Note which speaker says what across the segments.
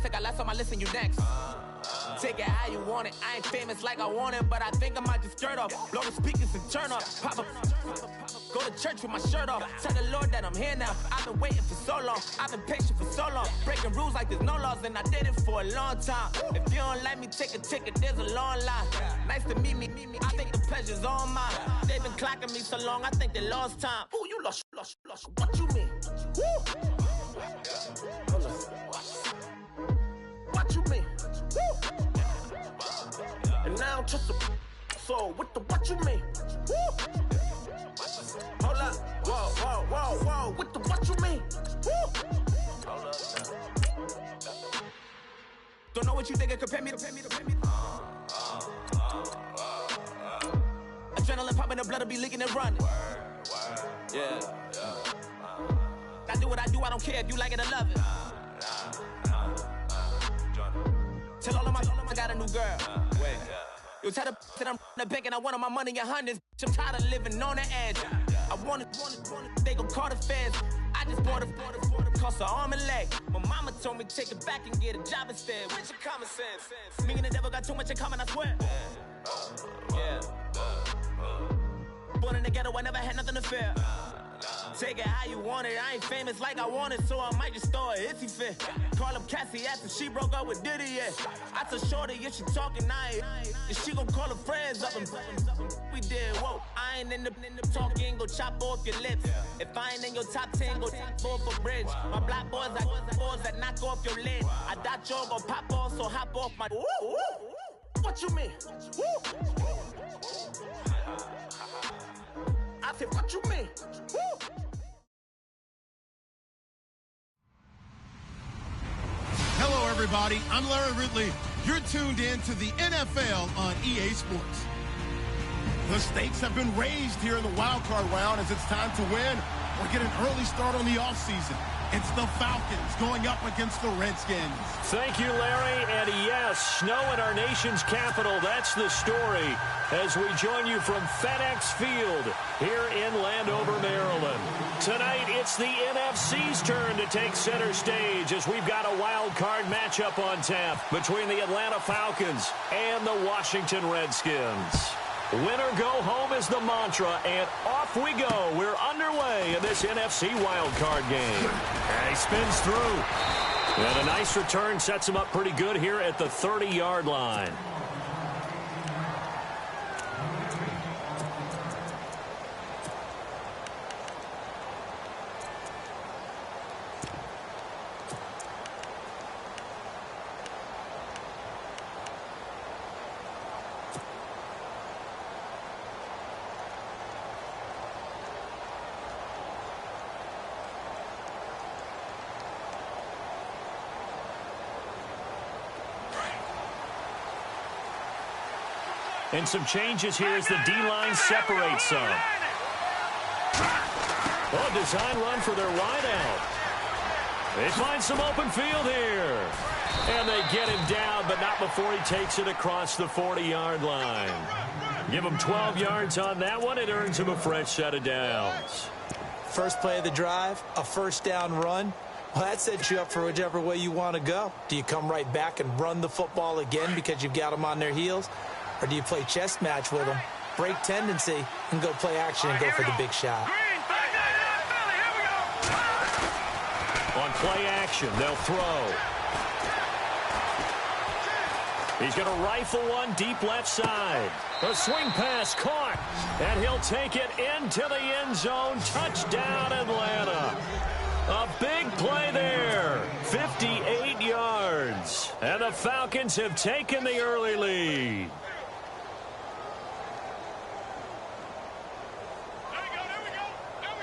Speaker 1: prolific, I last on my list and you next. Take it how you want it. I ain't famous like I want it, but I think I might just skirt off. Blow the speakers and turn off. Pop up. Go to church with my shirt off. Tell the Lord that I'm here now. I've been waiting for so long. I've been patient for so long. Breaking rules like there's no laws, and I did it for a long time. If you don't like me, take a ticket. There's a long line. Nice to meet me. I think the pleasure's all mine. They've been clocking me so long, I think they lost time. Ooh, you lost. What you mean? Woo! What you mean? Woo! And now I don't trust the so what you mean? Woo! Hold up, whoa, with the what you mean? Woo! Hold up. Don't know what you think, compare me to. Adrenaline popping, the blood will be leaking and running. Yeah. I do what I do, I don't care if you like it or love it. Tell all of my I got a new girl. Wait. You tell the that I'm the bank and I want all my money in hundreds. I'm tired of living on the edge. I want it, they gon' call the feds. I just bought a cost an arm and leg. My mama told me take it back and get a job instead. Where's your common sense? Me and the devil got too much in common, I swear. Yeah. Born in the ghetto, I never had nothing to fear. Take it how you want it. I ain't famous like I want it, so I might just throw a hissy fit. Call up Cassie after she broke up with Diddy, yeah. I told Shorty if she talking, if she gon' call her friends up and we did, whoa. I ain't in the talking, go chop off your lips. If I ain't in your top 10, go top 4 for bridge. My black boys, I got boys that knock off your lid. I doubt you're gon' pop off, so hop off my. What you mean? I said, what you mean?
Speaker 2: Hello, everybody. I'm Larry Ridley. You're tuned in to the NFL on EA Sports. The stakes have been raised here in the wild card round as it's time to win or get an early start on the offseason. It's the Falcons going up against the Redskins.
Speaker 3: Thank you, Larry. And yes, snow in our nation's capital. That's the story as we join you from FedEx Field here in Landover, Maryland. Tonight, it's the NFC's turn to take center stage as we've got a wild card matchup on tap between the Atlanta Falcons and the Washington Redskins. Win or go home is the mantra, and off we go. We're underway in this NFC wildcard game. And he spins through. And a nice return sets him up pretty good here at the 30-yard line. And some changes here as the D-line separates some. Oh, design run for their wideout. They find some open field here. And they get him down, but not before he takes it across the 40-yard line. Give him 12 yards on that one. It earns him a fresh set of downs.
Speaker 4: First play of the drive, a first down run. Well, that sets you up for whichever way you want to go. Do you come right back and run the football again because you've got them on their heels? Or do you play chess match with them, break tendency, and go play action and go for the big shot?
Speaker 3: On play action, they'll throw. He's going to rifle one deep left side. A swing pass caught, and he'll take it into the end zone. Touchdown, Atlanta. A big play there. 58 yards. And the Falcons have taken the early lead.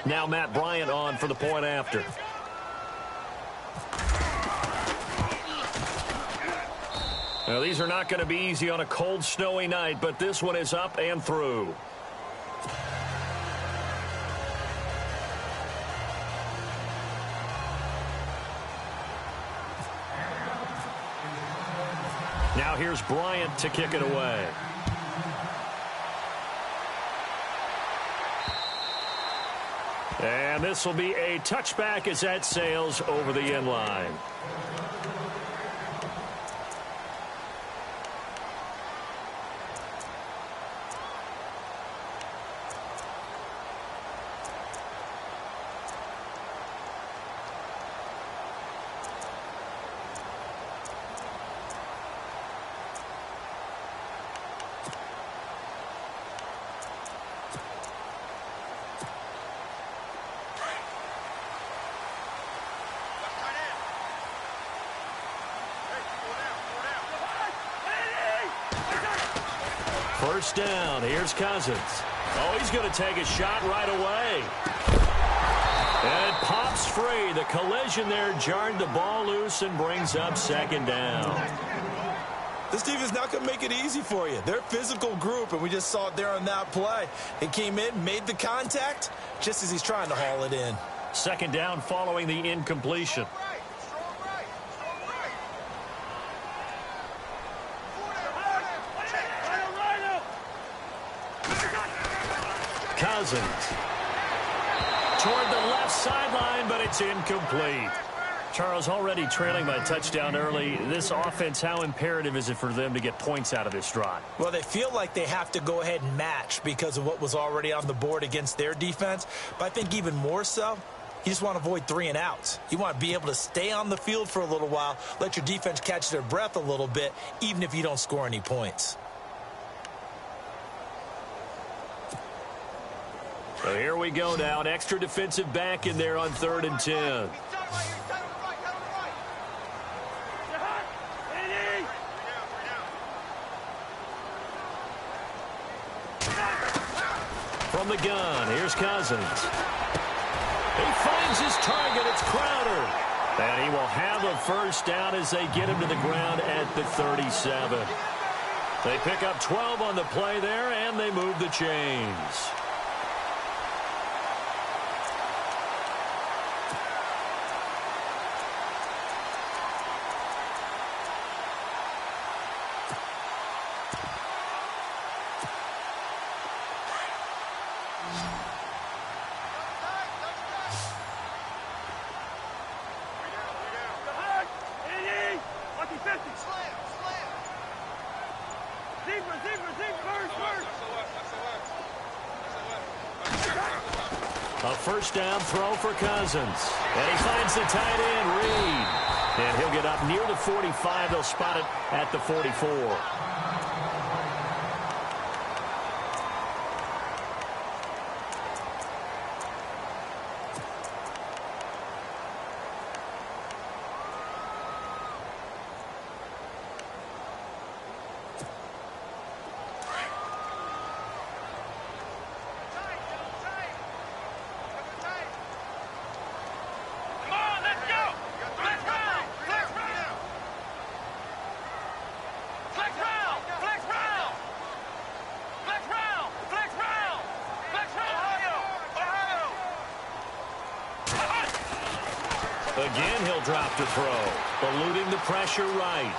Speaker 3: Now Matt Bryant on for the point after. Now, these are not going to be easy on a cold, snowy night, but this one is up and through. Now here's Bryant to kick it away. And this will be a touchback as that sails over the end line. First down. Here's Cousins. Oh, he's going to take a shot right away. And it pops free. The collision there jarred the ball loose and brings up second down.
Speaker 4: This team is not going to make it easy for you. They're a physical group, and we just saw it there on that play. He came in, made the contact, just as he's trying to haul it in.
Speaker 3: Second down following the incompletion. Cousins toward the left sideline, but it's incomplete. Charles, already trailing by a touchdown early. This offense, how imperative is it for them to get points out of this drive?
Speaker 4: Well, they feel like they have to go ahead and match because of what was already on the board against their defense. But I think even more so, you just want to avoid 3 and outs. You want to be able to stay on the field for a little while, let your defense catch their breath a little bit, even if you don't score any points.
Speaker 3: So here we go now. An extra defensive back in there on 3rd and 10. From the gun, here's Cousins. He finds his target. It's Crowder. And he will have a first down as they get him to the ground at the 37. They pick up 12 on the play there, and they move the chains. A first down throw for Cousins. And he finds the tight end, Reed. And he'll get up near the 45. They'll spot it at the 44. Again, he'll drop to throw, eluding the pressure right.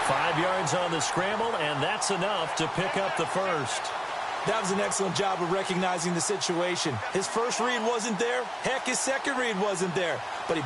Speaker 3: 5 yards on the scramble, and that's enough to pick up the first.
Speaker 4: That was an excellent job of recognizing the situation. His first read wasn't there. Heck, his second read wasn't there. But he...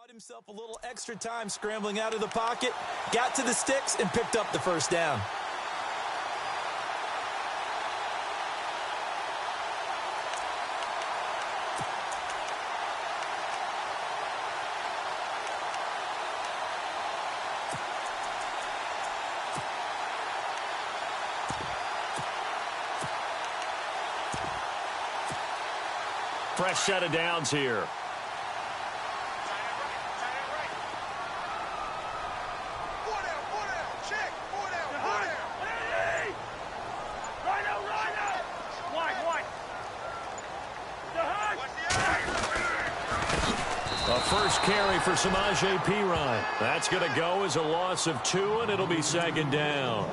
Speaker 4: himself a little extra time scrambling out of the pocket, got to the sticks, and picked up the first down.
Speaker 3: Fresh set of downs here. First carry for Samaje Perine. That's going to go as a loss of 2, and it'll be second down.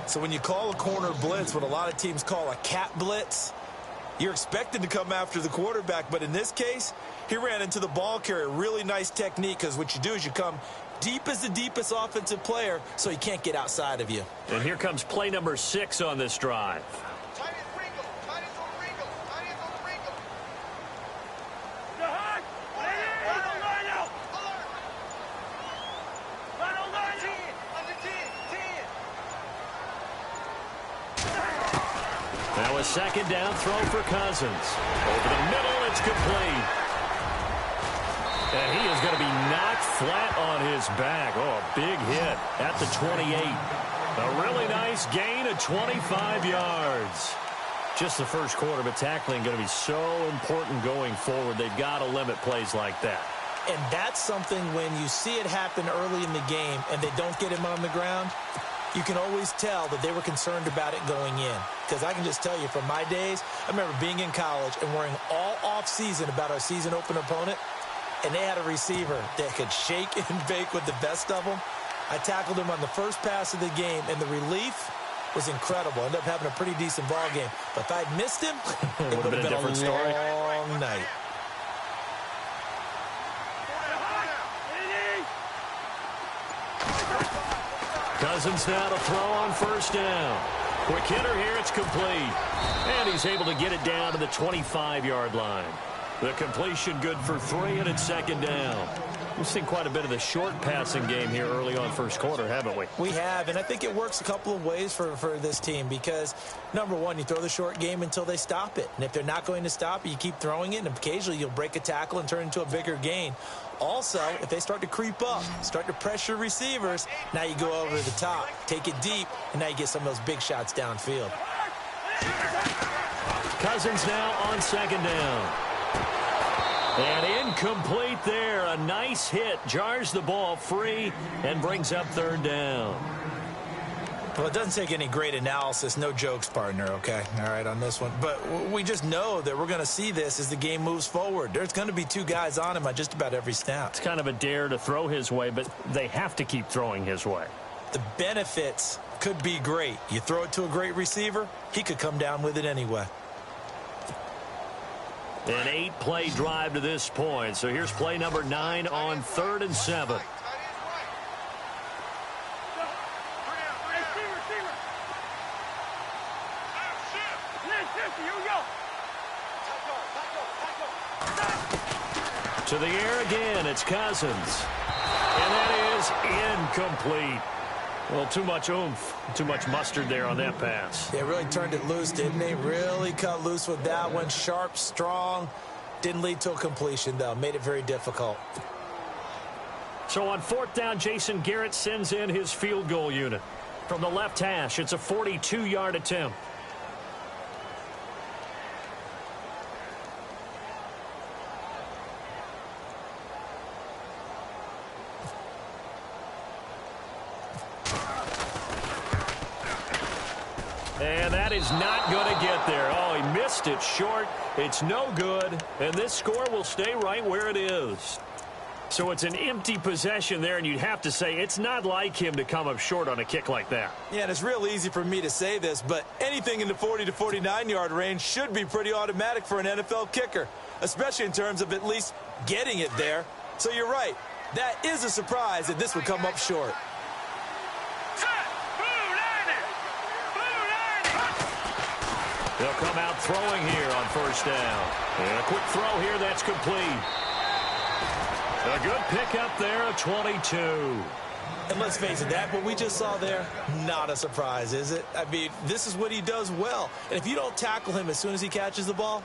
Speaker 4: So when you call a corner blitz, what a lot of teams call a cat blitz, you're expected to come after the quarterback. But in this case, he ran into the ball carrier. Really nice technique, because what you do is you come deep as the deepest offensive player, so he can't get outside of you.
Speaker 3: And here comes play number 6 on this drive. Now a second down throw for Cousins. Over the middle, it's complete. And he is going to be knocked flat on his back. Oh, a big hit at the 28. A really nice gain of 25 yards. Just the first quarter, but tackling going to be so important going forward. They've got to limit plays like that.
Speaker 4: And that's something when you see it happen early in the game and they don't get him on the ground, you can always tell that they were concerned about it going in. Because I can just tell you from my days, I remember being in college and worrying all off-season about our season opener opponent, and they had a receiver that could shake and bake with the best of them. I tackled him on the first pass of the game, and the relief was incredible. Ended up having a pretty decent ball game. But if I'd missed him, it would have been a different story. Long night.
Speaker 3: Cousins now to throw on first down. Quick hitter here, it's complete. And he's able to get it down to the 25-yard line. The completion good for 3, and it's second down. We've seen quite a bit of the short passing game here early on first quarter, haven't we?
Speaker 4: We have, and I think it works a couple of ways for this team because, number one, you throw the short game until they stop it. And if they're not going to stop it, you keep throwing it, and occasionally you'll break a tackle and turn it into a bigger gain. Also, if they start to creep up, start to pressure receivers, now you go over the top, take it deep, and now you get some of those big shots downfield.
Speaker 3: Cousins now on second down. And incomplete there. A nice hit. Jars the ball free and brings up third down.
Speaker 4: Well, it doesn't take any great analysis. No jokes, partner, okay? All right, on this one. But we just know that we're going to see this as the game moves forward. There's going to be 2 guys on him on just about every snap.
Speaker 3: It's kind of a dare to throw his way, but they have to keep throwing his way.
Speaker 4: The benefits could be great. You throw it to a great receiver, he could come down with it anyway.
Speaker 3: An 8-play drive to this point. So here's play number 9 on 3rd and 7. To the air again, it's Cousins. And that is incomplete. Well, too much oomph, too much mustard there on that pass.
Speaker 4: They really turned it loose, didn't they? Really cut loose with that one. Sharp, strong. Didn't lead to a completion, though. Made it very difficult.
Speaker 3: So on 4th down, Jason Garrett sends in his field goal unit. From the left hash, it's a 42-yard attempt. And that is not going to get there. Oh, he missed it short. It's no good. And this score will stay right where it is. So it's an empty possession there, and you'd have to say it's not like him to come up short on a kick like that.
Speaker 4: Yeah, and it's real easy for me to say this, but anything in the 40 to 49-yard range should be pretty automatic for an NFL kicker, especially in terms of at least getting it there. So you're right. That is a surprise that this would come up short.
Speaker 3: They'll come out throwing here on first down. And a quick throw here, that's complete. A good pickup there, a 22.
Speaker 4: And let's face it, that what we just saw there, not a surprise, is it? I mean, this is what he does well. And if you don't tackle him as soon as he catches the ball,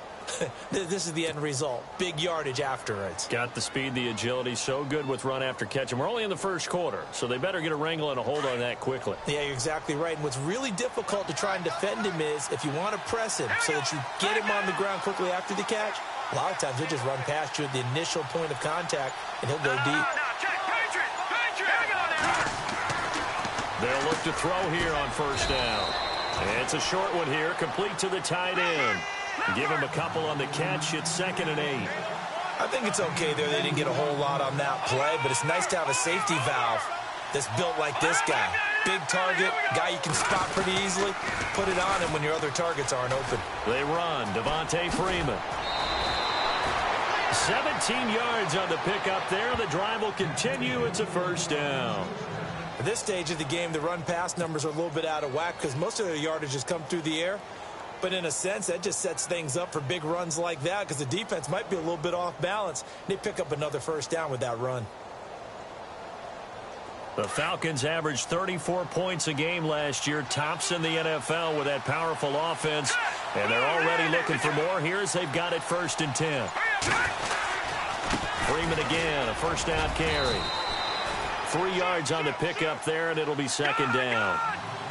Speaker 4: this is the end result. Big yardage afterwards.
Speaker 3: Got the speed, the agility, so good with run after catch. And we're only in the first quarter, so they better get a wrangle and a hold on that quickly.
Speaker 4: Yeah, you're exactly right. And what's really difficult to try and defend him is if you want to press him so that you get him on the ground quickly after the catch, a lot of times he'll just run past you at the initial point of contact, and he'll go deep.
Speaker 3: They'll look to throw here on first down. And it's a short one here, complete to the tight end. Give him a couple on the catch. It's 2nd and 8.
Speaker 4: I think it's okay there. They didn't get a whole lot on that play, but it's nice to have a safety valve that's built like this guy. Big target, guy you can spot pretty easily. Put it on him when your other targets aren't open.
Speaker 3: They run. Devontae Freeman. 17 yards on the pickup there. The drive will continue. It's a first down.
Speaker 4: At this stage of the game, the run-pass numbers are a little bit out of whack because most of their yardage has come through the air. But in a sense, that just sets things up for big runs like that because the defense might be a little bit off balance. They pick up another first down with that run.
Speaker 3: The Falcons averaged 34 points a game last year, tops in the NFL with that powerful offense. And they're already looking for more here as they've got it 1st and 10. Freeman again, a first down carry. 3 yards on the pickup there, and it'll be 2nd down.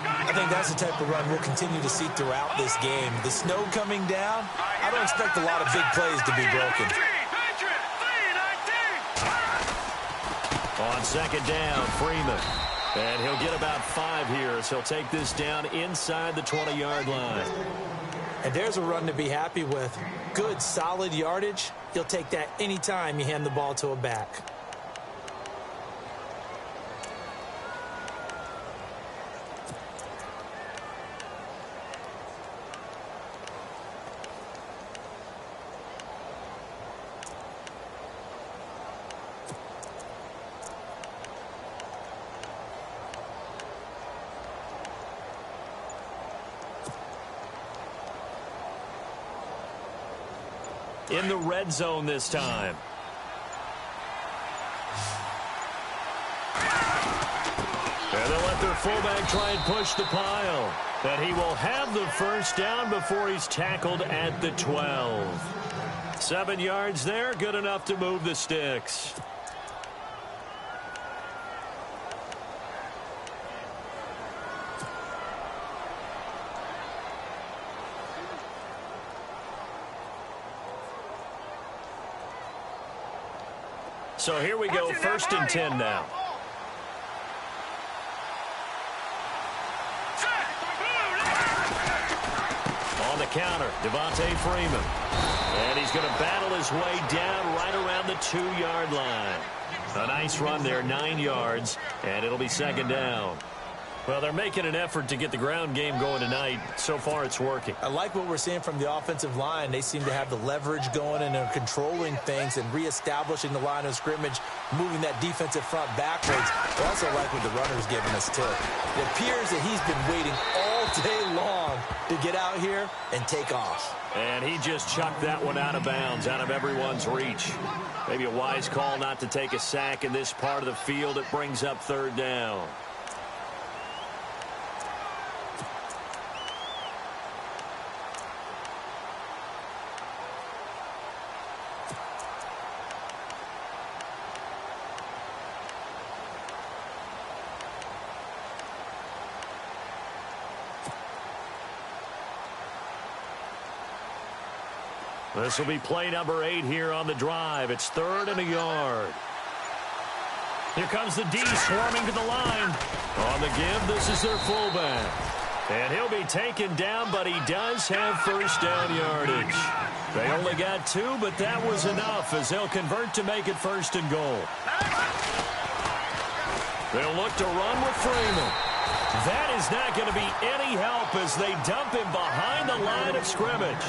Speaker 4: I think that's the type of run we'll continue to see throughout this game. The snow coming down, I don't expect a lot of big plays to be broken.
Speaker 3: On 2nd down, Freeman. And he'll get about 5 here as he'll take this down inside the 20-yard line.
Speaker 4: And there's a run to be happy with. Good, solid yardage. You'll take that anytime you hand the ball to a back.
Speaker 3: In the red zone this time. And they'll let their fullback try and push the pile. And he will have the first down before he's tackled at the 12. 7 yards there, good enough to move the sticks. So here we go, 1st and 10 now. On the counter, Devontae Freeman. And he's going to battle his way down right around the 2-yard line. A nice run there, 9 yards, and it'll be 2nd down. Well, they're making an effort to get the ground game going tonight. So far, it's working.
Speaker 4: I like what we're seeing from the offensive line. They seem to have the leverage going and they're controlling things and reestablishing the line of scrimmage, moving that defensive front backwards. I also like what the runner's giving us, too. It appears that he's been waiting all day long to get out here and take off.
Speaker 3: And he just chucked that one out of bounds, out of everyone's reach. Maybe a wise call not to take a sack in this part of the field. It brings up 3rd down. This will be play number 8 here on the drive. It's 3rd and a yard. Here comes the D swarming to the line. On the give, this is their fullback. And he'll be taken down, but he does have first down yardage. They only got 2, but that was enough as they'll convert to make it 1st and goal. They'll look to run with Freeman. That is not going to be any help as they dump him behind the line of scrimmage.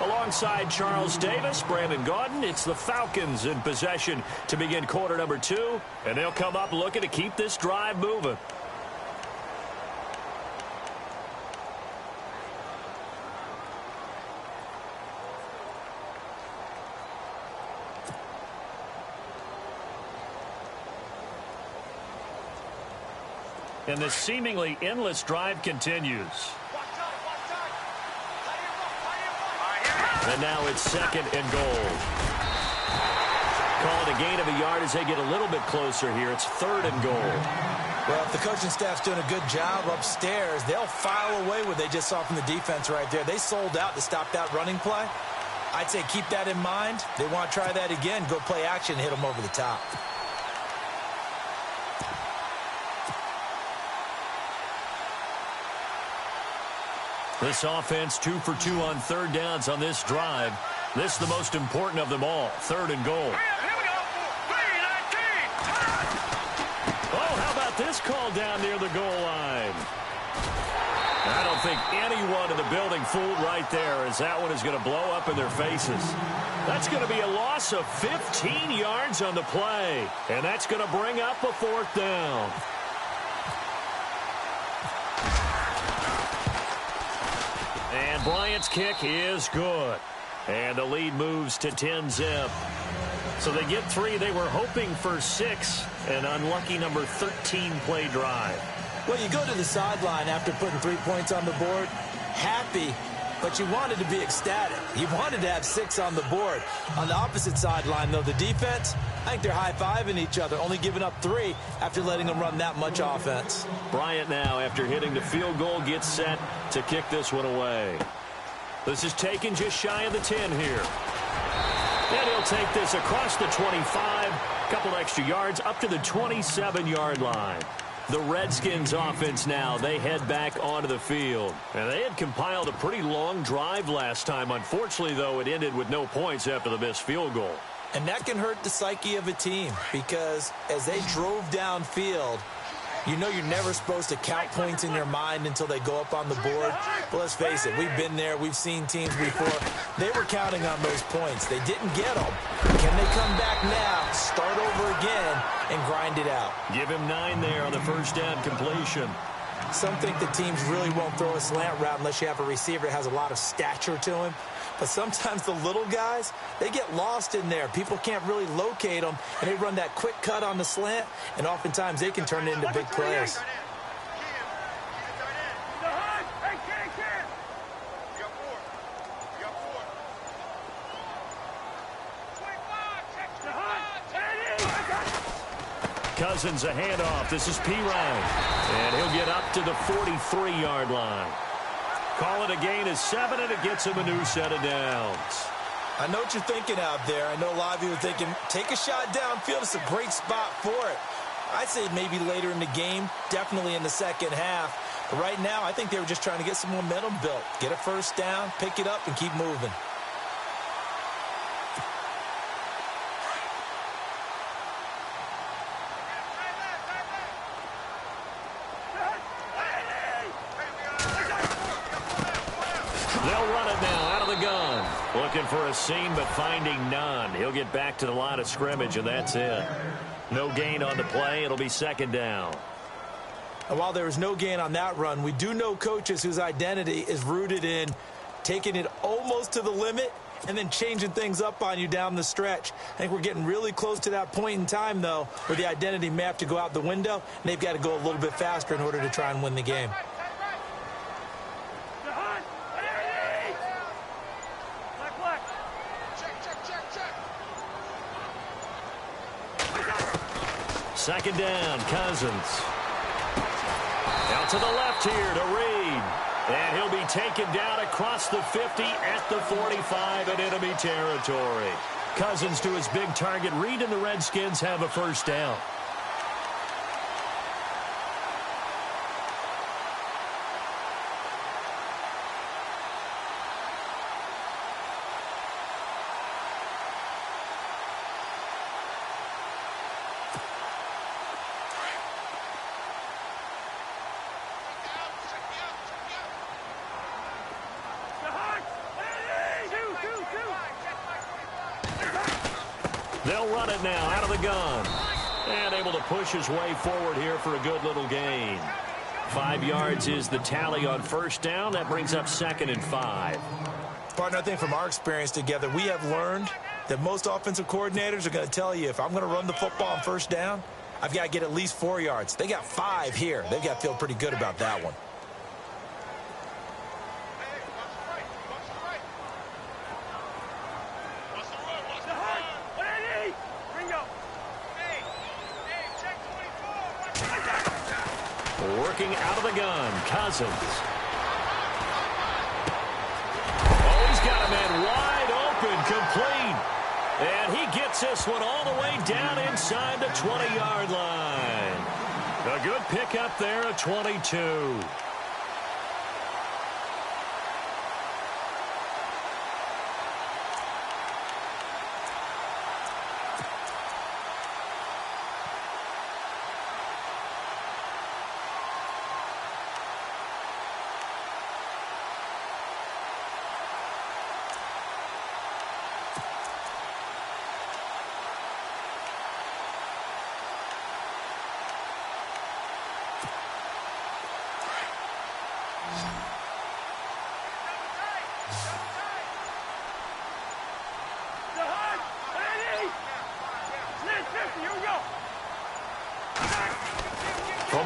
Speaker 3: Alongside Charles Davis, Brandon Gaudin, it's the Falcons in possession to begin quarter number 2. And they'll come up looking to keep this drive moving. And the seemingly endless drive continues. And now it's 2nd and goal. Call it a gain of a yard as they get a little bit closer here. It's 3rd and goal.
Speaker 4: Well, if the coaching staff's doing a good job upstairs, they'll file away what they just saw from the defense right there. They sold out to stop that running play. I'd say keep that in mind. They want to try that again. Go play action and hit them over the top.
Speaker 3: This offense 2 for 2 on 3rd downs on this drive. This is the most important of them all. 3rd and goal. Oh, how about this call down near the goal line? I don't think anyone in the building fooled right there as that one is going to blow up in their faces. That's going to be a loss of 15 yards on the play. And that's going to bring up a fourth down. And Bryant's kick is good. And the lead moves to 10-zip. So they get 3. They were hoping for 6. An unlucky number 13 play drive.
Speaker 4: Well, you go to the sideline after putting 3 points on the board, happy, but you wanted to be ecstatic. You wanted to have 6 on the board. On the opposite sideline, though, the defense, I think they're high-fiving each other, only giving up 3 after letting them run that much offense.
Speaker 3: Bryant now, after hitting the field goal, gets set to kick this one away. This is taken just shy of the 10 here. And he'll take this across the 25, a couple extra yards up to the 27-yard line. The Redskins offense now, they head back onto the field. And they had compiled a pretty long drive last time. Unfortunately, though, it ended with no points after the missed field goal.
Speaker 4: And that can hurt the psyche of a team because as they drove downfield, you know you're never supposed to count points in your mind until they go up on the board. But let's face it, we've been there. We've seen teams before. They were counting on those points. They didn't get them. Can they come back now, start over again, and grind it out?
Speaker 3: Give him 9 there on the first down completion.
Speaker 4: Some think the teams really won't throw a slant route unless you have a receiver that has a lot of stature to him. But sometimes the little guys, they get lost in there. People can't really locate them, and they run that quick cut on the slant, and oftentimes they can turn it into big plays.
Speaker 3: Cousins a handoff. This is P. Ryan. And he'll get up to the 43-yard line. Call it a gain of 7, and it gets him a new set of downs.
Speaker 4: I know what you're thinking out there. I know a lot of you are thinking, take a shot downfield. It's a great spot for it. I'd say maybe later in the game, definitely in the second half. But right now, I think they were just trying to get some momentum built. Get a first down, pick it up, and keep moving.
Speaker 3: Looking for a seam, but finding none. He'll get back to the line of scrimmage, and that's it. No gain on the play. It'll be second down.
Speaker 4: And while there was no gain on that run, we do know coaches whose identity is rooted in taking it almost to the limit and then changing things up on you down the stretch. I think we're getting really close to that point in time, though, where the identity may have to go out the window, and they've got to go a little bit faster in order to try and win the game.
Speaker 3: Second down, Cousins. Out to the left here to Reed. And he'll be taken down across the 50 at the 45 in enemy territory. Cousins to his big target. Reed and the Redskins have a first down. They'll run it now out of the gun. And able to push his way forward here for a good little gain. 5 yards is the tally on first down. That brings up 2nd and 5.
Speaker 4: Partner, I think from our experience together, we have learned that most offensive coordinators are going to tell you, if I'm going to run the football on first down, I've got to get at least 4 yards. They got 5 here. They've got to feel pretty good about that one.
Speaker 3: Working out of the gun, Cousins. Oh, he's got a man wide open, complete. And he gets this one all the way down inside the 20-yard line. A good pickup there at 22.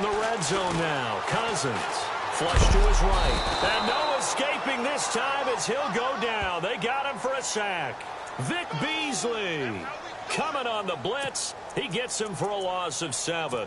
Speaker 3: the red zone now. Cousins. Flush to his right. And no escaping this time as he'll go down. They got him for a sack. Vic Beasley coming on the blitz. He gets him for a loss of 7.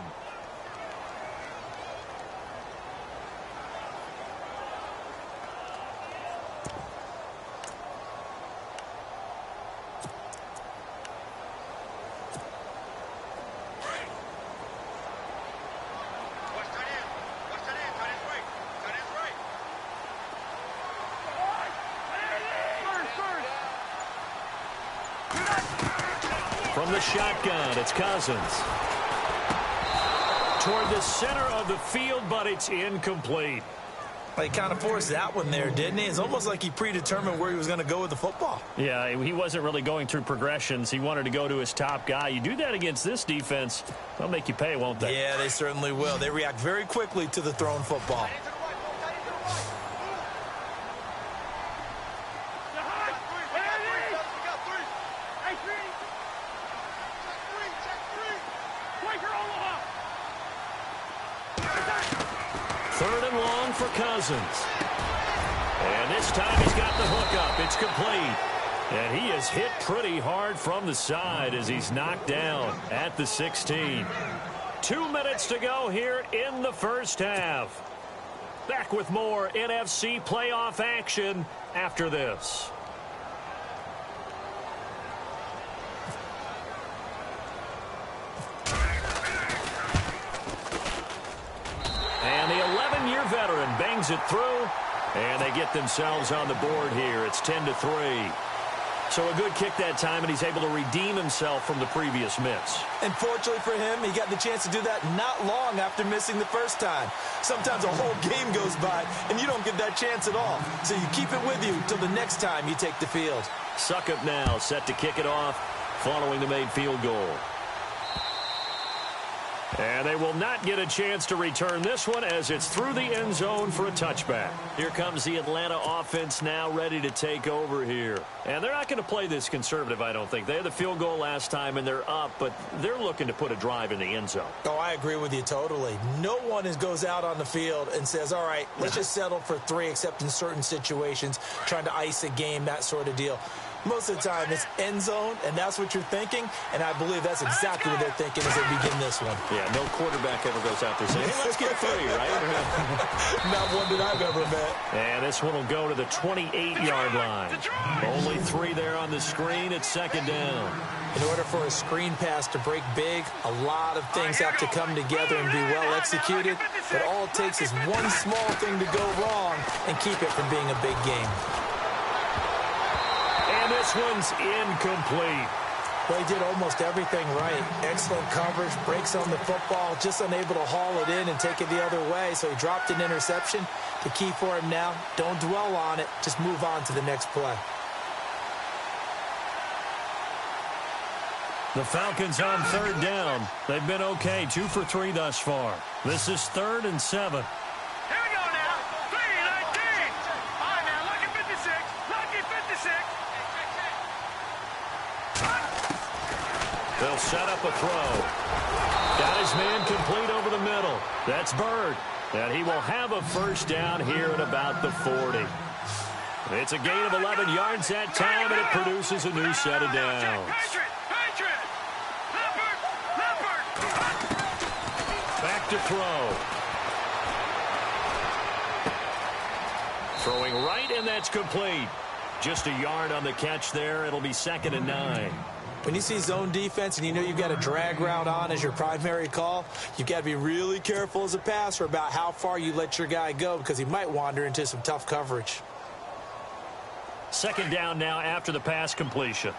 Speaker 3: From the shotgun, it's Cousins. Toward the center of the field, but it's incomplete.
Speaker 4: Well, he kind of forced that one there, didn't he? It's almost like he predetermined where he was going to go with the football.
Speaker 3: Yeah, he wasn't really going through progressions. He wanted to go to his top guy. You do that against this defense, they'll make you pay, won't they?
Speaker 4: Yeah, they certainly will. They react very quickly to the thrown football.
Speaker 3: Third and long for Cousins. And this time he's got the hook up. It's complete. And he is hit pretty hard from the side as he's knocked down at the 16. 2 minutes to go here in the first half. Back with more NFC playoff action after this. And the 11-year veteran bangs it through, and they get themselves on the board here. It's 10-3. So a good kick that time, and he's able to redeem himself from the previous miss.
Speaker 4: And fortunately for him, he got the chance to do that not long after missing the first time. Sometimes a whole game goes by, and you don't get that chance at all. So you keep it with you until the next time you take the field.
Speaker 3: Succop now set to kick it off following the made field goal. And they will not get a chance to return this one as it's through the end zone for a touchback. Here comes the Atlanta offense now ready to take over here. And they're not going to play this conservative, I don't think. They had the field goal last time and they're up, but they're looking to put a drive in the end zone.
Speaker 4: Oh, I agree with you totally. No one goes out on the field and says, all right, let's just settle for 3, except in certain situations, trying to ice a game, that sort of deal. Most of the time, it's end zone, and that's what you're thinking, and I believe that's exactly what they're thinking as they begin this one.
Speaker 3: Yeah, no quarterback ever goes out there saying, hey, let's get 3, right?
Speaker 4: Not one that I've ever met.
Speaker 3: And this one will go to the 28-yard line. Only 3 there on the screen. It's second down.
Speaker 4: In order for a screen pass to break big, a lot of things have to come together and be well executed, but all it takes is one small thing to go wrong and keep it from being a big game.
Speaker 3: And this one's incomplete.
Speaker 4: Well, he did almost everything right. Excellent coverage, breaks on the football, just unable to haul it in and take it the other way, so he dropped an interception. The key for him now, don't dwell on it, just move on to the next play.
Speaker 3: The Falcons on third down. They've been okay, 2 for 3 thus far. This is 3rd and 7. They'll set up a throw. Got his man complete over the middle. That's Bird. And he will have a first down here at about the 40. It's a gain of 11 yards that time, and it produces a new set of downs. Back to throw. Throwing right, and that's complete. Just a yard on the catch there. It'll be 2nd and 9.
Speaker 4: When you see zone defense and you know you've got a drag route on as your primary call, you've got to be really careful as a passer about how far you let your guy go because he might wander into some tough coverage.
Speaker 3: 2nd down now after the pass completion.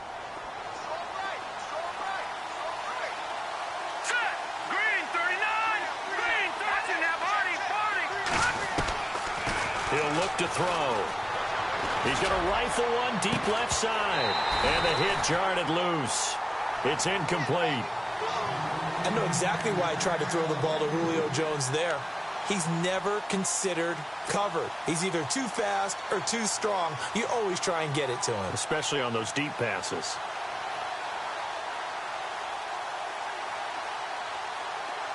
Speaker 3: He'll look to throw. He's going to rifle one deep left side. And the hit jarred it loose. It's incomplete.
Speaker 4: I know exactly why I tried to throw the ball to Julio Jones there. He's never considered covered. He's either too fast or too strong. You always try and get it to him.
Speaker 3: Especially on those deep passes.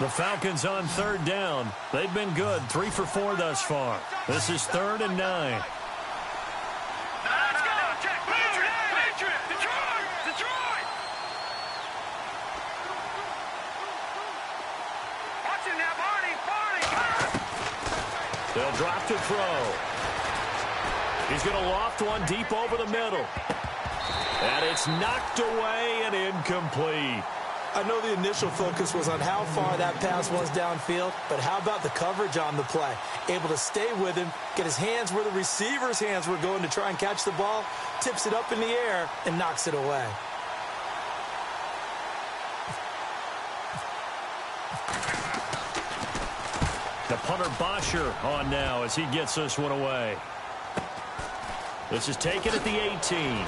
Speaker 3: The Falcons on third down. They've been good, 3 for 4 thus far. This is 3rd and 9. They'll drop to throw. He's going to loft one deep over the middle. And it's knocked away and incomplete.
Speaker 4: I know the initial focus was on how far that pass was downfield, but how about the coverage on the play? Able to stay with him, get his hands where the receiver's hands were going to try and catch the ball, tips it up in the air, and knocks it away.
Speaker 3: The punter Bosher on now as he gets this one away. This is taken at the 18.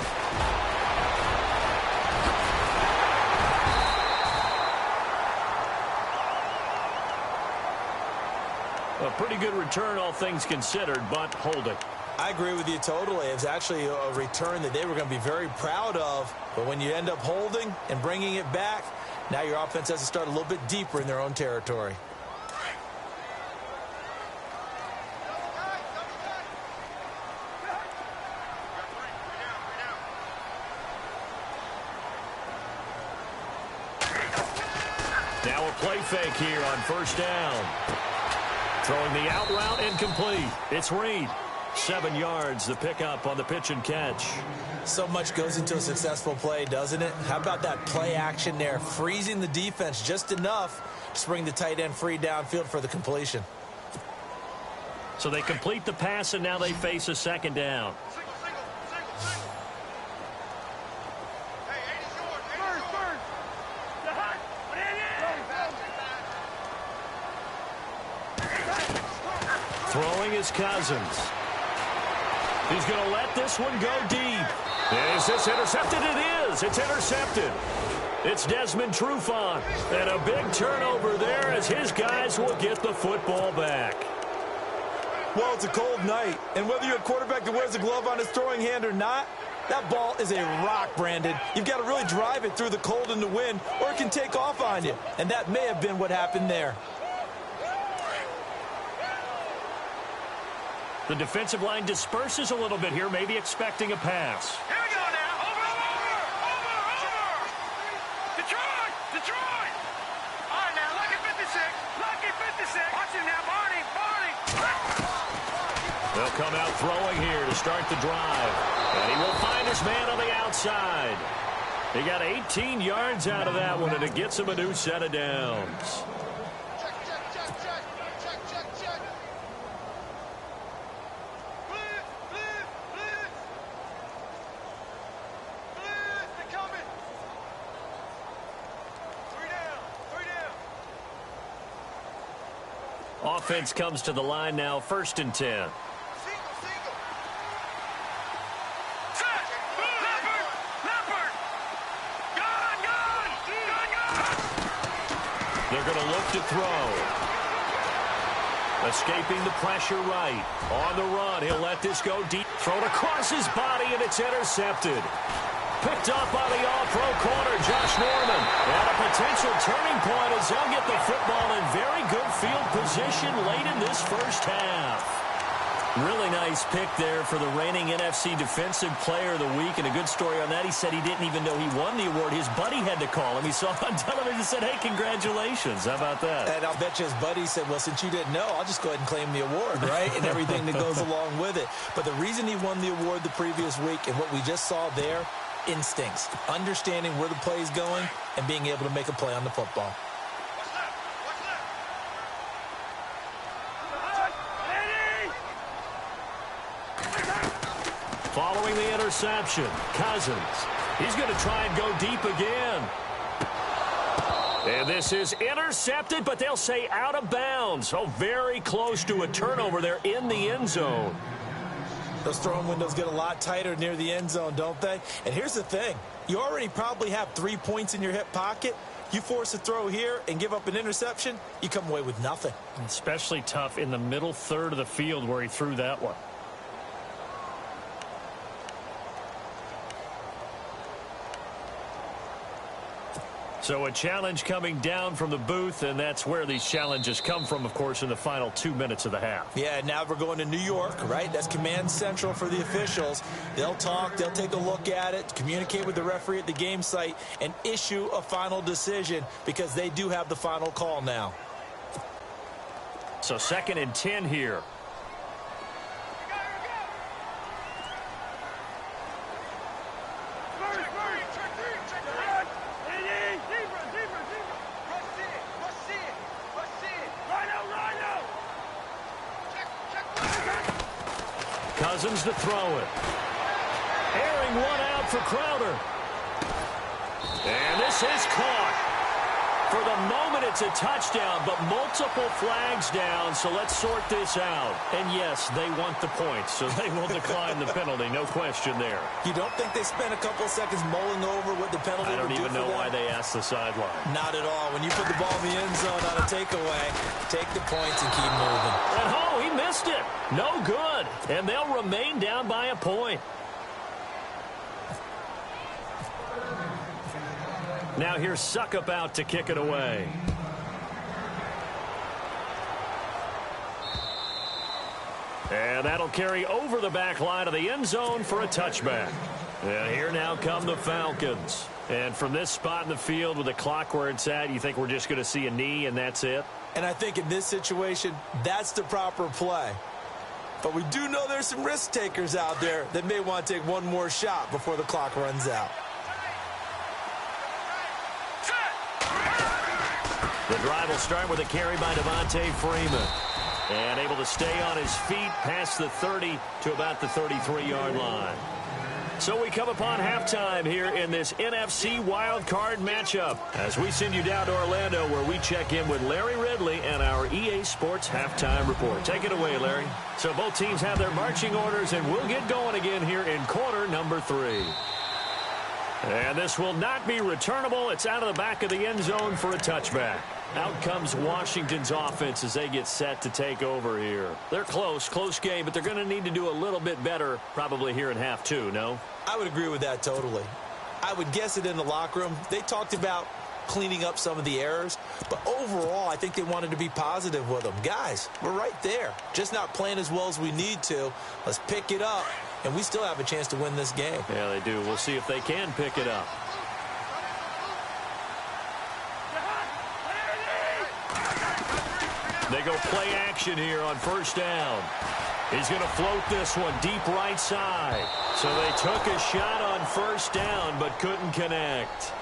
Speaker 3: A pretty good return, all things considered, but holding.
Speaker 4: I agree with you totally. It's actually a return that they were going to be very proud of. But when you end up holding and bringing it back, now your offense has to start a little bit deeper in their own territory.
Speaker 3: Now a play fake here on first down. Throwing the out route incomplete. It's Reed. 7 yards, the pickup on the pitch and catch.
Speaker 4: So much goes into a successful play, doesn't it? How about that play action there? Freezing the defense just enough to bring the tight end free downfield for the completion.
Speaker 3: So they complete the pass, and now they face a second down. Throwing is Cousins. He's going to let this one go deep. Is this intercepted? It is. It's intercepted. It's Desmond Trufant. And a big turnover there as his guys will get the football back.
Speaker 4: Well, it's a cold night. And whether you're a quarterback that wears a glove on his throwing hand or not, that ball is a rock, Brandon. You've got to really drive it through the cold and the wind, or it can take off on you. And that may have been what happened there.
Speaker 3: The defensive line disperses a little bit here, maybe expecting a pass.
Speaker 5: Here we go now. Over. Detroit. All right, now, lucky 56. Watch him now, Barney.
Speaker 3: They'll come out throwing here to start the drive. And he will find his man on the outside. He got 18 yards out of that one, and it gets him a new set of downs. Offense comes to the line now, 1st and 10. They're going to look to throw. Escaping the pressure right. On the run, he'll let this go deep. Thrown across his body, and it's intercepted. Picked up by the all-pro corner, Josh Norman. And a potential turning point as they'll get the football in very good field position late in this first half. Really nice pick there for the reigning NFC Defensive Player of the Week. And a good story on that. He said he didn't even know he won the award. His buddy had to call him. He saw him on television and said, hey, congratulations. How about that?
Speaker 4: And I'll bet you his buddy said, well, since you didn't know, I'll just go ahead and claim the award, right? And everything that goes along with it. But the reason he won the award the previous week and what we just saw there, instincts, understanding where the play is going and being able to make a play on the football.
Speaker 3: Following the interception, Cousins. He's going to try and go deep again. And this is intercepted, but they'll say out of bounds. So very close to a turnover there in the end zone.
Speaker 4: Those throwing windows get a lot tighter near the end zone, don't they? And here's the thing. You already probably have 3 points in your hip pocket. You force a throw here and give up an interception, you come away with nothing.
Speaker 3: Especially tough in the middle third of the field where he threw that one. So a challenge coming down from the booth, and that's where these challenges come from, of course, in the final 2 minutes of the half.
Speaker 4: Yeah, now we're going to New York, right? That's command central for the officials. They'll talk, they'll take a look at it, communicate with the referee at the game site, and issue a final decision because they do have the final call now.
Speaker 3: So 2nd and 10 here. Cousins to throw it. Airing one out for Crowder. And this is caught. For the moment, it's a touchdown, but multiple flags down, so let's sort this out. And yes, they want the points, so they will decline the penalty, no question there.
Speaker 4: You don't think they spent a couple of seconds mulling over what the penalty would do?
Speaker 3: I don't even know why they asked the sideline.
Speaker 4: Not at all. When you put the ball in the end zone on a takeaway, take the points and keep moving.
Speaker 3: And oh, he missed it. No good. And they'll remain down by a point. Now here's Suckup out to kick it away. And that'll carry over the back line of the end zone for a touchback. And here now come the Falcons. And from this spot in the field with the clock where it's at, you think we're just going to see a knee and that's it?
Speaker 4: And I think in this situation, that's the proper play. But we do know there's some risk takers out there that may want to take one more shot before the clock runs out.
Speaker 3: The drive will start with a carry by Devontae Freeman. And able to stay on his feet past the 30 to about the 33-yard line. So we come upon halftime here in this NFC wildcard matchup as we send you down to Orlando where we check in with Larry Ridley and our EA Sports halftime report. Take it away, Larry. So both teams have their marching orders, and we'll get going again here in quarter number 3. And this will not be returnable. It's out of the back of the end zone for a touchback. Out comes Washington's offense as they get set to take over here. They're close game, but they're going to need to do a little bit better probably here in half 2, no?
Speaker 4: I would agree with that totally. I would guess it in the locker room. They talked about cleaning up some of the errors, but overall, I think they wanted to be positive with them. Guys, we're right there. Just not playing as well as we need to. Let's pick it up, and we still have a chance to win this game.
Speaker 3: Yeah, they do. We'll see if they can pick it up. They go play action here on first down. He's going to float this one deep right side. So they took a shot on first down but couldn't connect.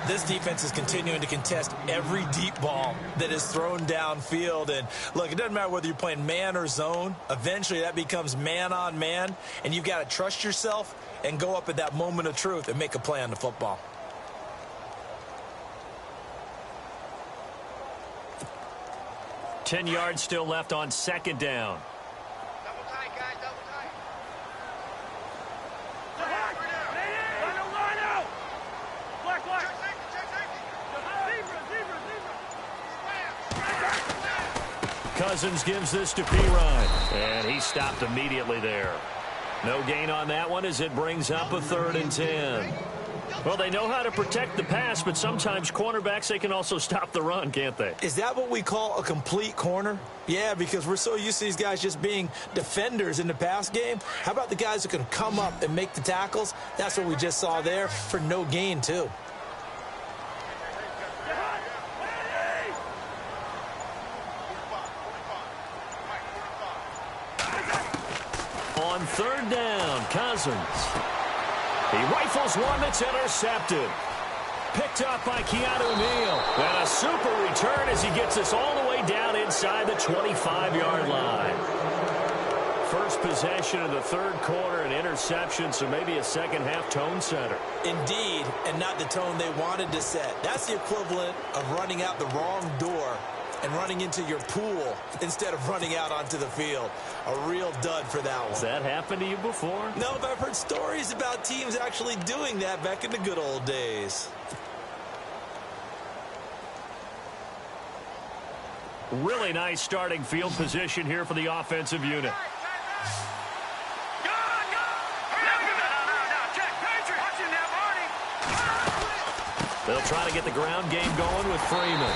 Speaker 4: This defense is continuing to contest every deep ball that is thrown downfield. And look, it doesn't matter whether you're playing man or zone. Eventually that becomes man on man. And you've got to trust yourself and go up at that moment of truth and make a play on the football.
Speaker 3: Ten yards still left on second down.
Speaker 5: Double tight, guys, double tight. Line out. Black. Zebra.
Speaker 3: Cousins gives this to P-Ryan. And he stopped immediately there. No gain on that one as it brings up a 3rd and 10. Well, they know how to protect the pass, but sometimes cornerbacks, they can also stop the run, can't they?
Speaker 4: Is that what we call a complete corner? Yeah, because we're so used to these guys just being defenders in the pass game. How about the guys who can come up and make the tackles? That's what we just saw there for no gain, too.
Speaker 3: On 3rd down, Cousins. He rifles one that's intercepted. Picked up by Keanu Neal. And a super return as he gets us all the way down inside the 25-yard line. First possession of the 3rd quarter, an interception, so maybe a second-half tone setter.
Speaker 4: Indeed, and not the tone they wanted to set. That's the equivalent of running out the wrong door and running into your pool instead of running out onto the field. A real dud for that one.
Speaker 3: Has that happened to you before?
Speaker 4: No, but I've heard stories about teams actually doing that back in the good old days.
Speaker 3: Really nice starting field position here for the offensive unit. They'll try to get the ground game going with Freeman.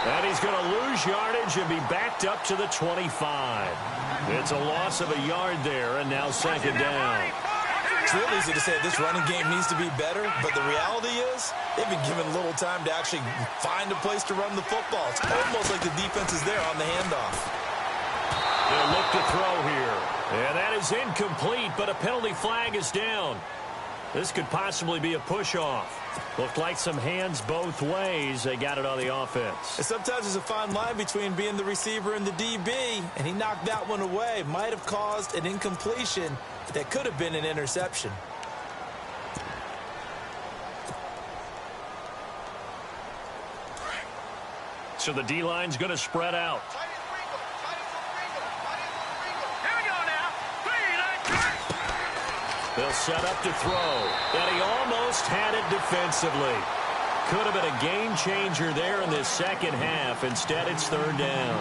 Speaker 3: And he's going to lose yardage and be backed up to the 25. It's a loss of a yard there, and now second down.
Speaker 4: It's real easy to say this running game needs to be better, but the reality is they've been given little time to actually find a place to run the football. It's almost like the defense is there on the handoff.
Speaker 3: They'll look to throw here. And that is incomplete, but a penalty flag is down. This could possibly be a push-off. Looked like some hands both ways. They got it on the offense.
Speaker 4: And sometimes there's a fine line between being the receiver and the DB, and he knocked that one away. Might have caused an incompletion that could have been an interception.
Speaker 3: So the D-line's going to spread out. They'll set up to throw. And he almost had it defensively. Could have been a game changer there in this second half. Instead, it's third down.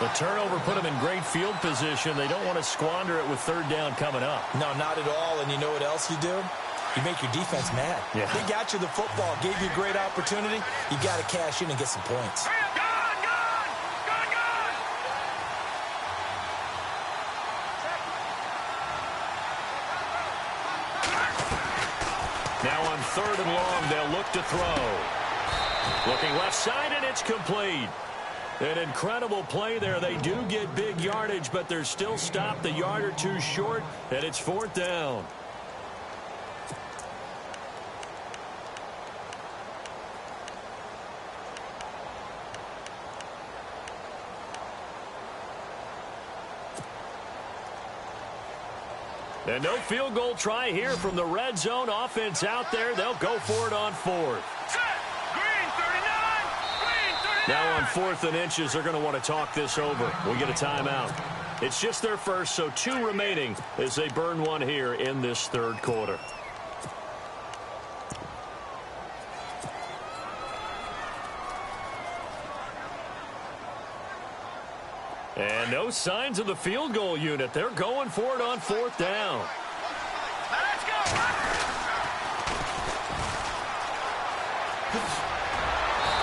Speaker 3: The turnover put them in great field position. They don't want to squander it with third down coming up.
Speaker 4: No, not at all. And you know what else you do? You make your defense mad.
Speaker 3: Yeah.
Speaker 4: They got you the football, gave you a great opportunity. You got to cash in and get some points.
Speaker 3: Now on third and long, they'll look to throw. Looking left side, and it's complete. An incredible play there. They do get big yardage, but they're still stopped a yard or two short, and it's fourth down. And no field goal try here from the red zone. Offense out there. They'll go for it on fourth.
Speaker 5: Green 39. Green 39.
Speaker 3: Now on fourth and inches, they're going to want to talk this over. We get a timeout. It's just their first, so 2 remaining as they burn one here in this third quarter. And no signs of the field goal unit. They're going for it on fourth down.
Speaker 5: Let's go.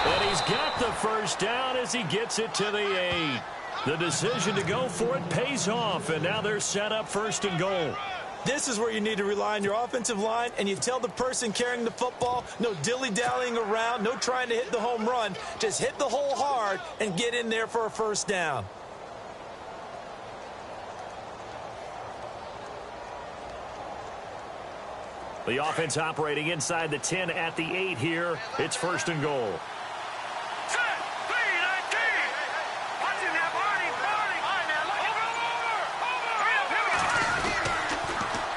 Speaker 3: And he's got the first down as he gets it to the 8. The decision to go for it pays off, and now they're set up first and goal.
Speaker 4: This is where you need to rely on your offensive line, and you tell the person carrying the football, no dilly-dallying around, no trying to hit the home run. Just hit the hole hard and get in there for a first down.
Speaker 3: The offense operating inside the 10 at the 8 here. It's first and goal.
Speaker 5: Set. 3-19. Watch him now, Barney. All right, now, look over. Here we go.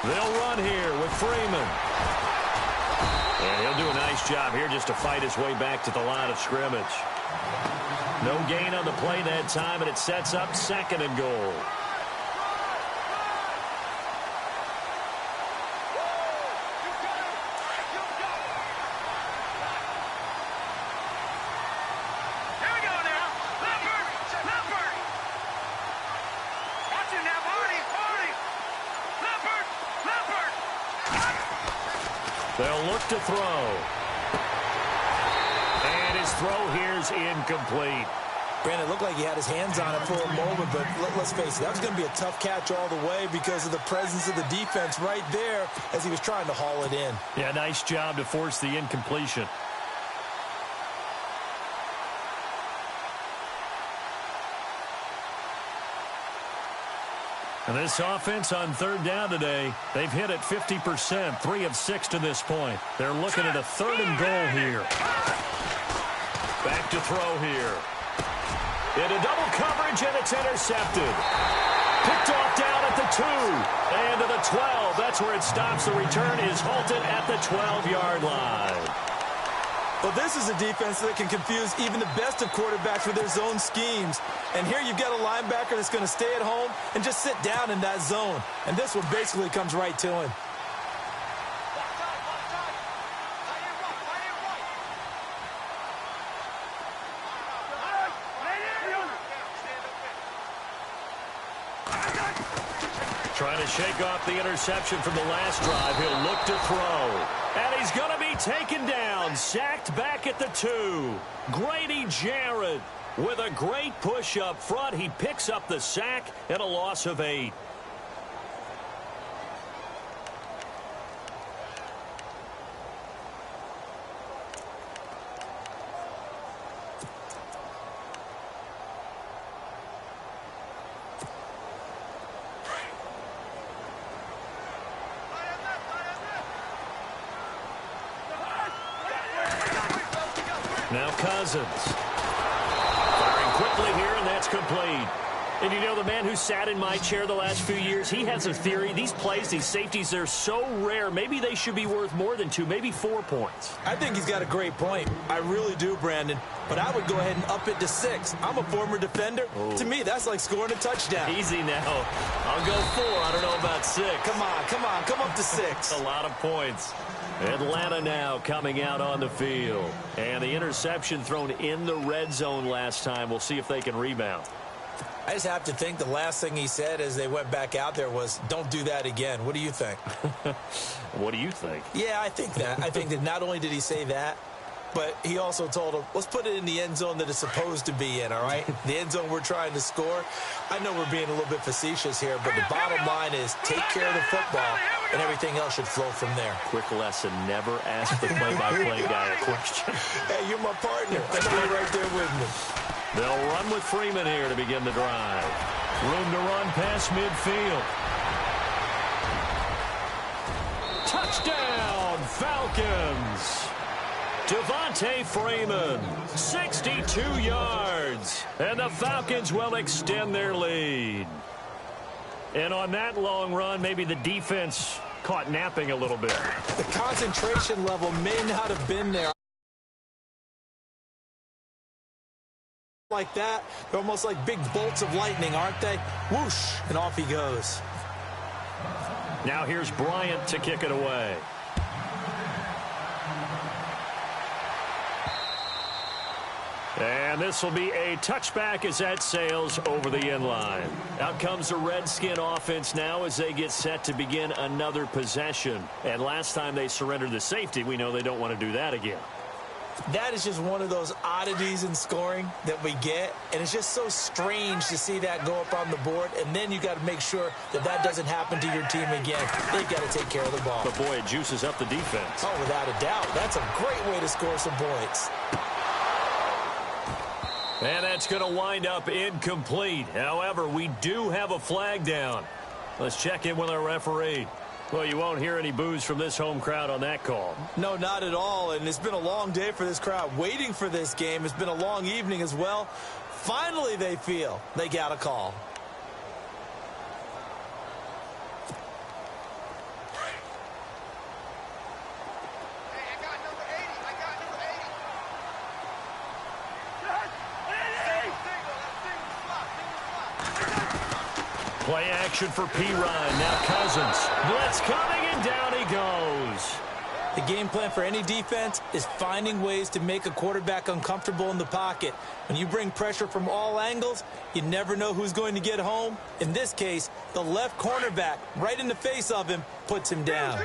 Speaker 3: They'll run here with Freeman. And he'll do a nice job here just to fight his way back to the line of scrimmage. No gain on the play that time, and it sets up second and goal. They'll look to throw. And his throw here's incomplete.
Speaker 4: Brandon, it looked like he had his hands on it for a moment, but let's face it, that was going to be a tough catch all the way because of the presence of the defense right there as he was trying to haul it in.
Speaker 3: Yeah, nice job to force the incompletion. And this offense on third down today, they've hit it 50%, 3 of 6 to this point. They're looking at a third and goal here. Back to throw here. Into double coverage, and it's intercepted. Picked off down at the 2. And to the 12. That's where it stops. The return is halted at the 12-yard line.
Speaker 4: Well, this is a defense that can confuse even the best of quarterbacks with their zone schemes. And here you've got a linebacker that's going to stay at home and just sit down in that zone. And this one basically comes right to him.
Speaker 3: Trying to shake off the interception from the last drive. He'll look to throw. And he's going to be taken down. sacked back at the 2. Grady Jarrett with a great push up front. He picks up the sack and a loss of 8. Now Cousins. Firing quickly here, and that's complete. And you know, the man who sat in my chair the last few years, he has a theory. These plays, these safeties, they're so rare. Maybe they should be worth more than 2, maybe 4 points.
Speaker 4: I think he's got a great point. I really do, Brandon. But I would go ahead and up it to 6. I'm a former defender. To me, that's like scoring a touchdown.
Speaker 3: Easy now. I'll go 4. I don't know about 6.
Speaker 4: Come on. Come up to 6.
Speaker 3: A lot of points. Atlanta now coming out on the field. And the interception thrown in the red zone last time. We'll see if they can rebound.
Speaker 4: I just have to think the last thing he said as they went back out there was, don't do that again. What do you think?
Speaker 3: What do you think?
Speaker 4: Yeah, I think that. I think that not only did he say that, but he also told him, let's put it in the end zone that it's supposed to be in, all right? The end zone we're trying to score. I know we're being a little bit facetious here, but the bottom line is take care of the football, and everything else should flow from there.
Speaker 3: Quick lesson, never ask the play-by-play guy a question.
Speaker 4: Hey, you're my partner. I know you're right there with me.
Speaker 3: They'll run with Freeman here to begin the drive. Room to run past midfield. Touchdown, Falcons! Devontae Freeman, 62 yards. And the Falcons will extend their lead. And on that long run, maybe the defense caught napping a little bit.
Speaker 4: The concentration level may not have been there. Like that, they're almost like big bolts of lightning, aren't they? Whoosh, and off he goes.
Speaker 3: Now here's Bryant to kick it away. And this will be a touchback as that sails over the end line. Out comes the Redskin offense now as they get set to begin another possession. And last time they surrendered the safety, we know they don't want to do that again.
Speaker 4: That is just one of those oddities in scoring that we get, and it's just so strange to see that go up on the board, and then you got to make sure that that doesn't happen to your team again. They've got to take care of the ball.
Speaker 3: But, boy, it juices up the defense.
Speaker 4: Oh, without a doubt. That's a great way to score some points.
Speaker 3: And that's going to wind up incomplete. However, we do have a flag down. Let's check in with our referee. Well, you won't hear any boos from this home crowd on that call.
Speaker 4: No, not at all. And it's been a long day for this crowd waiting for this game. It's been a long evening as well. Finally, they feel they got a call.
Speaker 3: Play action for P-Ryan. Now Cousins. Blitz coming, and down he goes.
Speaker 4: The game plan for any defense is finding ways to make a quarterback uncomfortable in the pocket. When you bring pressure from all angles, you never know who's going to get home. In this case, the left cornerback, right in the face of him, puts him down.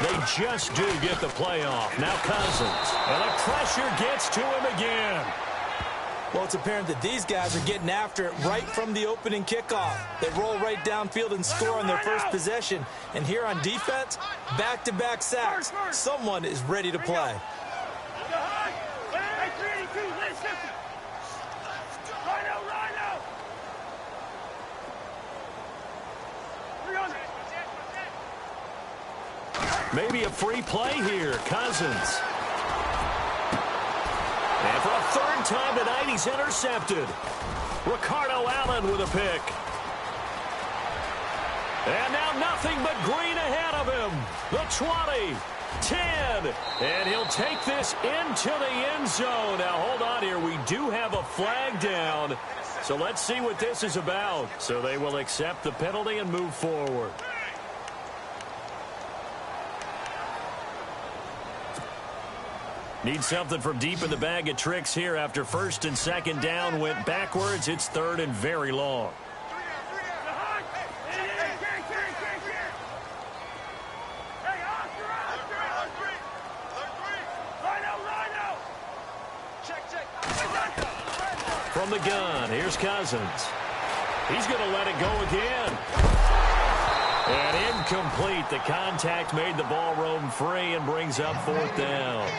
Speaker 3: They just do get the play off. Now Cousins. And the pressure gets to him again.
Speaker 4: Well, it's apparent that these guys are getting after it right from the opening kickoff. They roll right downfield and score on their first possession. And here on defense, back-to-back sacks. Someone is ready to play.
Speaker 3: Maybe a free play here. Cousins. And for a third time tonight, he's intercepted. Ricardo Allen with a pick. And now nothing but green ahead of him. The 20, 10, and he'll take this into the end zone. Now, hold on here. We do have a flag down, so let's see what this is about. So they will accept the penalty and move forward. Need something from deep in the bag of tricks here after first and second down went backwards. It's third and very long. From the gun, here's Cousins. He's going to let it go again. And incomplete. The contact made the ball roam free and brings up fourth down.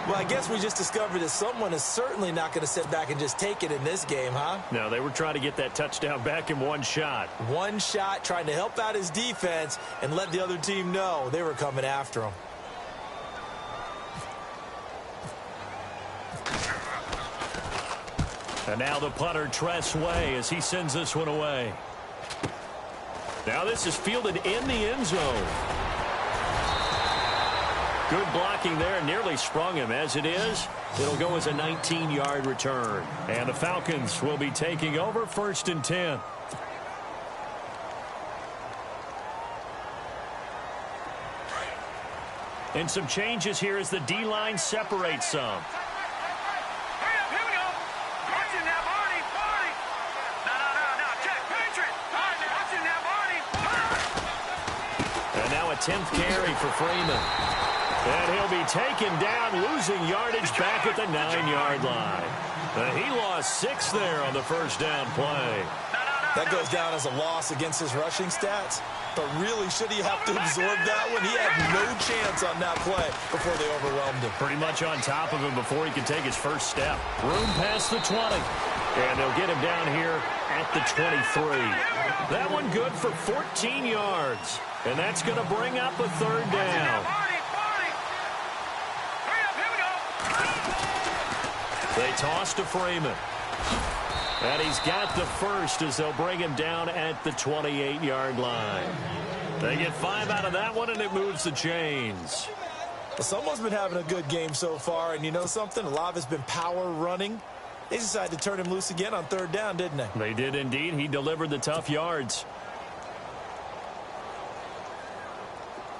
Speaker 4: Well, I guess we just discovered that someone is certainly not going to sit back and just take it in this game, huh?
Speaker 3: No, they were trying to get that touchdown back in one shot.
Speaker 4: One shot, trying to help out his defense and let the other team know they were coming after him.
Speaker 3: And now the punter, Tress Way, as he sends this one away. Now this is fielded in the end zone. Good blocking there, nearly sprung him. As it is, it'll go as a 19-yard return. And the Falcons will be taking over first and 10. And some changes here as the D-line separates some. And now a 10th carry for Freeman. And he'll be taken down, losing yardage back at the 9-yard line. He lost 6 there on the first down play.
Speaker 4: That goes down as a loss against his rushing stats. But really, should he have to absorb that one? He had no chance on that play before they overwhelmed him.
Speaker 3: Pretty much on top of him before he could take his first step. Room past the 20. And they'll get him down here at the 23. That one good for 14 yards. And that's going to bring up a third down. They toss to Freeman. And he's got the first as they'll bring him down at the 28-yard line. They get 5 out of that one, and it moves the chains.
Speaker 4: Well, someone's been having a good game so far, and you know something? A lot of it's been power running. They decided to turn him loose again on third down, didn't they?
Speaker 3: They did indeed. He delivered the tough yards.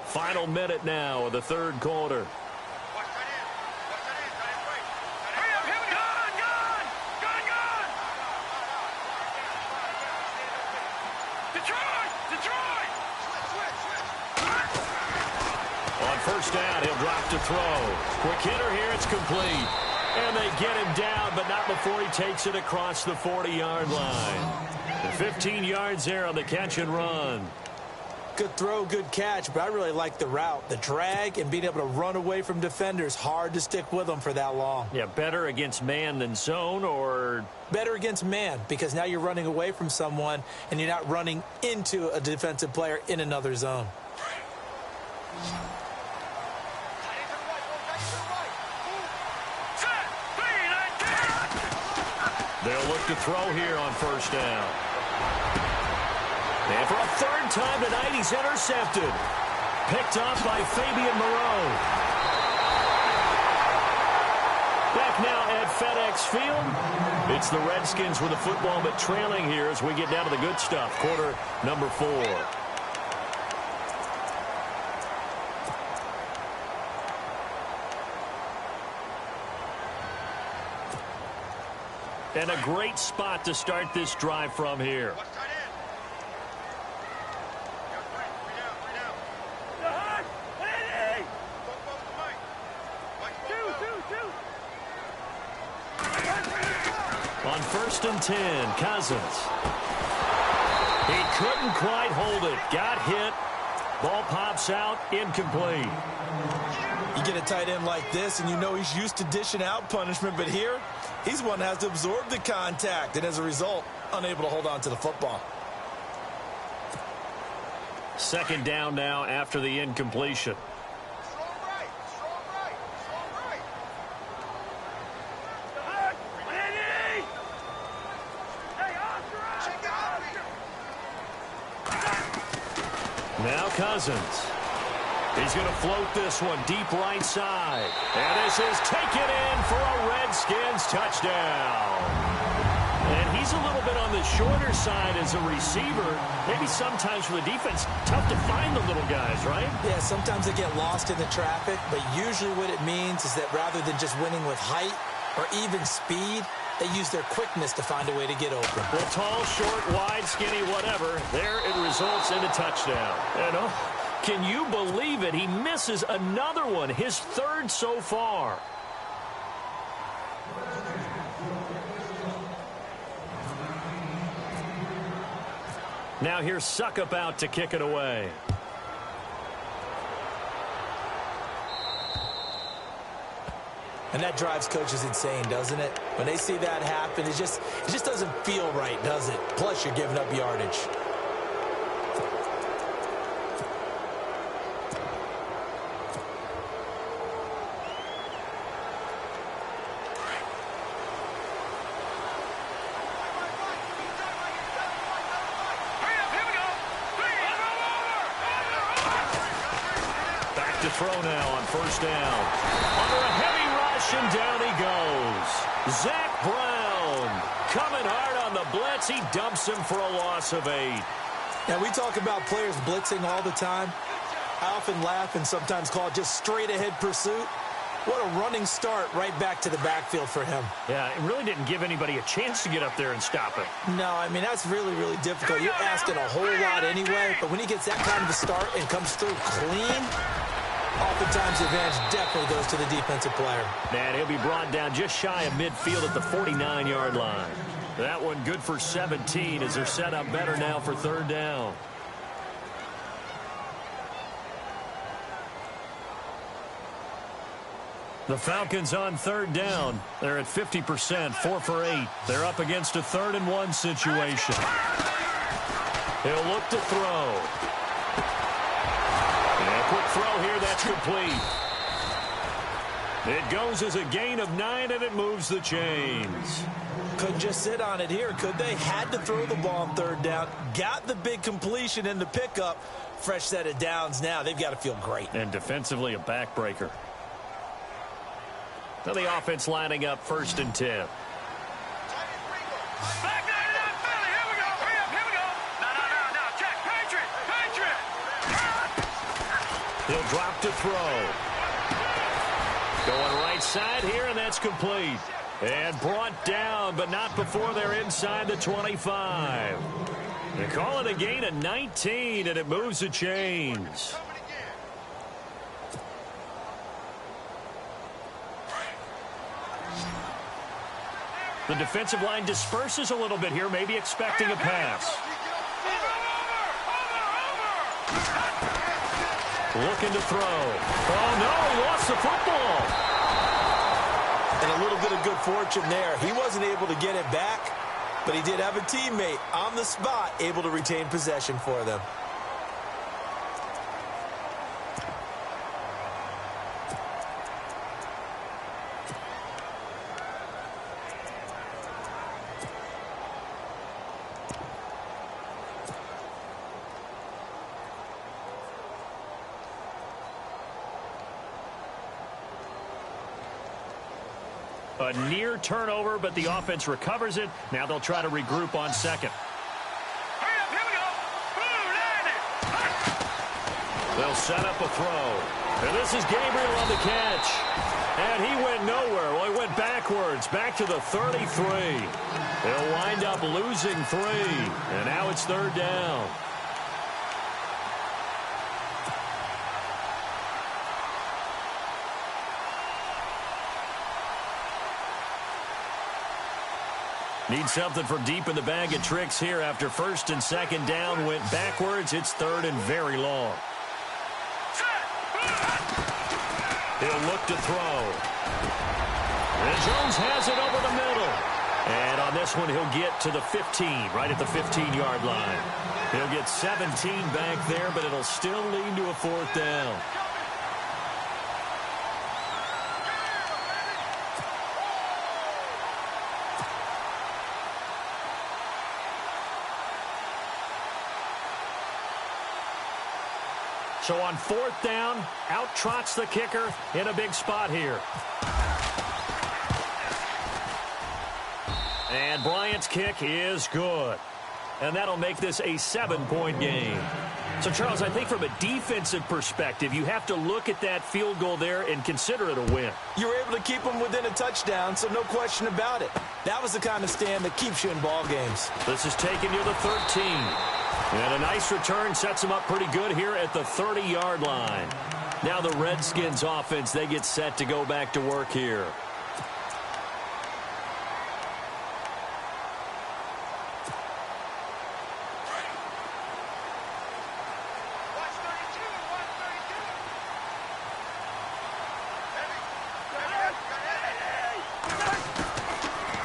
Speaker 3: Final minute now of the third quarter. On first down, he'll drop to throw. Quick hitter here, it's complete. And they get him down, but not before he takes it across the 40-yard line. 15 yards there on the catch and run.
Speaker 4: Good throw, good catch, but I really like the route. The drag and being able to run away from defenders, hard to stick with them for that long.
Speaker 3: Yeah, better against man than zone, or?
Speaker 4: Better against man, because now you're running away from someone and you're not running into a defensive player in another zone.
Speaker 3: They'll look to throw here on first down. And for a third time tonight, he's intercepted. Picked up by Fabian Moreau. Back now at FedEx Field. It's the Redskins with the football, but trailing here as we get down to the good stuff. Quarter number 4. And a great spot to start this drive from here. On first and 10, Cousins. He couldn't quite hold it. Got hit. Ball pops out, incomplete.
Speaker 4: You get a tight end like this, and you know he's used to dishing out punishment, but here, he's one that has to absorb the contact, and as a result, unable to hold on to the football.
Speaker 3: Second down now after the incompletion. Now Cousins. He's going to float this one deep right side. And this is taken in for a Redskins touchdown. And he's he's a little bit on the shorter side as a receiver. Maybe sometimes for the defense, tough to find the little guys, right?
Speaker 4: Yeah, sometimes they get lost in the traffic, but usually what it means is that rather than just winning with height or even speed, they use their quickness to find a way to get open.
Speaker 3: Well, tall, short, wide, skinny, whatever, there it results in a touchdown. And can you believe it? He misses another one, his third so far. Now here's Suckup out to kick it away.
Speaker 4: And that drives coaches insane, doesn't it? When they see that happen, it just doesn't feel right, does it? Plus, you're giving up yardage.
Speaker 3: Back to throw now on first down. Under a heavy rush, and down he goes. Zach Brown coming hard on the blitz. He dumps him for a loss of 8.
Speaker 4: Now, we talk about players blitzing all the time. I often laugh and sometimes call it just straight-ahead pursuit. What a running start right back to the backfield for him.
Speaker 3: Yeah, it really didn't give anybody a chance to get up there and stop it.
Speaker 4: No, I mean, that's really, really difficult. You're asking a whole lot anyway, but when he gets that kind of a start and comes through clean, oftentimes the advantage definitely goes to the defensive player.
Speaker 3: And he'll be brought down just shy of midfield at the 49-yard line. That one good for 17 as they're set up better now for third down. The Falcons on third down. They're at 50%, 4 for 8. They're up against a 3rd-and-1 situation. He'll look to throw. And a quick throw here, that's complete. It goes as a gain of 9, and it moves the chains.
Speaker 4: Couldn't just sit on it here, could they? Had to throw the ball on third down. Got the big completion in the pickup. Fresh set of downs now. They've got to feel great.
Speaker 3: And defensively, a backbreaker. Now the offense lining up 1st and 10.
Speaker 5: Back nine and out, Philly. Here we go. Hurry up. Here we go. No. Check. Patriot.
Speaker 3: He'll drop to throw. Going right side here, and that's complete. And brought down, but not before they're inside the 25. They call it a gain of 19, and it moves the chains. The defensive line disperses a little bit here, maybe expecting a pass. Looking to throw. Oh, no, he lost the football.
Speaker 4: And a little bit of good fortune there. He wasn't able to get it back, but he did have a teammate on the spot able to retain possession for them.
Speaker 3: A near turnover, but the offense recovers it. Now they'll try to regroup on second.
Speaker 5: Hurry up. Here we go. Boom, landed.
Speaker 3: They'll set up a throw. And this is Gabriel on the catch. And he went nowhere. Well, he went backwards, back to the 33. They'll wind up losing 3. And now it's third down. Need something from deep in the bag of tricks here after 1st and 2nd down went backwards. It's 3rd and very long. He'll look to throw. And Jones has it over the middle. And on this one, he'll get to the 15, right at the 15-yard line. He'll get 17 back there, but it'll still lead to a 4th down. So on 4th down, out trots the kicker in a big spot here. And Bryant's kick is good. And that'll make this a 7-point game. So, Charles, I think from a defensive perspective, you have to look at that field goal there and consider it a win.
Speaker 4: You were able to keep them within a touchdown, so no question about it. That was the kind of stand that keeps you in ball games.
Speaker 3: This is taken near the 13. And a nice return sets them up pretty good here at the 30-yard line. Now the Redskins offense, they get set to go back to work here.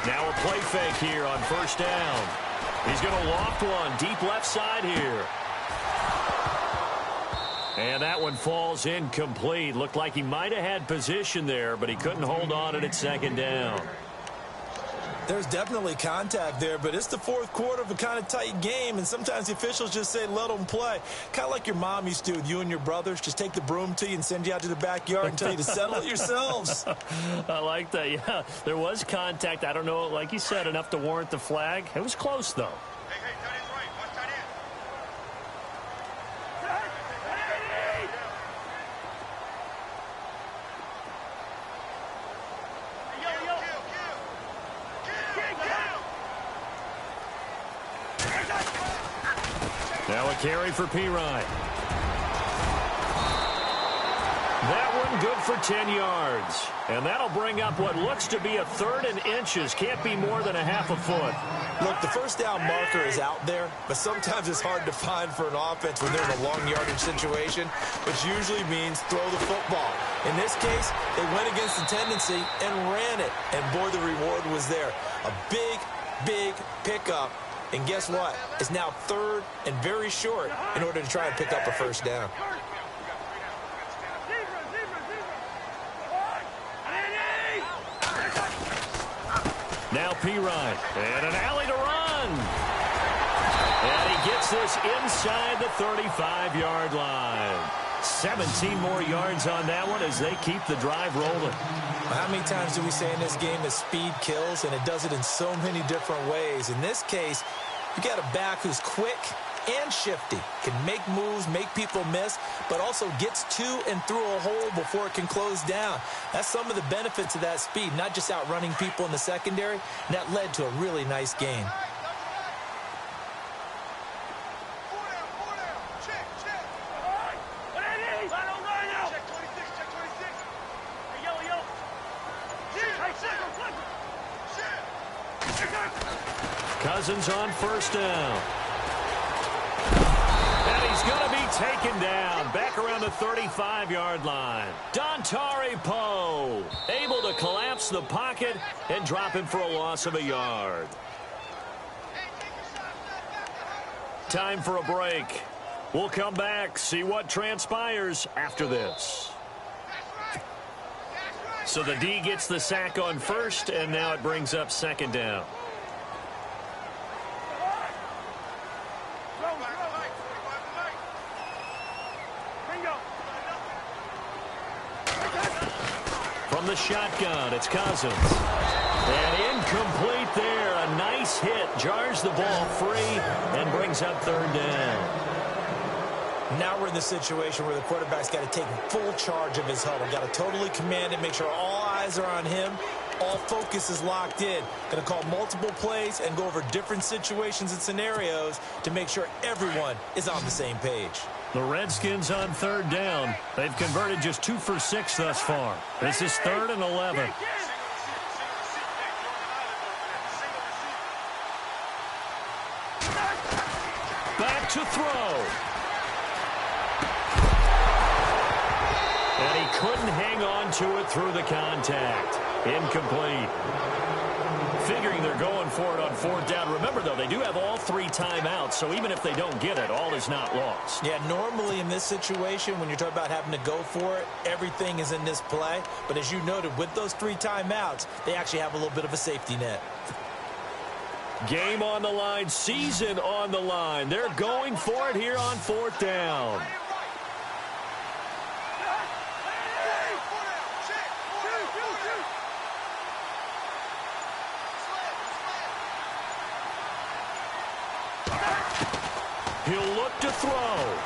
Speaker 3: Now a play fake here on first down. He's going to loft one deep left side here. And that one falls incomplete. Looked like he might have had position there, but he couldn't hold on at second down.
Speaker 4: There's definitely contact there, but it's the fourth quarter of a kind of tight game, and sometimes the officials just say, let them play. Kind of like your mom used to with you and your brothers. Just take the broom to you and send you out to the backyard and tell you to settle it yourselves.
Speaker 3: I like that, yeah. There was contact. I don't know, like you said, enough to warrant the flag. It was close, though.
Speaker 5: Hey, tight end's right. Watch tight end.
Speaker 3: Now a carry for Pirine. That one good for 10 yards. And that'll bring up what looks to be a 3rd and inches. Can't be more than a half a foot.
Speaker 4: Look, the first down marker is out there, but sometimes it's hard to find for an offense when they're in a long yardage situation, which usually means throw the football. In this case, they went against the tendency and ran it. And boy, the reward was there. A big, big pickup. And guess what? It's now 3rd and very short in order to try and pick up a first down.
Speaker 3: Now Pirine, and an alley to run. And he gets this inside the 35-yard line. 17 more yards on that one as they keep the drive rolling.
Speaker 4: How many times do we say in this game that speed kills, and it does it in so many different ways? In this case, you got a back who's quick and shifty, can make moves, make people miss, but also gets to and through a hole before it can close down. That's some of the benefits of that speed, not just outrunning people in the secondary, and that led to a really nice game.
Speaker 3: Cousins on first down. And he's going to be taken down back around the 35-yard line. Dontari Poe able to collapse the pocket and drop him for a loss of a yard. Time for a break. We'll come back, see what transpires after this. So the D gets the sack on first, and now it brings up second down. From the shotgun, it's Cousins. And incomplete there. A nice hit. Jars the ball free and brings up 3rd down.
Speaker 4: Now we're in the situation where the quarterback's got to take full charge of his huddle. Got to totally command it, make sure all eyes are on him. All focus is locked in. Going to call multiple plays and go over different situations and scenarios to make sure everyone is on the same page.
Speaker 3: The Redskins on 3rd down. They've converted just 2 for 6 thus far. This is 3rd and 11. Back to throw. And he couldn't hang on to it through the contact. Incomplete. Figuring they're going for it on 4th down. Remember, though, they do have all 3 timeouts, so even if they don't get it, all is not lost.
Speaker 4: Yeah, normally in this situation, when you're talking about having to go for it, everything is in this play. But as you noted, with those 3 timeouts, they actually have a little bit of a safety net.
Speaker 3: Game on the line, season on the line. They're going for it here on 4th down. to throw.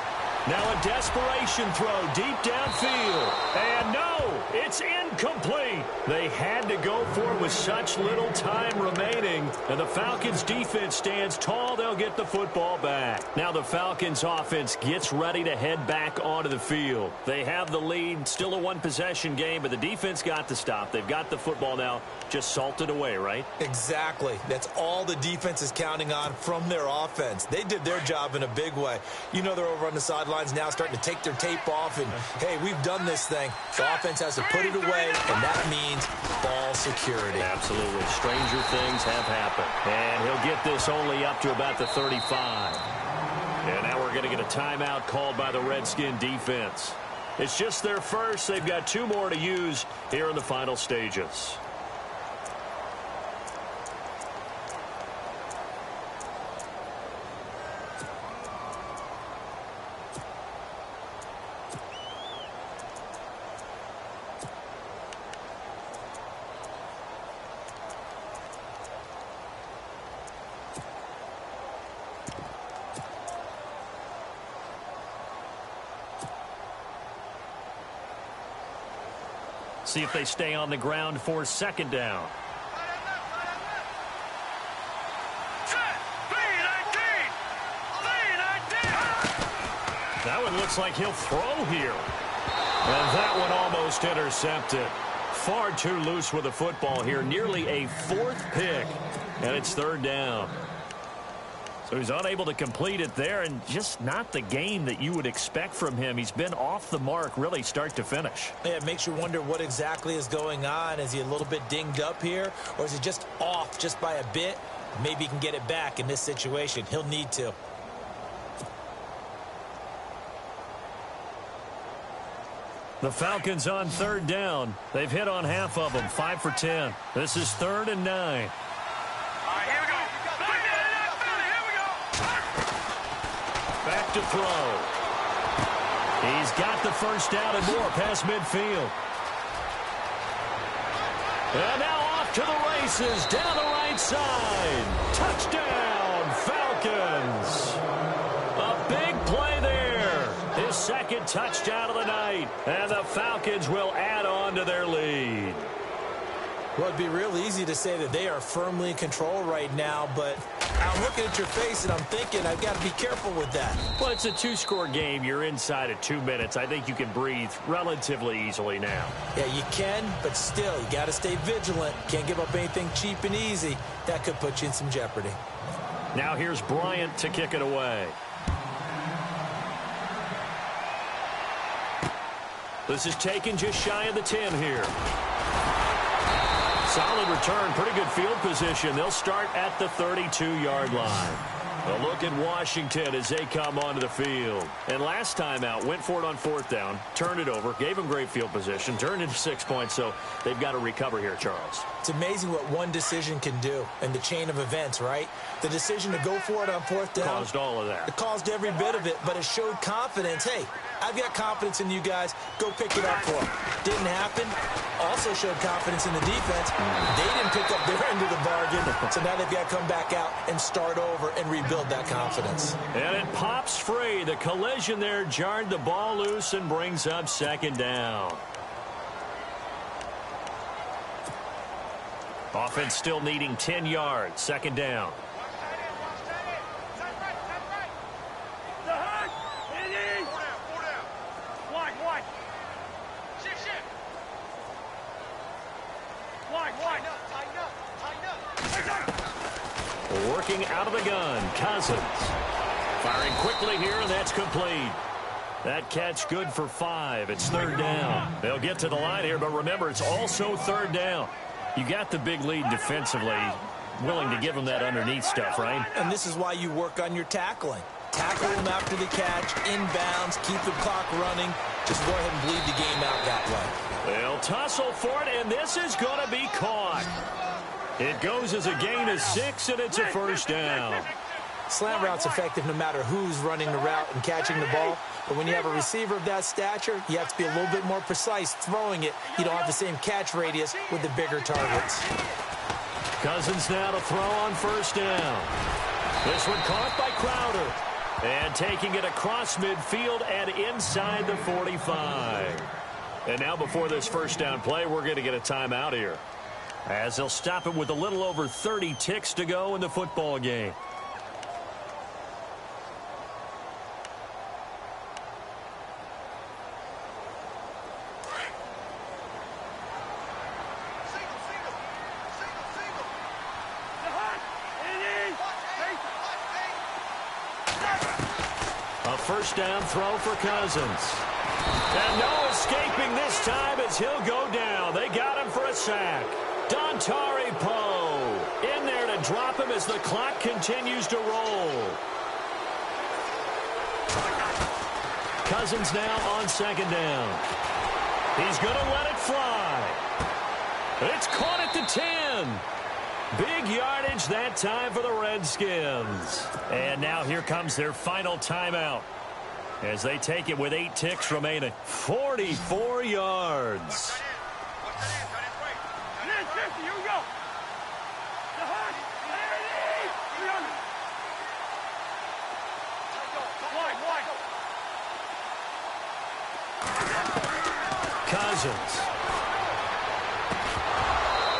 Speaker 3: Now a desperation throw deep downfield. And no, it's incomplete. They had to go for it with such little time remaining. And the Falcons defense stands tall. They'll get the football back. Now the Falcons offense gets ready to head back onto the field. They have the lead. Still a one-possession game, but the defense got to stop. They've got the football now. Just salted away, right?
Speaker 4: Exactly. That's all the defense is counting on from their offense. They did their job in a big way. You know they're over on the sidelines now starting to take their tape off and, hey, we've done this thing. The offense has to put it away, and that means ball security.
Speaker 3: Absolutely. Stranger things have happened. And he'll get this only up to about the 35. And now we're going to get a timeout called by the Redskin defense. It's just their first. They've got 2 more to use here in the final stages. See if they stay on the ground for second down. That one looks like he'll throw here. And that one almost intercepted. Far too loose with the football here. Nearly a 4th pick. And it's 3rd down. So he's unable to complete it there, and just not the game that you would expect from him. He's been off the mark really start to finish.
Speaker 4: Yeah, it makes you wonder what exactly is going on. Is he a little bit dinged up here, or is he just off just by a bit? Maybe he can get it back in this situation. He'll need to.
Speaker 3: The Falcons on 3rd down. They've hit on half of them, 5 for 10. This is 3rd and 9. Back to throw. He's got the first down and more past midfield. And now off to the races down the right side. Touchdown, Falcons. A big play there. His 2nd touchdown of the night. And the Falcons will add on to their lead.
Speaker 4: Well, it'd be real easy to say that they are firmly in control right now, but I'm looking at your face and I'm thinking I've got to be careful with that.
Speaker 3: Well, it's a 2-score game. You're inside at 2 minutes. I think you can breathe relatively easily now.
Speaker 4: Yeah, you can, but still, you got to stay vigilant. Can't give up anything cheap and easy. That could put you in some jeopardy.
Speaker 3: Now here's Bryant to kick it away. This is taken just shy of the 10 here. Solid return, pretty good field position. They'll start at the 32-yard line. A look at Washington as they come onto the field. And last time out, went for it on 4th down, turned it over, gave them great field position, turned into 6 points, so they've got to recover here, Charles.
Speaker 4: It's amazing what one decision can do in the chain of events, right? The decision to go for it on 4th down.
Speaker 3: Caused all of that.
Speaker 4: It caused every bit of it, but it showed confidence. Hey, I've got confidence in you guys. Go pick it up for them. Didn't happen. Also showed confidence in the defense. They didn't pick up their end of the bargain, so now they've got to come back out and start over and rebuild that confidence.
Speaker 3: And it pops free. The collision there jarred the ball loose and brings up 2nd down. Offense still needing 10 yards. 2nd down. Working out of the gun, Cousins. Firing quickly here, and that's complete. That catch good for 5. It's 3rd down. They'll get to the line here, but remember, it's also 3rd down. You got the big lead defensively. Willing to give them that underneath stuff, right?
Speaker 4: And this is why you work on your tackling. Tackle them after the catch, inbounds, keep the clock running. Just go ahead and bleed the game out that way.
Speaker 3: They'll tussle for it, and this is going to be caught. It goes as a gain of 6, and it's a 1st down.
Speaker 4: Slant route's effective no matter who's running the route and catching the ball. But when you have a receiver of that stature, you have to be a little bit more precise throwing it. You don't have the same catch radius with the bigger targets.
Speaker 3: Cousins now to throw on 1st down. This one caught by Crowder. And taking it across midfield and inside the 45. And now before this first down play, we're going to get a timeout here, as they'll stop it with a little over 30 ticks to go in the football game. A first down throw for Cousins. And no escaping this time as he'll go down. They got him for a sack. Dontari Poe in there to drop him as the clock continues to roll. Cousins now on second down. He's going to let it fly. It's caught at the 10. Big yardage that time for the Redskins. And now here comes their final timeout, as they take it with 8 ticks remaining. 44 yards. Cousins.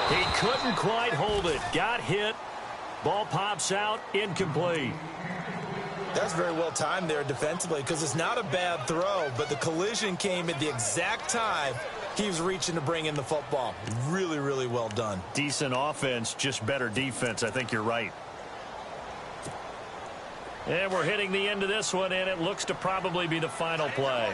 Speaker 3: He couldn't quite hold it. Got hit. Ball pops out. Incomplete.
Speaker 4: That's very well timed there defensively, because it's not a bad throw, but the collision came at the exact time he was reaching to bring in the football. Really, really well done.
Speaker 3: Decent offense, just better defense. I think you're right. And we're hitting the end of this one, and it looks to probably be the final play.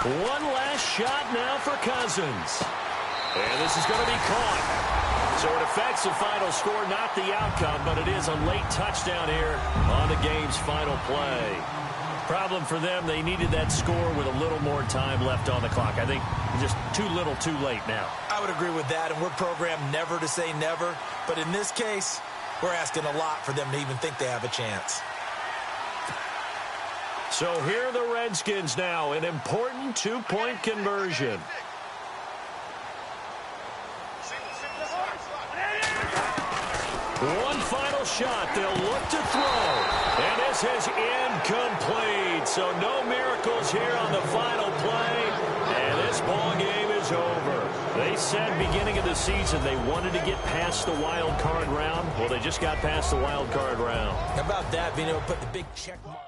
Speaker 3: One last shot now for Cousins. And this is going to be caught. So it affects the final score, not the outcome, but it is a late touchdown here on the game's final play. Problem for them, they needed that score with a little more time left on the clock. I think just too little too late now.
Speaker 4: I would agree with that, and we're programmed never to say never. But in this case, we're asking a lot for them to even think they have a chance.
Speaker 3: So here are the Redskins now, an important two-point conversion. One final shot. They'll look to throw. And this is incomplete. So no miracles here on the final play. And this ball game is over. They said beginning of the season they wanted to get past the wild card round. Well, they just got past the wild card round.
Speaker 4: How about that, being able to put the big check mark?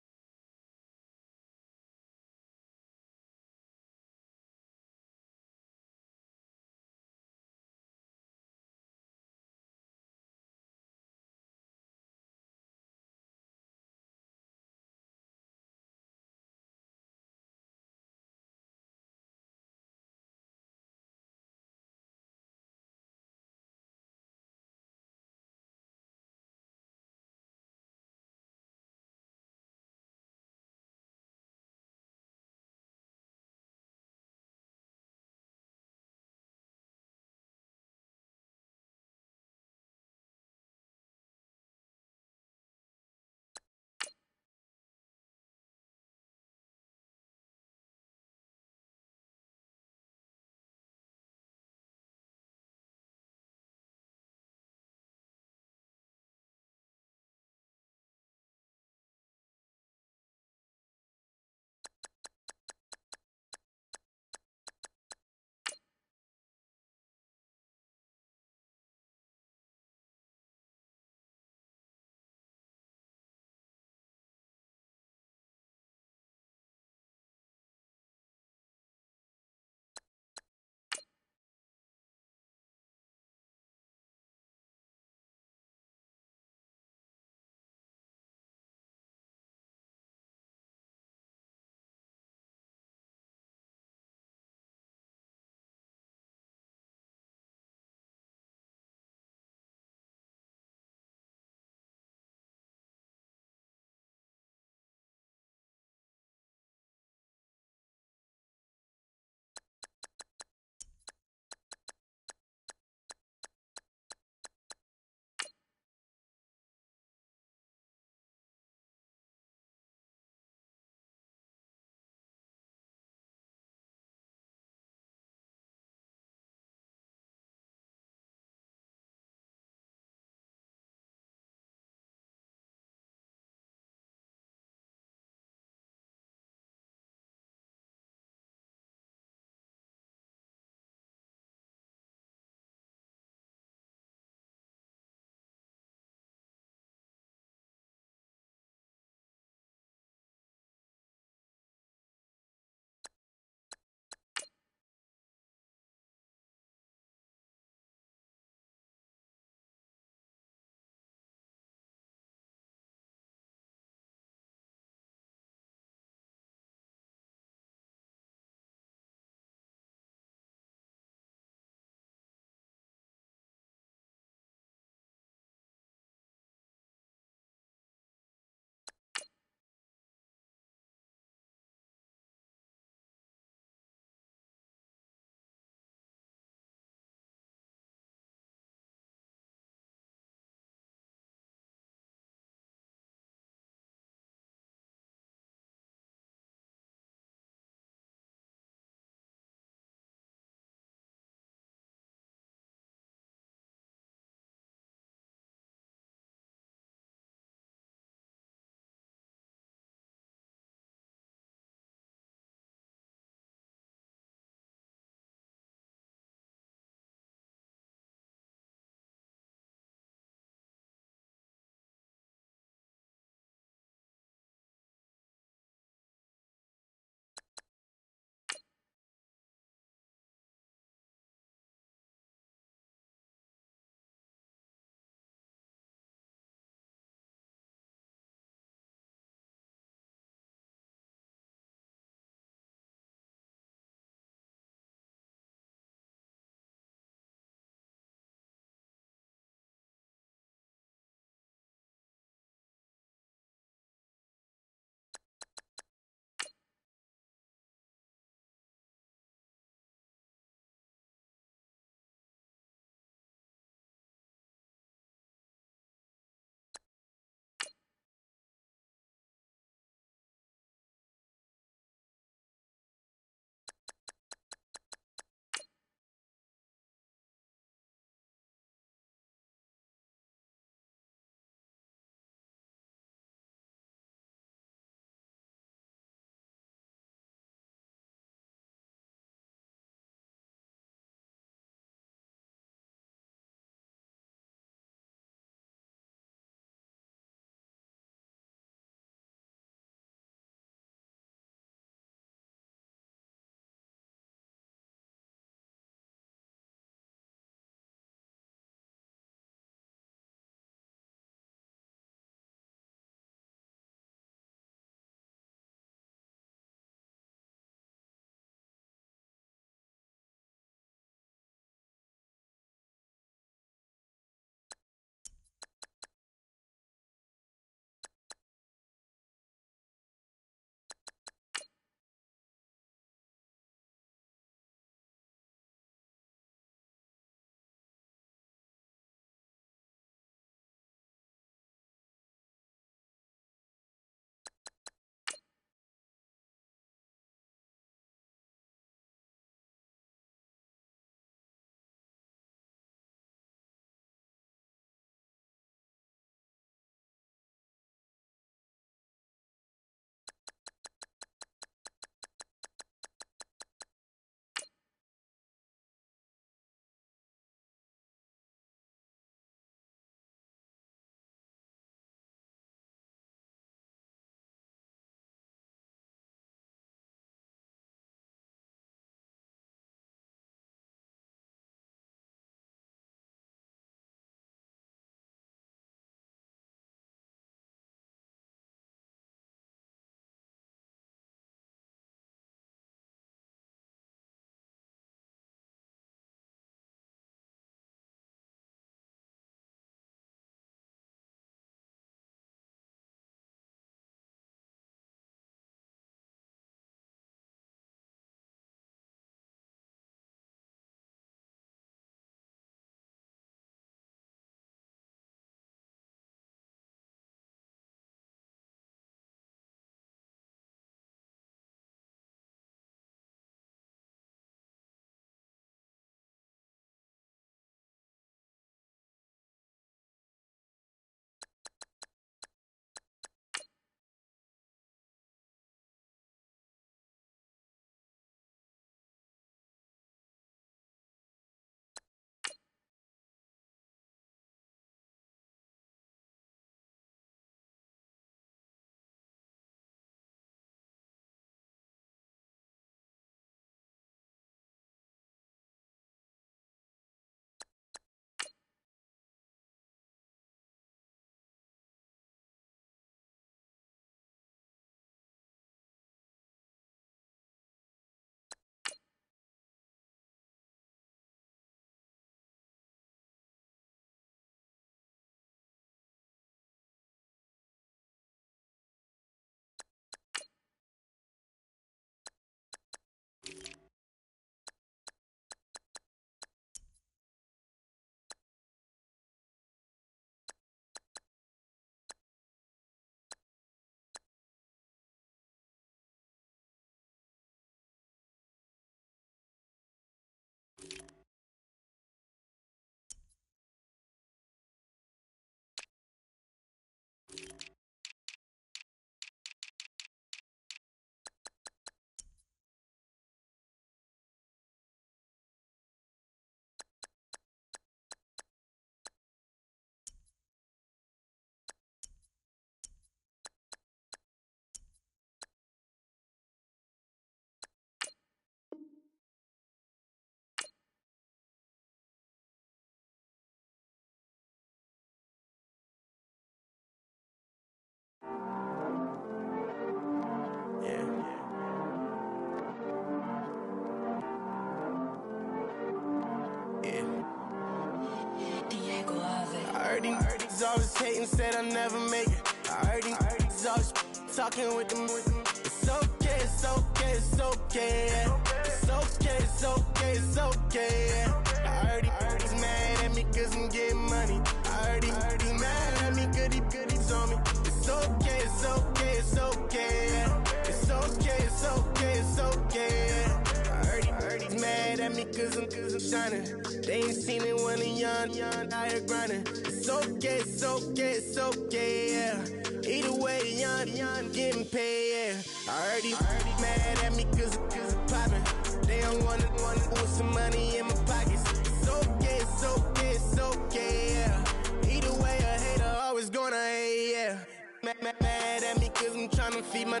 Speaker 6: heard these always hating, said I'll never make it. I heard these always talking with them. It's okay, it's okay, it's okay, yeah. It's okay, it's okay, it's okay, yeah. I heard he's mad at me cause I'm getting money. I heard he's mad at me cause he's on me. It's okay, it's okay, it's okay, yeah. It's okay, it's okay, it's okay, yeah. I heard he's mad at me cause I'm shining. They ain't seen it when I'm young, out here grinding. It's okay, it's okay, it's okay, yeah. Either way, young, getting paid, yeah. I heard he's mad at me cause I'm poppin'. They don't wanna with some money in my pockets. It's okay, it's okay, it's okay, yeah. Either way, a hater always gonna hate, yeah. Mad at me cause I'm tryna feed my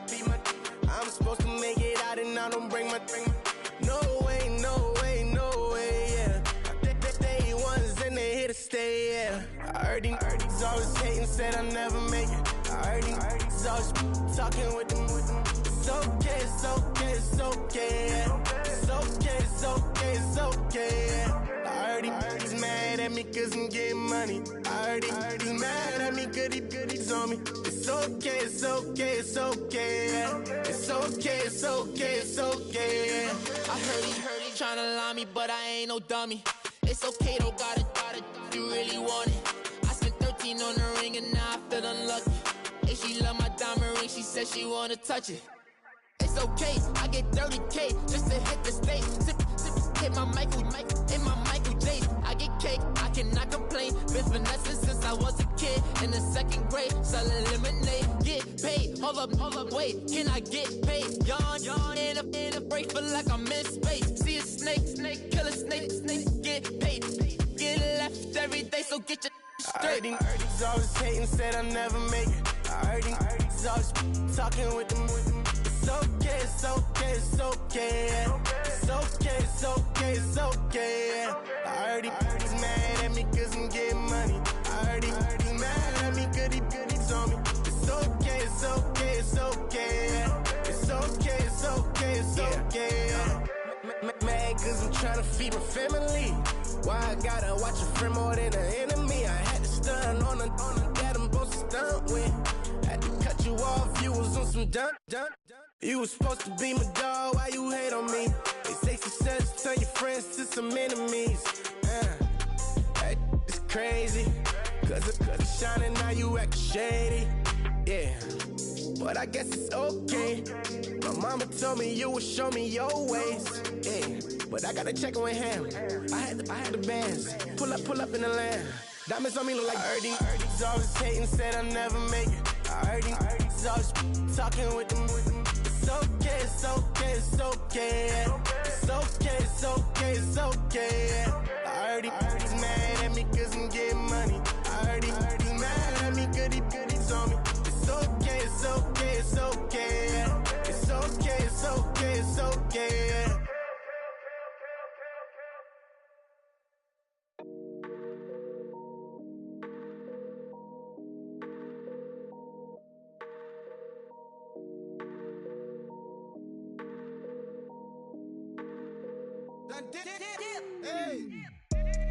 Speaker 6: I'm supposed to make it out and I don't bring my no way, no way, no way, yeah. They ones and they here to stay, yeah. I heard these always hating, said I'll never make it. I heard these always talking with them. It's okay, it's okay, it's okay, yeah. It's okay, it's okay, it's okay, yeah. I heard he's mad at me cause I'm getting money. I heard he's mad at me cause he's on me. It's okay, it's okay, it's okay, yeah. It's okay, it's okay, it's okay, yeah.
Speaker 1: I heard he tryna lie me, but I ain't no dummy. It's okay, though, got it, you really want it. I spent 13 on the ring and now I feel unlucky. Hey, she love my diamond ring, she said she wanna touch it. It's okay, I get 30K just to hit the stage. Sip, hit my Michael, in my Michael J. I get cake, I cannot complain. Been finessing since I was a kid. In the second grade, selling lemonade. Get paid, hold up, wait, can I get paid? Yawn, in a break, feel like I'm in space. See a snake, kill a snake, get paid. Get left every day, so get your straight.
Speaker 6: I heard he's always hating, said I'll never make it. I heard he's always talking with them. It's okay, it's okay, it's okay, yeah. It's okay, it's okay, it's okay, yeah. I heard he's mad at me cause I'm getting money. I heard he's mad at me cause he's on me. It's okay, it's okay, it's okay, yeah. It's okay, it's okay, it's okay, yeah. Mad cause I'm tryna feed my family. Why I gotta watch a friend more than an enemy? I had to stun on the that I'm supposed to stunt with. Had to cut you off, you was on some dun. You was supposed to be my dog, why you hate on me? They say success, turn your friends to some enemies. It's crazy, cause it's shining, now you actin' shady. Yeah, but I guess it's okay. My mama told me you would show me your ways. Yeah, but I gotta check with him. I had the bands. Pull up in the land. Diamonds on me look like I heard he's always hating, said I'll never make it. I heard he's always talking with them. It's okay, it's okay, it's okay, yeah. It's okay, it's okay, it's okay, yeah. I heard he's mad at me cause I'm getting money. I heard he's mad at me cause he's on me. It's okay, it's okay, it's okay, yeah. It's okay, it's okay, it's okay, yeah.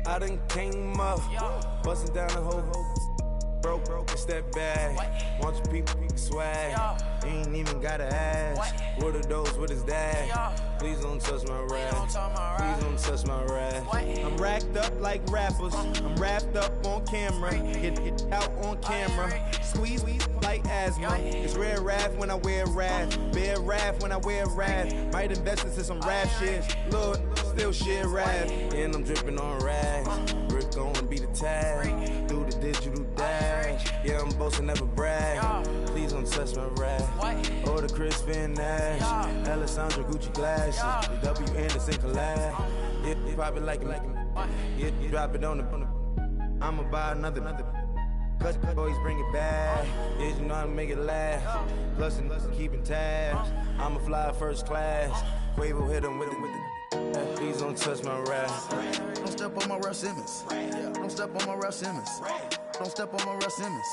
Speaker 7: I done came up, bustin' down the whole broke, it's that bad. Want your people swag, you ain't even gotta ask. What are those, what is that? Please don't touch my rap, please don't touch my rap. I'm racked up like rappers, I'm wrapped up on camera. Get out on camera, squeeze like asthma. It's rare wrath when I wear wrath, bare wrath when I wear wrath. Might invest into some rap shit, Lord, still shit rap. And I'm dripping on rags, Rick gonna be the tag. Do the digital dash, yeah, I'm boasting, never brag. Please don't touch my rap, or the Crispin Nash, Alessandra Gucci glasses, the W Anderson collab. Yeah, you pop it like it, yeah, you drop it on the. I'ma buy another. Cut boys bring it back. Yeah, you know how to make it last. Plus and keeping tabs. I'ma fly first class. Quavo hit him with it. Please don't touch my rap.
Speaker 8: Don't step on my Russ Simmons. Don't step on my Russ Simmons. Don't step on my Russ Simmons.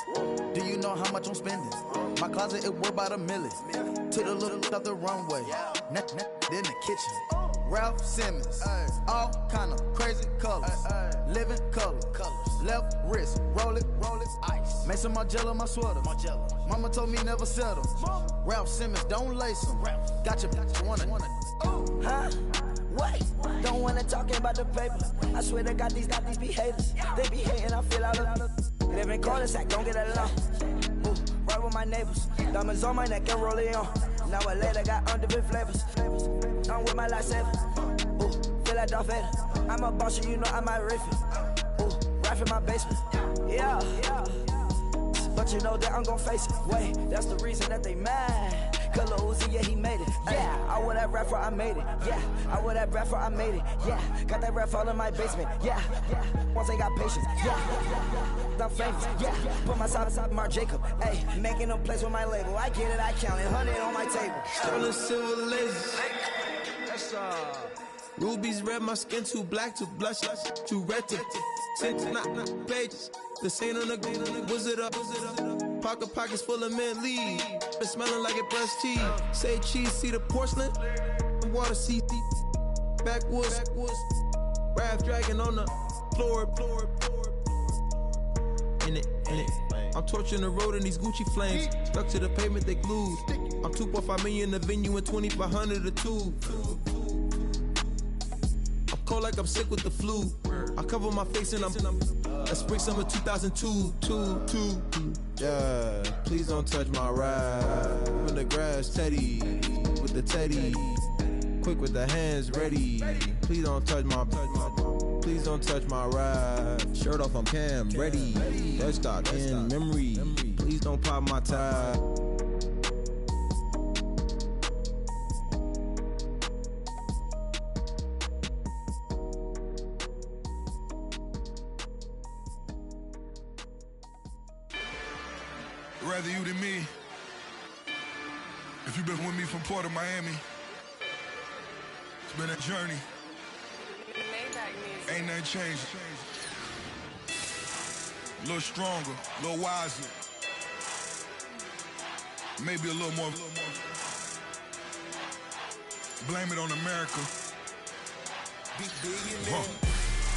Speaker 8: Do you know how much I'm spending? My closet, it worth about $1 million. To the little of the runway. Neck in the kitchen. Ralph Simmons, all kind of crazy colors, living color, left wrist, roll it, ice. Mason Margiela, my sweater, mama told me never settle. Ralph Simmons, don't lace him. Got your wanna.
Speaker 9: Huh? What? Don't wanna talk about the paper. I swear to God, these be haters. They be hating, I feel out of live in cul-de-sac, don't get along. Ooh, right with my neighbors. Diamonds on my neck and roll it on. Now I later got underbit flavors. I'm with my lifesaver. Ooh, feel like Darth Vader. I'm a boss, you know I might riff it. Ooh, right in my basement. Yeah. But you know that I'm gon' face it. Wait, that's the reason that they mad. Color Uzi, yeah, he made it. Yeah, I wear that rap for I made it. Yeah, I wear that rap for I made it. Yeah, got that rap all in my basement. Yeah, once I got patience. Yeah, I'm famous. Yeah, put my side beside Marc Jacob. Hey, making them plays with my label. I get it, I count it. 100 on my table.
Speaker 7: Sterling silver lasers. Rubies red, my skin too black to blush, too red to tint, not pages. The saint on the wizard up. Pockets full of mint leaves. Been smelling like it brushed teeth. Say cheese, see the porcelain. Water, see backwoods. Wrath dragging on the floor. In it. I'm torching the road in these Gucci flames. Stuck to the pavement, they glued. I'm 2.5 million the venue and 2,500 a tube. I'm cold like I'm sick with the flu. I cover my face and I'm spring summer 2002. Yeah, please don't touch my ride. In the grass, Teddy, with the Teddy. Quick with the hands ready. Please don't touch my ride. Shirt off, I'm Cam, ready. Dead stock in memory. Please don't pop my tie.
Speaker 10: Rather you than me. If you've been with me from Port of Miami, it's been a journey. Ain't nothing changed. A little stronger, a little wiser. Maybe a little more. Blame it on America.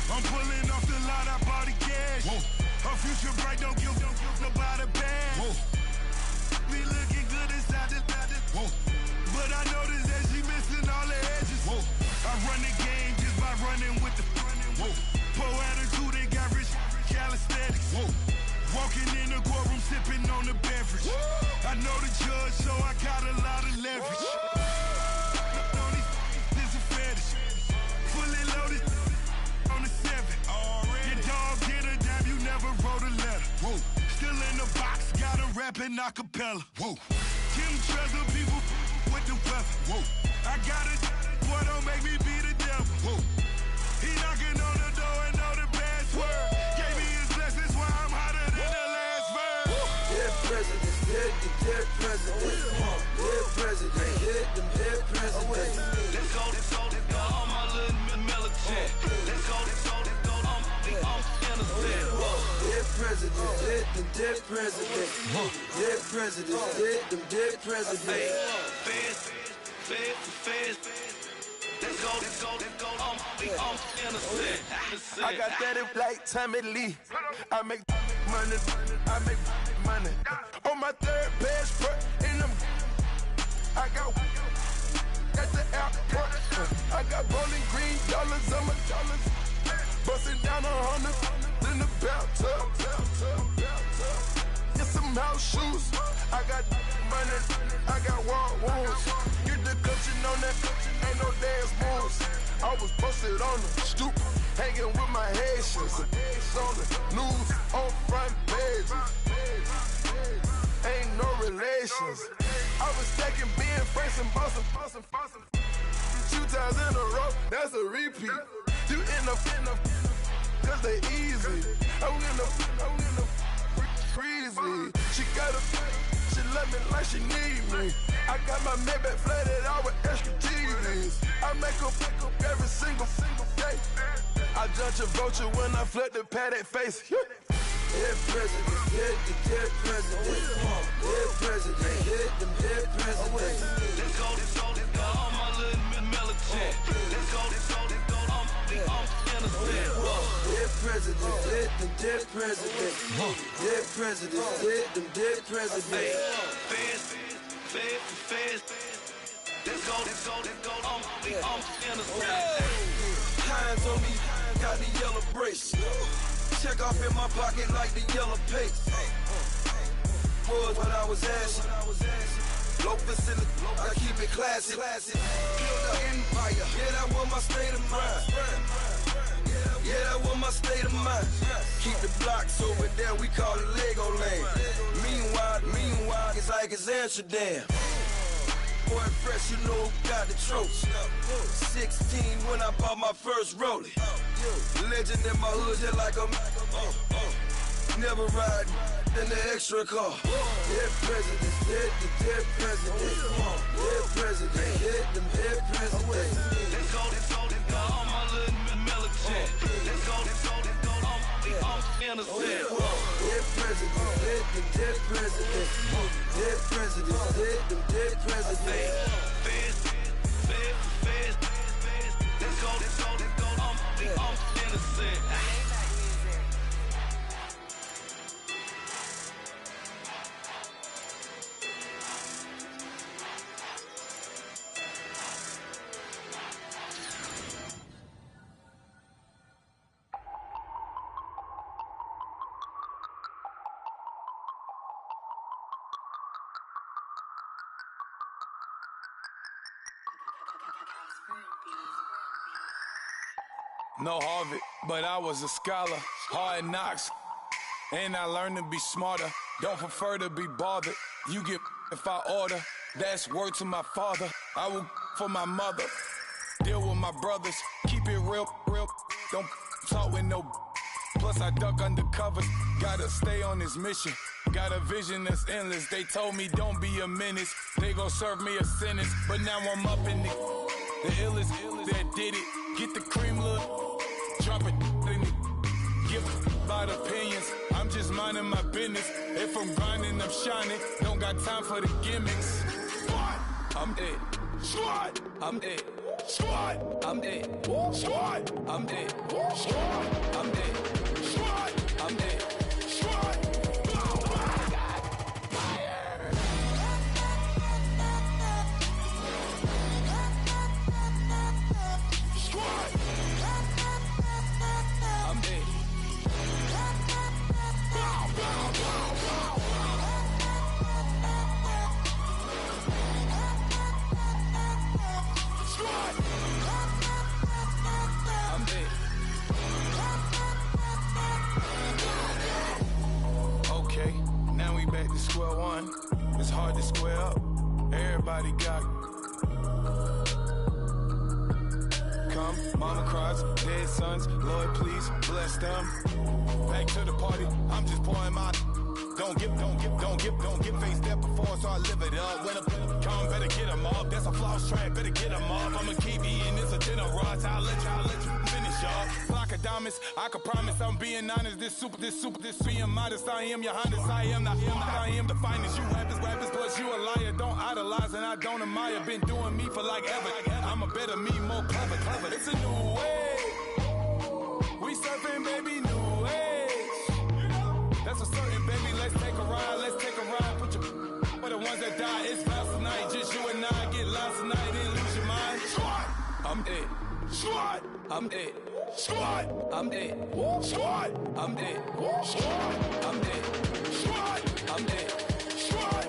Speaker 10: I'm pulling off the lot, I bought the cash. Whoa. Her future bright, don't give nobody bad. Whoa. Be looking good inside the whoa. But I noticed that she missing all the edges. Whoa. I run the game just by running with the whoa. Poor attitude, they got rich calisthenics. Whoa. Walking in the courtroom, sipping on the beverage. Whoa. I know the judge, so I got a lot of leverage. This a fetish. Fully loaded on the 7. Your dog get a dime, you never wrote a letter. Whoa. Still in the box, got a rapping acapella. Whoa. Kim Trezor, people with the weather. Whoa. I got it, boy, don't make me be the devil. Whoa. He knocking on the door and know the password. Gave me his blessings while I'm hotter than the last verse.
Speaker 7: Dead presidents, dead presidents. Dead president, hit them dead presidents.
Speaker 5: Let's go, all my little militant. Let's go, I'm innocent.
Speaker 7: Dead presidents, hit them dead presidents. Dead presidents, hit them dead presidents.
Speaker 5: Feds. Let's go, I'm innocent.
Speaker 7: I got that like Tommy Lee. I make money. On my third passport, and I got at the airport. I got bowling green dollars on my dollars. Busting down 100 in the bathtub. Get some house shoes. I got money. I got war wounds. Get the coaching on that. Ain't no dance moves. I was posted on the stoop, hanging with my Haitians. On the news, on front pages. Ain't no relations. I was stacking being Franks and Boston. 2 times in a row, that's a repeat. You end up, cause they easy. I'm in the freezy. She love me like she need me. I got my Maybach flooded out with extra TVs. I make up every single day. I judge a vulture when I flood the Paddock face. Dead presidents, dead presidents. Dead presidents, hit them dead presidents.
Speaker 5: Let's go, all my little militant. Let's
Speaker 7: presidents, dead presidents.
Speaker 5: Feds. Let's go. Innocent.
Speaker 7: Hands on me, got the yellow brace. Check off in my pocket like the yellow paste. Was when I was ashy. Loafers in the, I keep it classy. Build an empire, yeah, that was my state of mind. Yeah, that was my state of mind. Keep the blocks over there, we call it Lego Land. Meanwhile, it's like it's Amsterdam. Boy fresh, you know who got the tropes. 16 when I bought my first rollie. Legend in my hood, just like a never ride in the extra car. Dead presidents, dead presidents. Dead presidents, dead presidents.
Speaker 5: Let's go, all my little militant. Let's go, I'm innocent.
Speaker 7: Dead presidents, dead presidents. Dead presidents, dead presidents.
Speaker 5: Feds. Let's go, I'm innocent.
Speaker 11: No Harvard, but I was a scholar. Hard knocks, and I learned to be smarter. Don't prefer to be bothered. You get if I order. That's word to my father. I will for my mother. Deal with my brothers. Keep it real. Don't talk with no. Plus I duck undercover. Gotta stay on this mission. Got a vision that's endless. They told me don't be a menace. They gon' serve me a sentence. But now I'm up in the illest that did it. Get the cream look. Drop it in it. Give about opinions. I'm just minding my business. If I'm grinding, I'm shining. Don't got time for the gimmicks. Squad, I'm dead. Squad, I'm dead. Squad, I'm dead. Squad, I'm dead. Squad, I'm dead. Squad, I'm dead. Squad. Square one, it's hard to square up. Everybody got come, mama cries, dead sons. Lord, please bless them. Back to the party, I'm just pouring my. Don't get face that before, so I live it up. When a come, better get them up. That's a floss track, better get them up. I'm a kiwi and it's a dinner rush. I'll let you finish up. Flock of diamonds, I can promise I'm being honest. This being modest. I am your highness. I am the finest. You rappers, plus you a liar. Don't idolize and I don't admire. Been doing me for like ever. I'm a better me, more clever. It's a new way. We surfing, baby, new age. That's a certain, baby. Let's take a ride. Put your for the ones that die. It's vows tonight. Just you and I get lost tonight and lose your mind. Squad, I'm dead. Squad, I'm dead. Squad, I'm dead. Squad, I'm dead. Squad, I'm dead. Squad, I'm dead. Squad.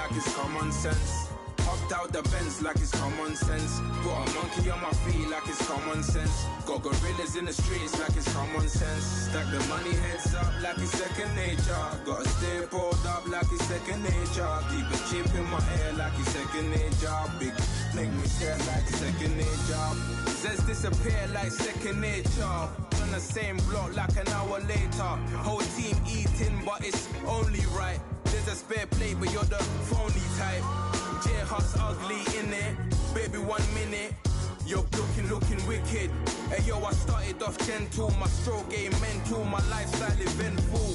Speaker 7: like it's common sense. Hopped out the Benz like it's common sense. Put a monkey on my feet like it's common sense. Got gorillas in the streets like it's common sense. Stack the money heads up like it's second nature. Gotta stay pulled up like it's second nature. Keep a chip in my hair like it's second nature. Big make me stare like second nature. Says disappear like second nature. On the same block like an hour later. Whole team eating but it's only right. There's a spare plate but you're the phony type. J-Hut's ugly in it, baby 1 minute. You're looking wicked. Hey yo, I started off gentle, my stroke game mental, my lifestyle eventful.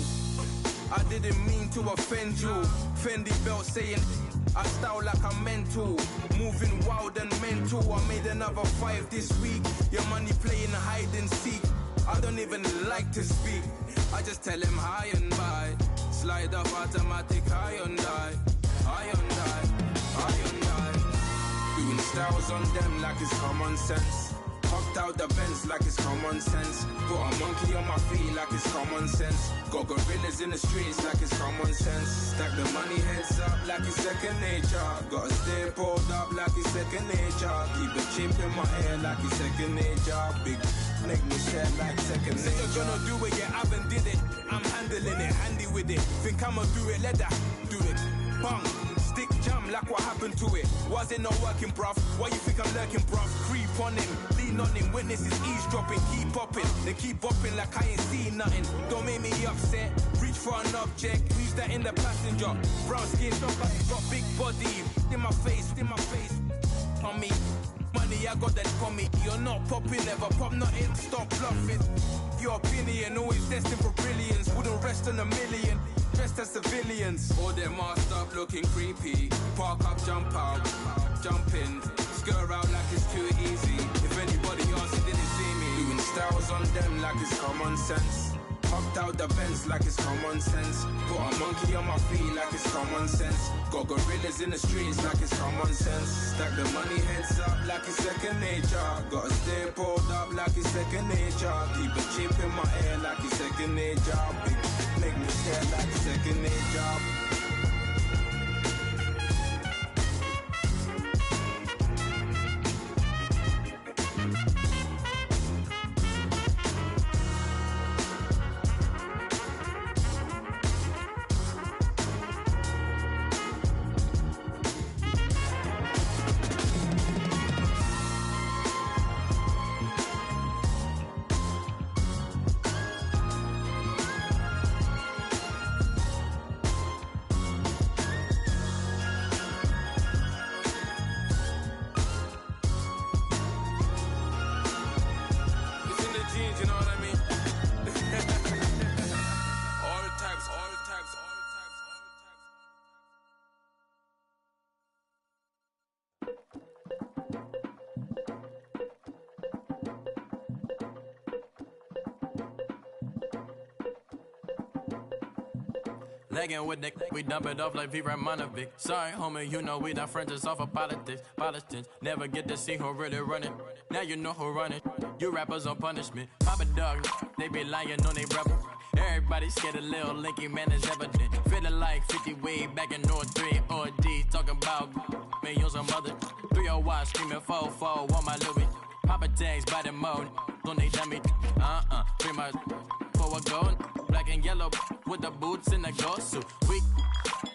Speaker 7: I didn't mean to offend you. Fendi belt saying I style like I'm mental. Moving wild and mental. I made another 5 this week. Your money playing hide and seek. I don't even like to speak. I just tell him hi and bye. Slide off automatic high and die. High and die. Doing styles on them like it's common sense. Hopped out the Benz like it's common sense. Put a monkey on my feet like it's common sense. Got gorillas in the streets like it's common sense. Stack the money heads up like it's second nature. Gotta stay pulled up like it's second nature. Keep a chip in my hair like it's second nature. Big make me share like second nature. Say you're gonna do it, yeah, I haven't did it. I'm handling it, handy with it. Think I'ma do it, let that do it. Bang. Stick jam like what happened to it. Was it not working, bruv? Why you think I'm lurking, bruv? Creep on him, lean on him. Witnesses eavesdropping, keep popping. They keep bopping like I ain't seen nothing. Don't make me upset. Reach for an object. Who's that in the passenger? Brown skin, got big body. In my face. On me. Money, I got that for me. You're not popping, never pop nothing. Stop bluffing. Your opinion always destined for brilliance. Wouldn't rest on a million. Dressed as civilians. All them masked up looking creepy. Park up, jump out, jump in. Skirt out like it's too easy. If anybody else didn't see me. Doing styles on them like it's common sense. Hopped out the Benz like it's common sense. Put a monkey on my feet like it's common sense. Got gorillas in the streets like it's common sense. Stack the money heads up like it's second nature. Gotta stay pulled up like it's second nature. Keep a chip in my hair like it's second nature. Big make me stare like second nature.
Speaker 12: Legging with Nick, we dump it off like V. Ramonovic. Sorry, homie, you know we not friends, it's off of politics. Politics never get to see who really running. Now you know who running. You rappers on punishment. Papa dog, they be lying on they rebel. Everybody scared a little linky man is evident. Feeling like 50 way back in North 3 or D. Talking about me on some other 301 screaming 4-4 on my Louis. Papa tags by the mode on they dummy. Pretty much for a gold. Black and yellow with the boots and the ghost suit. We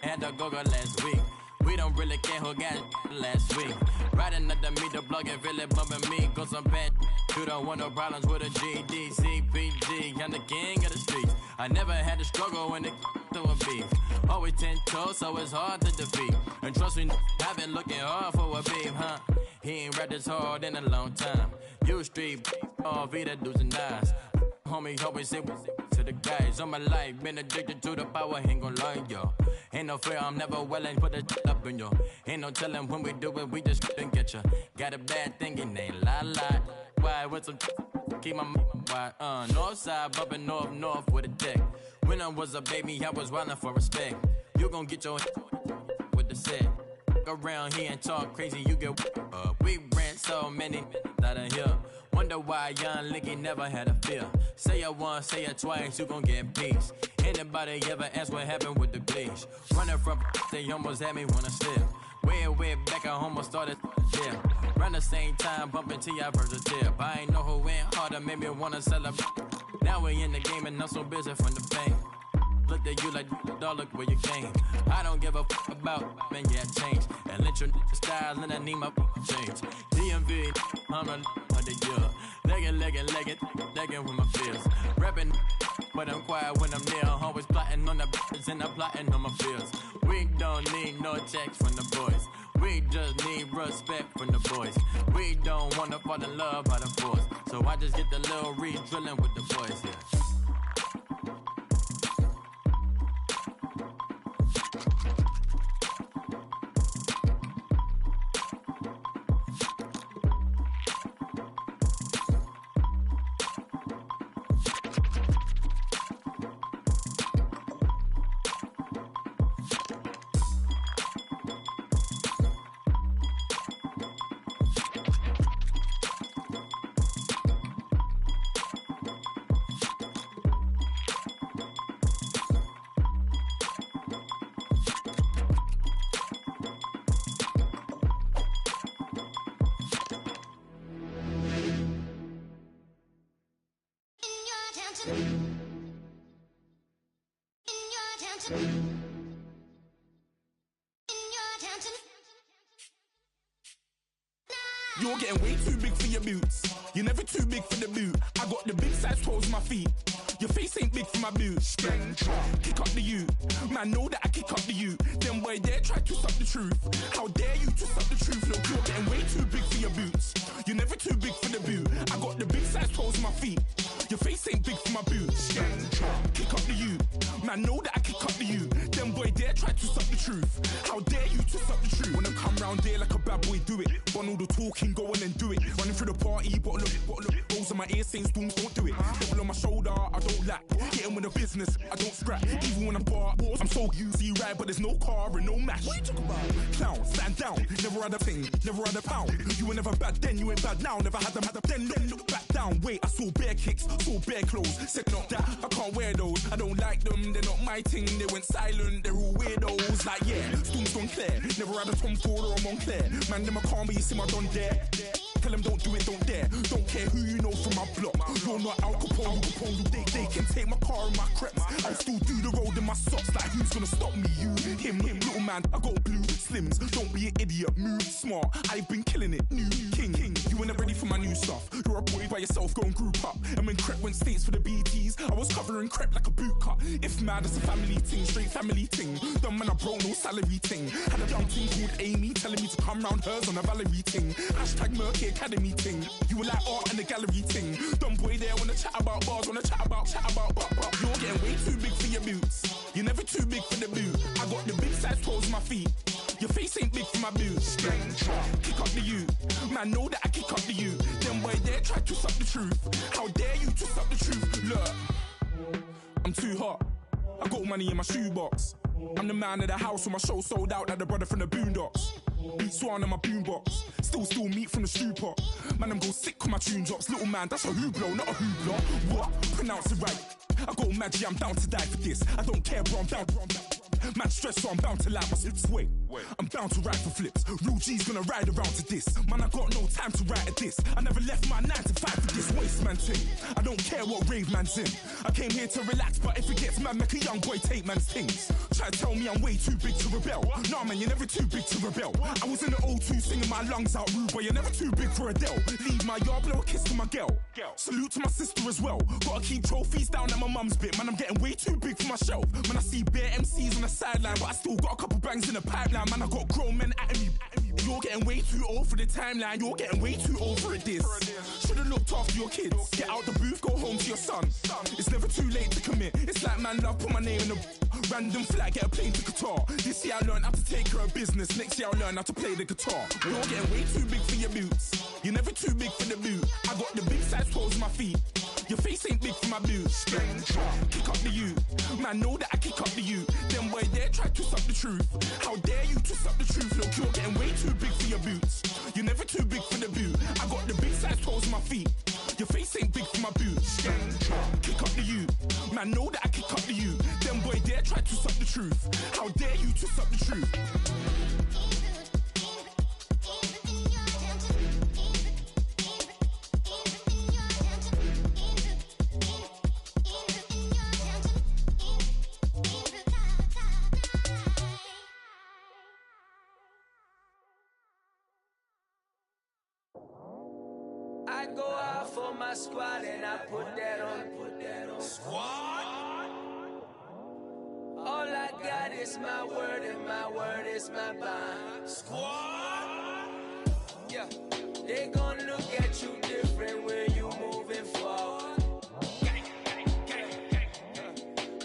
Speaker 12: had the go-go last week. We don't really care who got last week. Riding up the meter, blogging, really bumping me. Go some bad. You don't want no problems with a GD, CPG. I'm the king of the streets. I never had to struggle when it to a beef. Always 10 toes, so it's hard to defeat. And trust me, I've been looking hard for a beef, huh? He ain't rapped this hard in a long time. You street, all Vita dudes and eyes. Homie, always say to the guys on my life. Been addicted to the power, ain't gon' lie, yo. Ain't no fear, I'm never willing, put the up in yo. Ain't no telling when we do it, we just didn't get ya. Got a bad thing, it ain't lie. Why, with some keep my why, north side, bumping north with a deck. When I was a baby, I was wildin' for respect. You gon' get your with the set. around here and talk crazy, you get we ran so many out of here. Wonder why young Licky never had a fear. Say it once, say it twice, you gon' get peace. Anybody ever ask what happened with the bleach? Running from they almost had me wanna slip. Way back at home, I started yeah. Around the same time, bumping T.I. versus tip. I ain't know who went harder, made me wanna celebrate. Now we in the game and I'm so busy from the pain. Looked at you like, dog, look where you came. I don't give a about, man, yeah, change. And let your style and I need my change. DMV, I'm a of the year. Legging with my fears. Rapping, but I'm quiet when I'm near. Always plotting on the bitches and I'm plotting on my fears. We don't need no checks from the boys. We just need respect from the boys. We don't wanna fall in love by the force. So I just get the little re-drilling with the boys, yeah.
Speaker 13: You're getting way too big for your boots. You're never too big for the boot. I got the big size toes on my feet. Your face ain't big for my boots. Kick up the you. Man, know that I kick up the you. Them boy there try to suck the truth. How dare you to suck the truth? Look, you're getting way too big for your boots. You're never too big for the boot. I got the big size toes on my feet. Your face ain't big for my boots. Kick up the you. Man, know that I kick up the you. Them boy there try to suck the truth. How dare you to suck the truth? When I come round there like a bad boy, do it. Want all the talking, go on and do it. Running through the party, bottle up. Rolls on my ear saying storms, don't do it. Devil on my shoulder, I don't lack. Getting with the business, I don't scrap. Even when I'm bar, I'm so easy ride, but there's no car and no match. What you talking about? Clown, stand down. Never had a thing, never had a pound. You were never bad then, you ain't bad now. Never had them, then look back down. Wait, I saw bare kicks, saw bare clothes. Said not that, I can't wear those. I don't like them, they're not my thing. They went silent, they're all weirdos. Like yeah, storms gone clear. Never had a Tom Ford or a Montclair. Man, them I can't, but you see my done there. Tell them don't do it, don't dare. Don't care who you know from my block. You're not Al Capone, they can take my car and my creps. I still do the road in my socks. Like who's gonna stop me? You, him, little man. I got blue slims. Don't be an idiot, move smart. I've been killing it, new king. You weren't ready for my new stuff. You're a boy by yourself, go and group up. And when Crep went states for the BTs, I was covering Crep like a boot cut. If mad, it's a family thing, straight family thing. Dumb man, I broke no salary thing. Had a young thing called Amy telling me to come round hers on a Valerie thing. Hashtag Murky Academy thing. You were like art and the gallery thing. Dumb boy there wanna chat about bars, wanna chat about. You're getting way too big for your boots. You're never too big for the boot. I got the big size toes on my feet. Your face ain't big for my boots. Kick up the you. Man, know that I kick up the you. Them boy there try to suck the truth. How dare you to suck the truth? Look, I'm too hot. I got money in my shoebox. I'm the man of the house when my show sold out like the brother from the Boondocks. Beat Swan on my boombox. Still meat from the stew pot. Man, I'm go sick when my tune drops. Little man, that's a hooplo, not a hoopla. What? Pronounce it right. I go Maggie, I'm down to die for this. I don't care, bro, I'm down. Man stressed, so I'm bound to like my slips. Wait, I'm bound to ride for flips. Real G's gonna ride around to this. Man, I got no time to write at this. I never left my 9 to 5 for this waste man thing. I don't care what rave man's in. I came here to relax, but if it gets mad, make a young boy take man's things. Try to tell me I'm way too big to rebel. Nah, man, you're never too big to rebel. I was in the O2 singing my lungs out rude, but you're never too big for Adele. Leave my yard, blow a kiss to my girl. Salute to my sister as well. Gotta keep trophies down at my mum's bit. Man, I'm getting way too big for my shelf. Man, I see bare MCs on the sideline, but I still got a couple bangs in the pipeline. Man, I got grown men at me. You're getting way too old for the timeline. You're getting way too old for this. Should've looked after your kids. Get out the booth, go home to your son. It's never too late to commit. It's like man love, put my name in a random flag, get a plane to Qatar. This year I learned how to take care of business. Next year I'll learn how to play the guitar. You're getting way too big for your boots. You're never too big for the boot. I got the big size toes on my feet. Your face ain't big for my boots. Kick up the you. Man, know that I kick up the you. Them boy there try to twist up the truth. How dare you twist up the truth? Look, you're getting way too big for your boots. You're never too big for the boot. I got the big size toes on my feet. Your face ain't big for my boots. Kick up the you. Man, know that I kick up the you. Them boy there try to twist up the truth. How dare you twist up the truth?
Speaker 9: I go out for my squad and I put that on. Squad? All I got is my word and my word is my bond. Squad? Yeah. They gon' look at you different when you moving forward.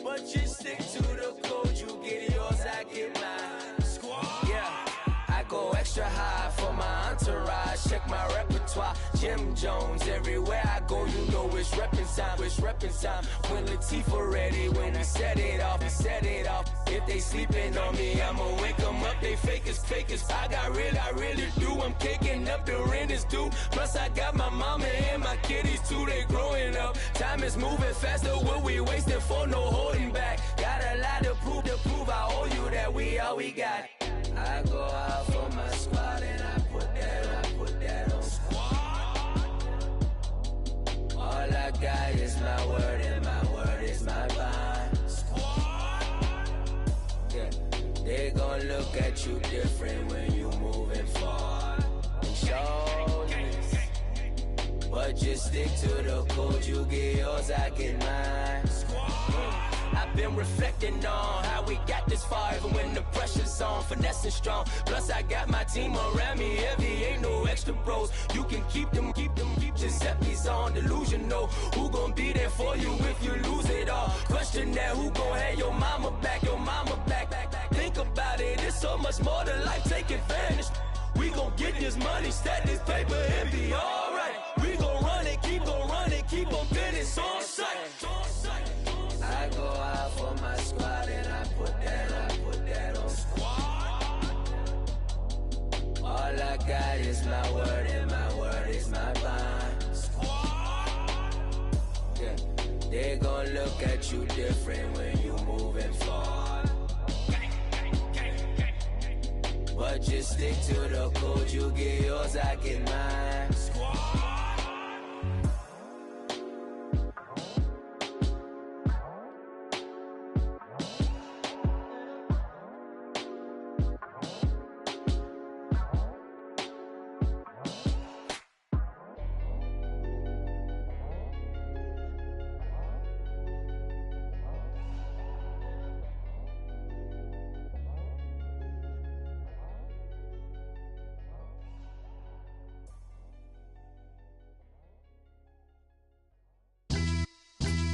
Speaker 9: But you stick to the code, you get yours, I get mine. Squad? Yeah. I go extra high for my entourage. Check my repertoire. Jim Jones, everywhere I go, you know it's reppin' time. It's reppin' time. When Latifah ready, when he set it off, he set it off. If they sleeping on me, I'ma wake them up. They fakers. I really do. I'm caking up, the rent is due. Plus I got my mama and my kiddies too, they growing up. Time is moving faster, what we wasting for, no holding back. Got a lot to prove, I owe you that we all we got. I go out for my squad and I put that on. Squad. All I got is my word and my word is my bond. Squad. Yeah. They gon' look at you different when you moving forward. Shoulders. But just stick to the code, you get yours, I get mine. Squad. I've been reflecting on how we got this far, even when the pressure's on, finessing strong. Plus I got my team around me heavy, ain't no extra bros. You can keep them. Giuseppe's on delusional. Who gon' be there for you if you lose it all? Question that, who gon' have your mama back? Think about it, it's so much more to life, take advantage. We gon' get this money, stack this paper and be alright. We gon' run it, keep on finish on sight. I go out for my squad and I put that on. Squad. All I got is my word and my word is my bond. Squad. Yeah. They gon' look at you different when you moving forward. But just stick to the code, you get yours, I get mine. Squad.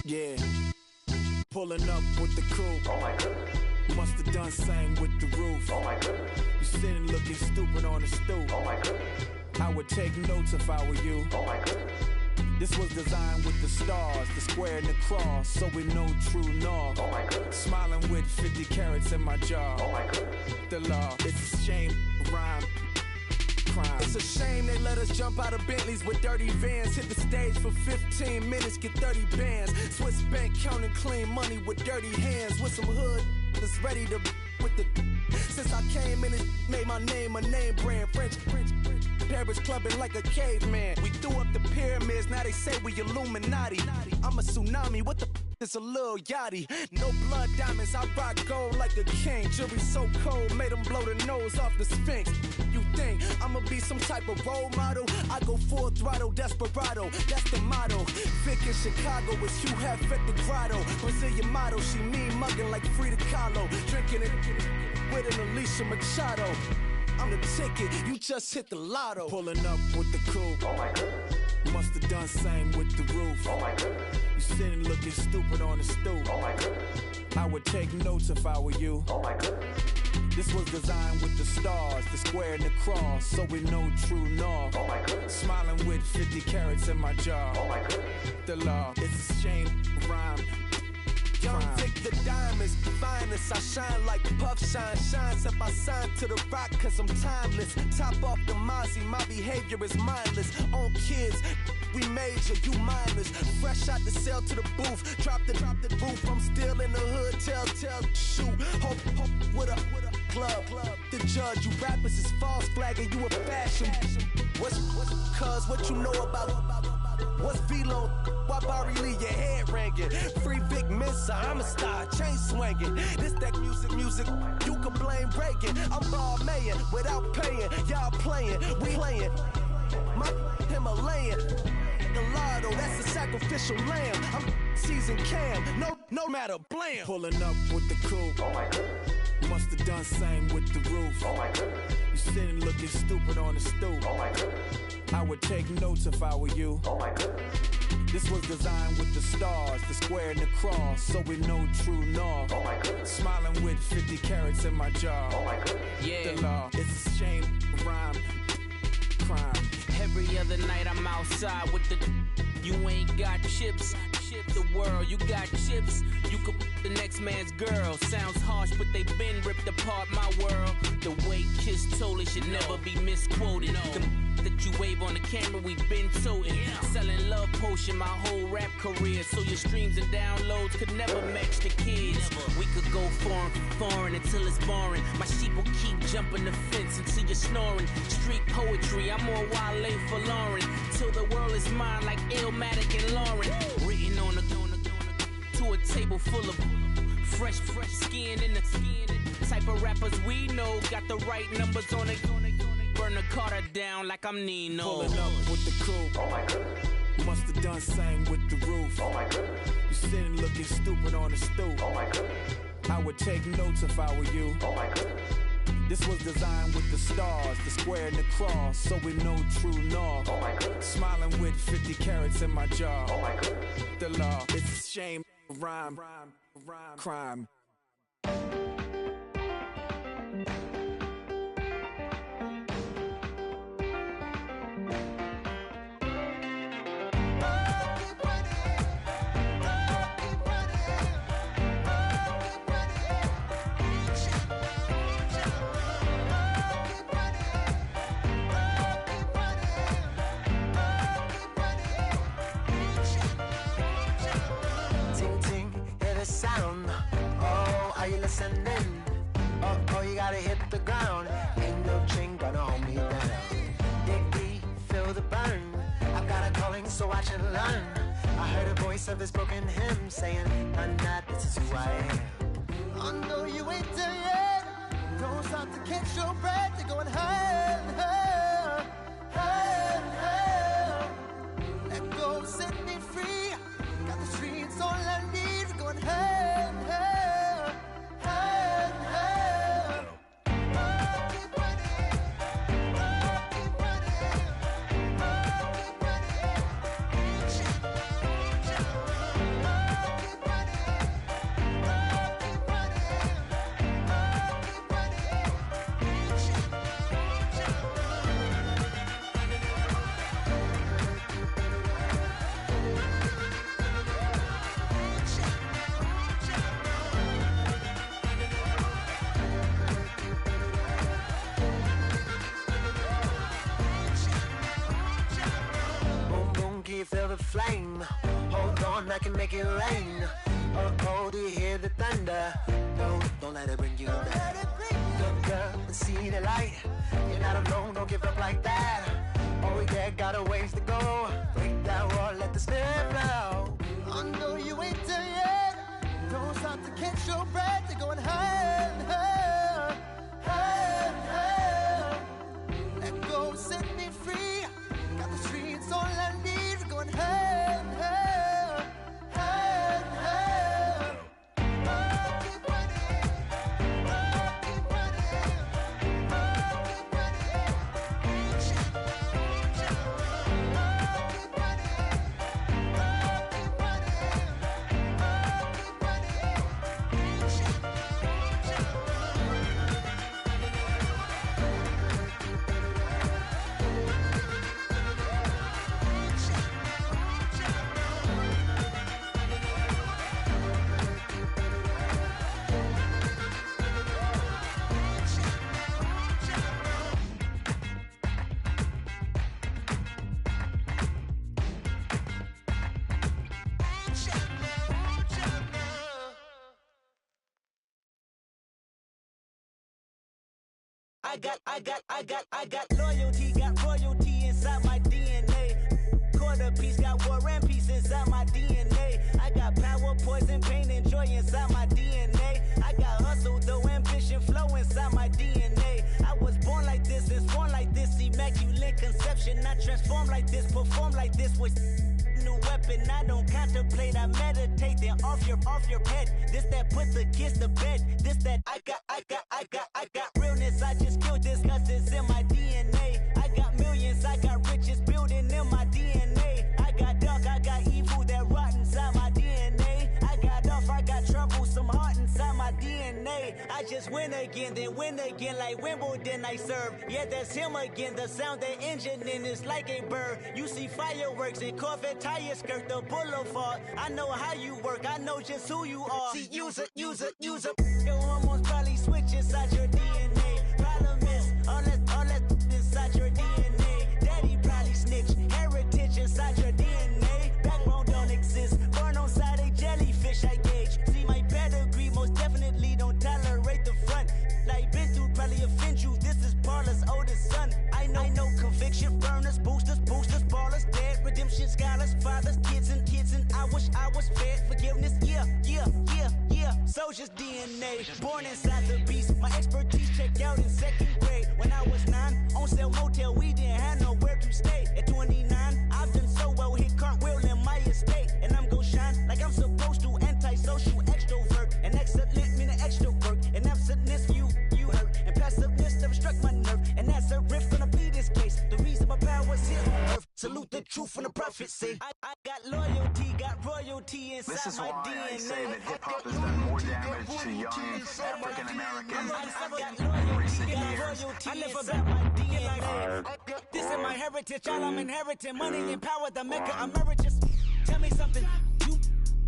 Speaker 14: Yeah, pulling up with the crew.
Speaker 15: Oh my goodness.
Speaker 14: Must have done same with the roof.
Speaker 15: Oh my goodness.
Speaker 14: You sitting looking stupid on the stoop.
Speaker 15: Oh my goodness.
Speaker 14: I would take notes if I were you.
Speaker 15: Oh my goodness.
Speaker 14: This was designed with the stars, the square and the cross, so we know true north.
Speaker 15: Oh my goodness.
Speaker 14: Smiling with 50 carats in my jaw.
Speaker 15: Oh my goodness.
Speaker 14: The law, it's a shame, rhyme. Crime.
Speaker 8: It's a shame they let us jump out of Bentleys with dirty vans. Hit the stage for 15 minutes, get 30 bands. Swiss bank counting clean money with dirty hands. With some hood that's ready to with the. Since I came in, it made my name a name brand. French Paris clubbing like a caveman. We threw up the pyramids, now they say we Illuminati. I'm a tsunami, what the it's a little yachty. No blood diamonds, I rock gold like a king. Jewelry so cold, made them blow the nose off the Sphinx. You think I'ma be some type of role model? I go full throttle, desperado, that's the motto. Vic in Chicago, it's Hugh Hef at the grotto. Brazilian model, she mean mugging like Frida Kahlo. Drinking it with an Alicia Machado. I'm the ticket, you just hit the lotto.
Speaker 14: Pulling up with the crew.
Speaker 15: Oh my goodness.
Speaker 14: Must have done same with the roof.
Speaker 15: Oh my goodness.
Speaker 14: You sitting looking stupid on the stoop.
Speaker 15: Oh my goodness.
Speaker 14: I would take notes if I were you.
Speaker 15: Oh my goodness.
Speaker 14: This was designed with the stars, the square and the cross, so we know true north.
Speaker 15: Oh my goodness.
Speaker 14: Smiling with 50 carats in my jaw.
Speaker 15: Oh my goodness.
Speaker 14: The law, it's a shame,
Speaker 13: rhyme.
Speaker 15: Young Vic the diamonds, finest. I shine like Puff Shine shines. If I sign to the rock, cause I'm timeless. Top off the Mozzie, my behavior is mindless. On kids, we major, you minors. Fresh out the cell to the booth. Drop the roof. I'm still in the hood. Tell, shoot. Hope with a club. The judge, you rappers is false flagging. You a fashion. What's cuz what you know about? What's Velo? Why Barry Lee, your head ringing? Free Vic Mensa, I'm a star, chain swinging. This that music, you can blame Reagan. I'm ball mayin' without paying. Y'all playing, we playing. My Himalayan. Gallardo, that's a sacrificial lamb. I'm seasoned cam, no matter, blam.
Speaker 13: Pulling up with the coupe. Oh my goodness. Must have done same with the roof. Oh my goodness. You sitting looking stupid on the stoop. Oh my goodness. I would take notes if I were you. Oh my goodness. This was designed with the stars, the square and the cross, so we know true north. Oh my goodness. Smiling with 50 carats in my jaw. Oh my goodness.
Speaker 12: Yeah.
Speaker 13: The law, it's a shame, rhyme, crime.
Speaker 12: Every other night I'm outside with the. You ain't got chips. The world, you got chips. You could the next man's girl. Sounds harsh, but they been ripped apart my world. The way Kiss told it should never be misquoted. The that you wave on the camera, we been toting. Selling love potion my whole rap career. So your streams and downloads could never match the kids. We could go foreign until it's boring. My sheep will keep jumping the fence until you're snoring. Street poetry, I'm more Wale for Lauren. Till the world is mine like Illmatic and Lauren. Written on to a table full of fresh skin in the type of rappers we know. Got the right numbers on it. Burn the Carter down like I'm Nino.
Speaker 13: Pulling up with the coupe. Oh my goodness. Must have done same with the roof. Oh my goodness. You sitting looking stupid on the stoop. Oh my goodness. I would take notes if I were you. Oh my goodness. This was designed with the stars, the square and the cross, so we know true north. Oh my goodness. Smiling with 50 carats in my jaw. Oh my goodness. The law, it's a shame, rhyme, crime.
Speaker 16: Sound, oh, are you listening? Oh, you gotta hit the ground. Ain't no chain gonna hold me down. Dig deep, feel the burn. I've got a calling, so watch and learn. I heard a voice of this broken hymn saying, "Nah, this is who I am."
Speaker 6: I know you ain't there yet. Don't stop to catch your breath. You're going higher and higher, higher and higher. Let go, set me free. Got the streets all I need. Going higher and higher, higher and higher. Keep running, keep running, keep
Speaker 16: feel the flame. Hold on, I can make it rain. Oh, do you hear the thunder? No, don't let it bring you down. Look up and see the light. You're not alone, don't give up like that. Oh yeah, got a ways to go. Break that wall, let the spirit flow.
Speaker 6: I know you ain't there yet. Don't stop to catch your breath. You're going higher and higher, higher and higher. Let go, set me free. Got the streets all I need. Going higher and higher, higher and higher. Keep running, keep running, keep running.
Speaker 9: got loyalty, got royalty inside my DNA. Quarter piece, got war and peace inside my DNA. I got power, poison, pain, and joy inside my DNA. I got hustle, though ambition, flow inside my DNA. I was born like this, and born like this, immaculate conception. I transform like this, perform like this with new weapon. I don't contemplate, I meditate. Then off your head. This that put the kids to bed. This that I got realness. I just killed this 'cause it's in my DNA. I got millions, I got riches building in my DNA. I got dark, I got evil that rot inside my DNA. I got off, I got trouble, some heart inside my DNA. I just win again, then win again like Wimbledon I serve. Yeah, that's him again. The sound that engine in is like a bird. You see fireworks and Corvette tires skirt the boulevard. I know how you work, I know just who you are. See, use it. Your hormones probably switch inside your DNA. Problem is, all that inside your DNA. Daddy probably snitch, heritage inside your DNA. Backbone don't exist, born on side a jellyfish I gauge. See my pedigree, most definitely don't tolerate the front. Like been through, probably offend you. This is Paula's oldest son. I know conviction, burners, boosters, ballers, dead, redemption, scholars, fathers, kids, and I wish I was fed. Forgiveness, yeah. Soldier's DNA, born inside the beast. My expertise checked out in 2nd grade. When I was 9, on sale motel, we didn't have nowhere to stay. At 29, I've done so well, hit cartwheel in my estate. And I'm gon' shine like I'm supposed to. Antisocial extrovert, and excellent meaning extra work. And absentness, you hurt. And passiveness never struck my nerve. And that's a riff gonna be this case. The reason my power's here on earth. Salute the truth and the prophecy. I got loyalty, got royalty inside
Speaker 17: this is
Speaker 9: my
Speaker 17: why
Speaker 9: DNA.
Speaker 17: I say that hip-hop has done more damage to young African Americans in recent years.
Speaker 9: I never bet my DNA. This is my heritage, all I'm inheriting. Money and power, the maker emeritus. Tell me something, you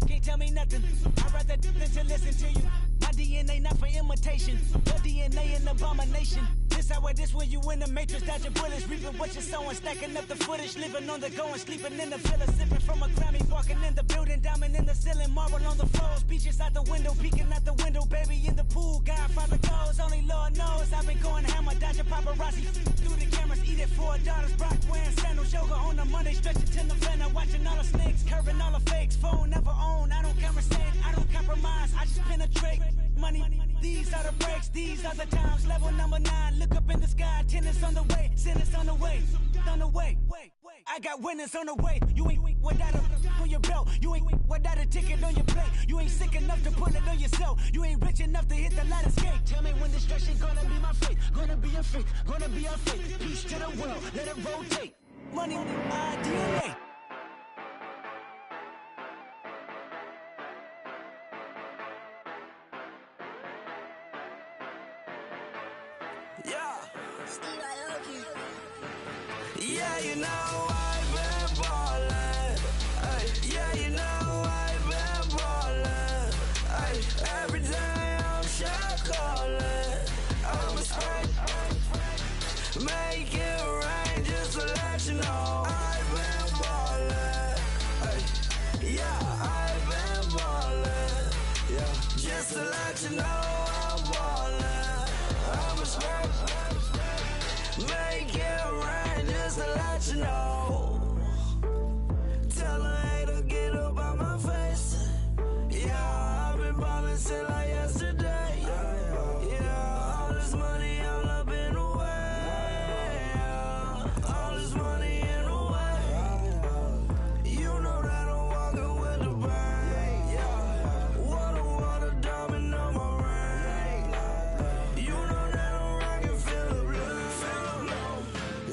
Speaker 9: can't tell me nothing. I'd rather than to listen to you. My DNA not for imitation. Your DNA an abomination. This when you in the matrix, dodging bullets, reaping what you're sowing, stacking up the footage, living on the go and sleeping in the villa, sipping from a Grammy, walking in the building, diamond in the ceiling, marble on the floors, beaches out the window, peeking out the window, baby in the pool, Godfather goes, only Lord knows, I've been going hammer, dodging paparazzi, through the cameras, eating $4, Brock wearing sandals, yoga on a Monday, stretching to November, watching all the snakes, curving all the fakes, phone never own, I don't conversate, I don't compromise, I just penetrate, money, these are the breaks, these are the times, level number 9, look up in the sky, tennis on the way, sentence on the way, I got winners on the way, you ain't without a on your belt, you ain't without a ticket on your plate, you ain't sick enough to put it on yourself, you ain't rich enough to hit the ladder skate, tell me when destruction gonna be my fate, gonna be a fate, gonna be a fate, peace to the world, let it rotate, money, my DNA.
Speaker 5: Yeah, you know I've been ballin'. Ay, yeah, you know I've been ballin'. Ay, every day I'm shot callin'. I'm a spray, make it rain just to let you know I've been ballin'. Ay, yeah, I've been ballin'. Yeah, just to let you know I'm ballin'. I'm a spray, make it rain just to let you know. Tell a hater get up on my face. Yeah, I've been ballin' since like yesterday. Yeah, all this money all up in the way. Yeah, all this money in the way. You know that I'm walking with the bank. Yeah, water, diamond on my ring. You know that I'm rockin' feel the blue.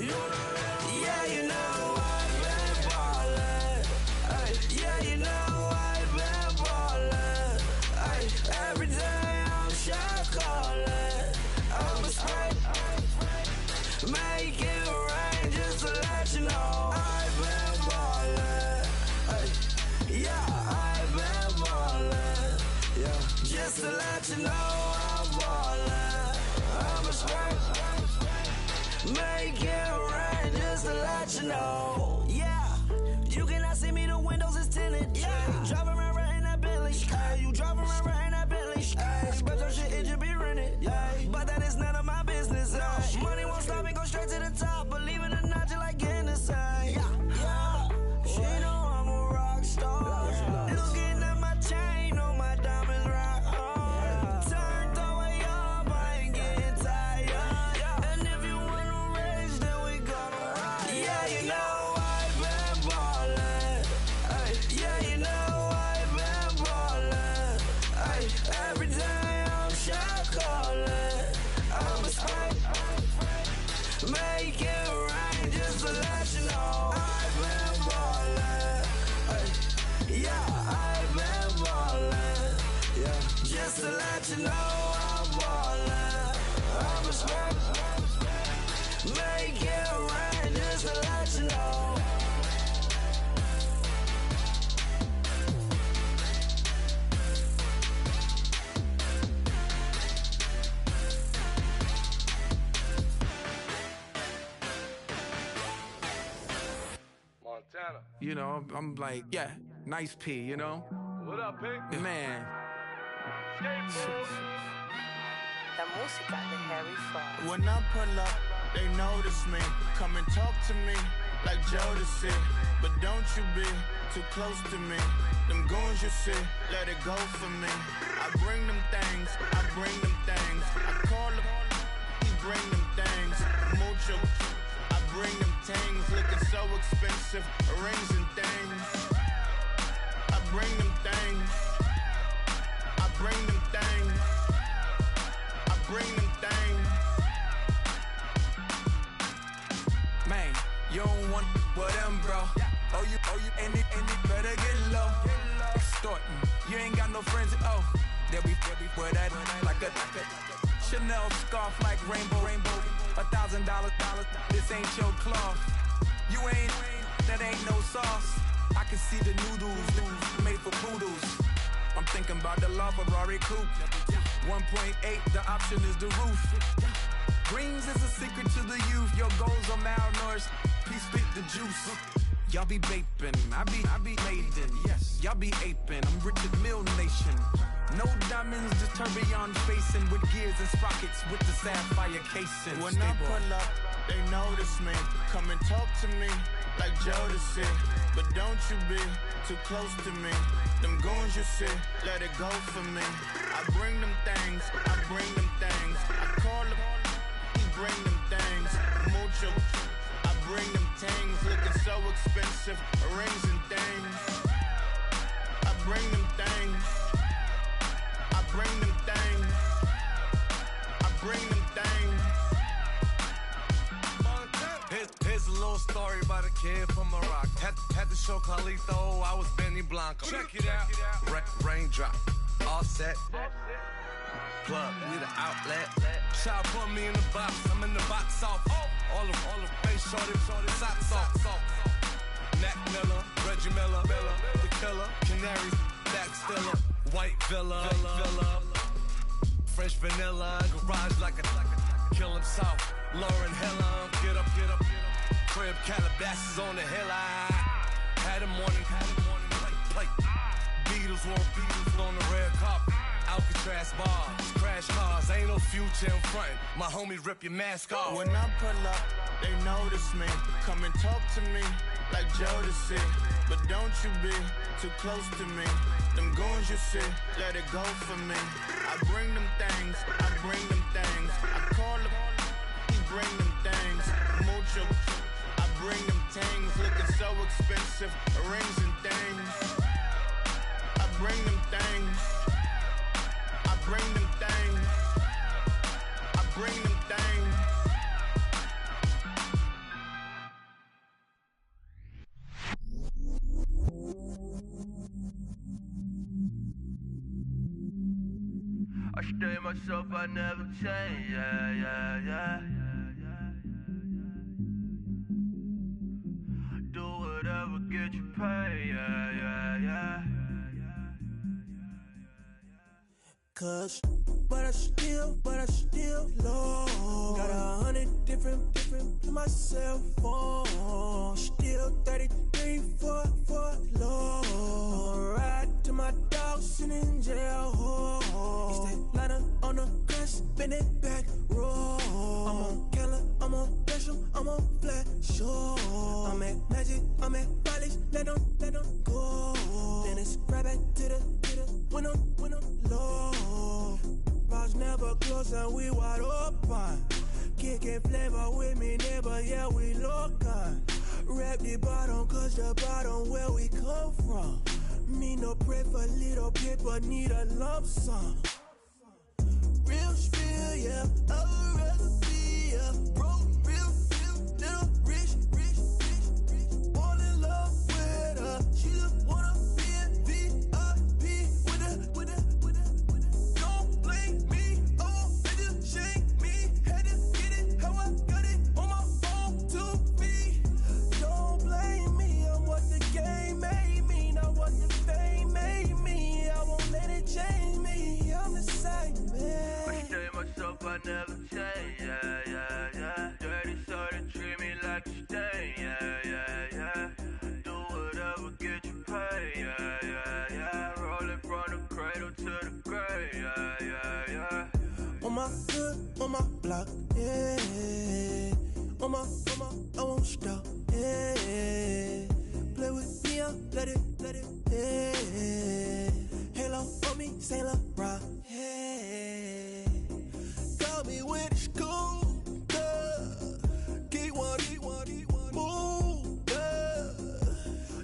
Speaker 5: You know that, yeah, you know I've been ballin'. Ay, yeah, you know I've been ballin'. Ay, every day I'm shot callin'. I'm a spray, make it rain just to let you know I've been ballin'. Ay, yeah, I've been ballin'. Yeah, just to let you know I'm ballin'. I'm a spray, make it rain just to let you know. Yeah, you cannot see me, the windows is tinted. Yeah, driving around right in that Bentley. Ay, you driving around right in that Bentley. Ay, but your shit, it should be rented. Yeah, but that is none of my business. Ay, just to let you know I'm ballin'. I'm a smoke. Make it rain just to let you know.
Speaker 18: Montana. You know, I'm like, yeah, nice P, you know? What up, Pink? Man.
Speaker 19: La música de Harry Fraud.
Speaker 7: When I pull up, they notice me. Come and talk to me like Jodeci. But don't you be too close to me. Them goons you see, let it go for me. I bring them things, I bring them things. I call them, he bring them things. Mucho, I bring them things. Looking so expensive, rings and things. I bring them things. I bring them things. I bring them things.
Speaker 20: Man, you don't want with them, bro. Oh, you, and it better get low. Extorting, you ain't got no friends. Oh, they'll be with that like a Chanel scarf like rainbow. $1,000. This ain't your cloth. You ain't, that ain't no sauce. I can see the noodles made for poodles. I'm thinking about the LaFerrari coupe. 1.8, the option is the roof. Greens is a secret to the youth. Your goals are malnourished. Peace spit the juice. Y'all be vaping, I be laden. Yes, y'all be aping. I'm Richard Mill Nation. No diamonds, just tourbillon facing with gears and sprockets with the sapphire casing.
Speaker 7: When I pull up, they notice me. Come and talk to me like Jodeci. But don't you be too close to me. Them goons you see, let it go for me. I bring them things, I bring them things. I call them, he bring them things. Mucho, I bring them things. Looking so expensive, rings and things. I bring them things. I bring them things. I bring them things.
Speaker 21: Here's a little story about a kid from Morocco. Had to show Carlito I was Benny Blanco. Check it out. Raindrop, offset. Plug, we the outlet. Shot put me in the box. I'm in the box off. All the face shorty, socks off. Mac Miller, Reggie Miller, the killer, Canary, Back Stiller, White Villa, French vanilla, garage like a kill him soft. Lauren Hiller, get up. Crib Calabasas on the hill. I had a morning plate. Beatles on the red carpet. Alcatraz bars, crash cars, ain't no future in front. My homies rip your mask off.
Speaker 7: When I pull up, they notice me. Come and talk to me like Jodeci. But don't you be too close to me. Them goons you see, let it go for me. I bring them things, I bring them things. I call them, he bring them things. Mucho, I bring them things. Looking so expensive, rings and things. I bring them things. I bring them things. I bring them things.
Speaker 5: I stay myself, I never change, yeah. Do whatever, get you paid, yeah.
Speaker 6: Cause, but I still low. Got 100 different to my cell phone. Still 33 for low. Ride to my dog sitting in jail. He stay lighter on the grass, bend it back, roll. I'm on Keller, I'm on Besham, I'm on Flat Shore. I'm at Magic, I'm at Follies, let them go. Then it's right back to the when I'm low. Bars never close and we wide open. Kicking flavor with me, neighbor, yeah, we local. Rap the bottom, cause the bottom where we come from. Me no pray for little paper, need a lump sum. Real spill, yeah, I'd rather be, yeah. Broke, real, little rich. Fall in love with her, she just wanna be in VIP with her. Go
Speaker 2: never change, yeah, yeah, yeah. Dirty soda, treat me like a stain, yeah, yeah, yeah. Do whatever, get you paid, yeah, yeah, yeah. Rolling from the cradle to the grave, yeah, yeah, yeah.
Speaker 6: On my hood, on my block, yeah. On my, I won't stop, yeah. Play with me, I'll let it, yeah. Halo on me, Saint Laurent, yeah. Call me when it's cool, yeah. Keep one, move, yeah.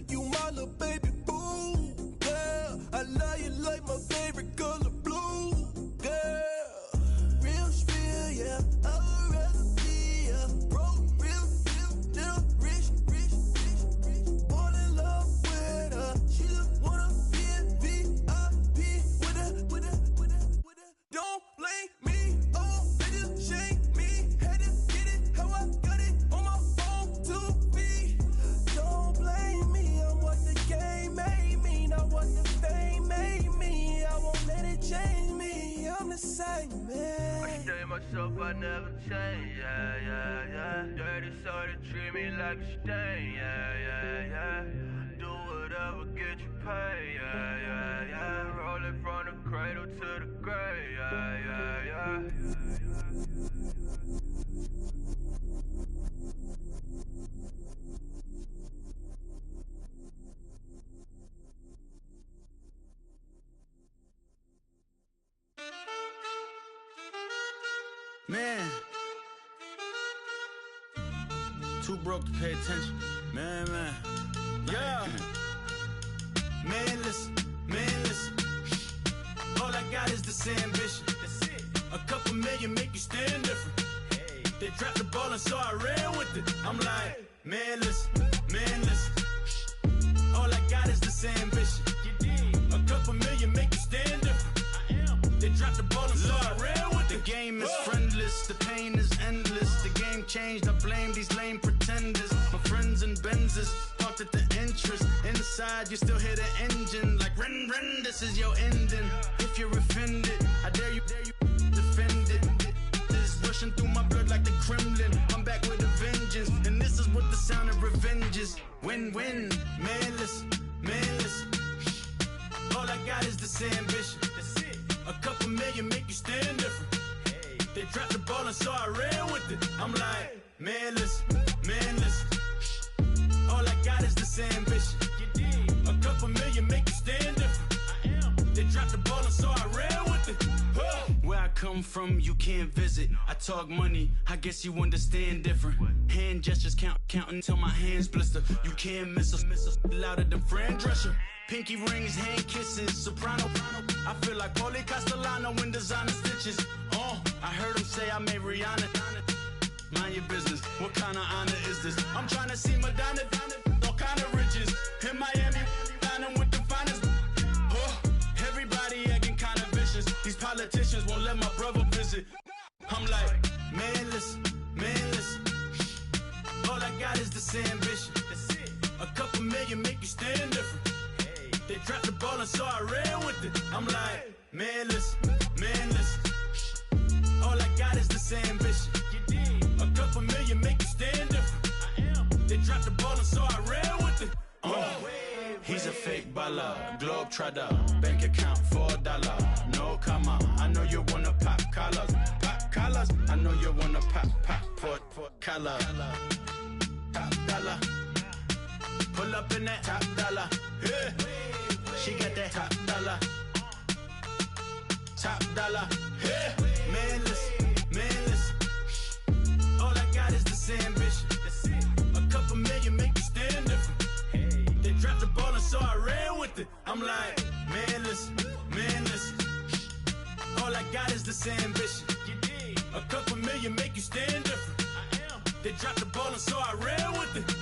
Speaker 6: You my little baby boo, yeah. I love you like my favorite color blue, girl. Real spill, yeah. I'd rather be a broke, real, still rich. Fall in love with her. She just wanna be a VIP with her. Don't blame me, oh, they just shame me. Had to get it how I got it on my own 2 feet. Don't blame me, I'm what the game made me, not what the fame made me. I won't let it change me, I'm the same, man.
Speaker 2: I stay myself, I never change, yeah, yeah, yeah. Dirty soda, treat me like a stain, yeah, yeah, yeah. Do whatever, get you paid, yeah, yeah, yeah. Rolling from the cradle to the grave, yeah, yeah, yeah.
Speaker 20: Man, too broke to pay attention. Man. Yeah. Man, listen. All I got is this ambition. A couple million make you stand different. They dropped the ball and so I ran with it. I'm like, man, listen. All I got is this ambition. A couple million make you stand different. They dropped the ball and so I ran with it. The game is friendless, the pain is endless. The game changed, I blame these lame pretenders. My friends and Benzes parked at the entrance. Inside, you still hear the engine. Like, ren, this is your ending. If you're offended, I dare you defend it. This rushing through my blood like the Kremlin. I'm back with a vengeance. And this is what the sound of revenge is. Win-win, man, listen. All I got is this ambition. A couple million make you stand different. They dropped the ball and so I ran with it. I'm like, man, listen. All I got is this ambition. A couple million make you stand different. They dropped the ball and so I ran with it. Where I come from, you can't visit. I talk money, I guess you understand different. Hand gestures count until my hands blister. You can't miss us louder than Fran Drescher. Pinky rings, hand kisses, soprano. I feel like Paulie Castellano in designer stitches. I heard him say I made Rihanna. Mind your business, what kind of honor is this? I'm trying to see Madonna, all kind of riches. In Miami, dining with the finest. Everybody acting kind of vicious. These politicians won't let my brother visit. I'm like, man, listen. All I got is this ambition. A couple million make you stand different. They dropped the ball and so I ran with it. I'm like, man, listen. All I got is this ambition. A couple million make you stand different. They dropped the ball and so I ran with it. He's a fake baller, globe trotter, bank account $4. No comma, I know you wanna pop collars. I know you wanna pop collar. Top dollar, pull up in that top dollar. Yeah. She got that top dollar. Yeah. Man, listen. All I got is this ambition. A couple million make you stand different. They dropped the ball and so I ran with it. I'm like, man, listen. All I got is this ambition. A couple million make you stand different. They dropped the ball and so I ran with it.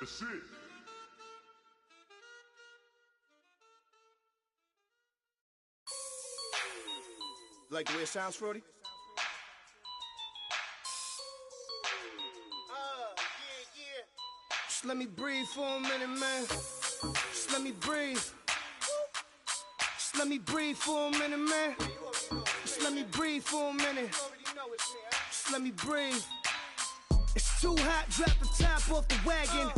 Speaker 10: That's it.
Speaker 6: Like the way it sounds, Frody? Just let me breathe for a minute, man. Just let me breathe. Just let me breathe for a minute, man. Just let me breathe for a minute. Just let me breathe. It's too hot, drop the top off the wagon.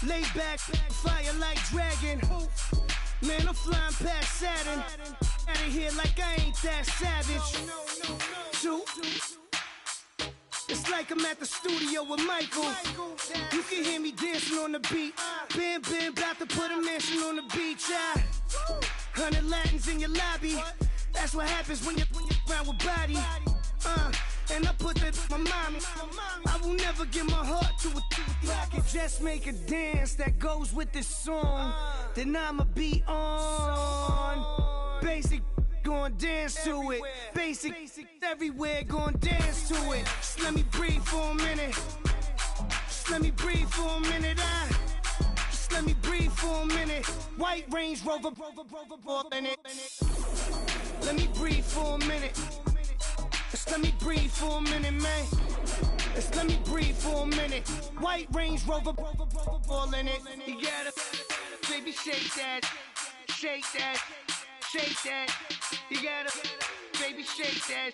Speaker 6: Lay back, fire like dragon. Man, I'm flying past Saturn. Out of here like I ain't that savage. Two. It's like I'm at the studio with Michael. You can hear me dancing on the beat. Bam, bam, about to put a mansion on the beach. 100 Latins in your lobby. That's what happens when you're around with body. And I put that in my mommy. I will never give my heart to a I can just make a dance that goes with this song. Then I'ma be on. Basic, gon' dance to it. Basic, everywhere, gon' dance to it. Just let me breathe for a minute. Just let me breathe for a minute. Just let me breathe for a minute. White Range Rover, in it. Let me breathe for a minute. Just let me breathe for a minute, man. Just let me breathe for a minute. White Range Rover, all in it. You gotta, baby, shake that, shake that, shake that. You gotta, baby, shake that,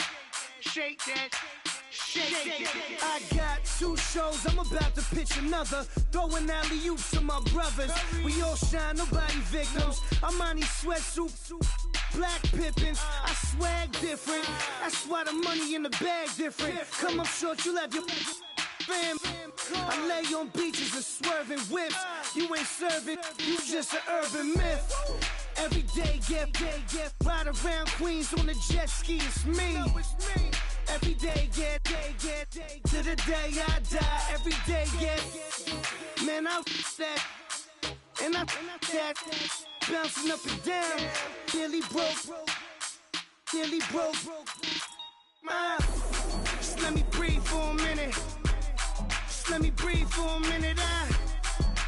Speaker 6: shake that. I got 2 shows, I'm about to pitch another. Throwing alley-oops to my brothers. We all shine, nobody victims. I'm on these sweatsuits, black Pippins. I swag different. That's why the money in the bag different. Come up short, you'll have your fam. I lay on beaches and swerving whips. You ain't serving, you just an urban myth. Every day, get ride around Queens on a jet ski, it's me. Every day, get to the day I die. Every day, get man, I that and I that bouncing up and down. Nearly broke. Just let me breathe for a minute. Just let me breathe for a minute.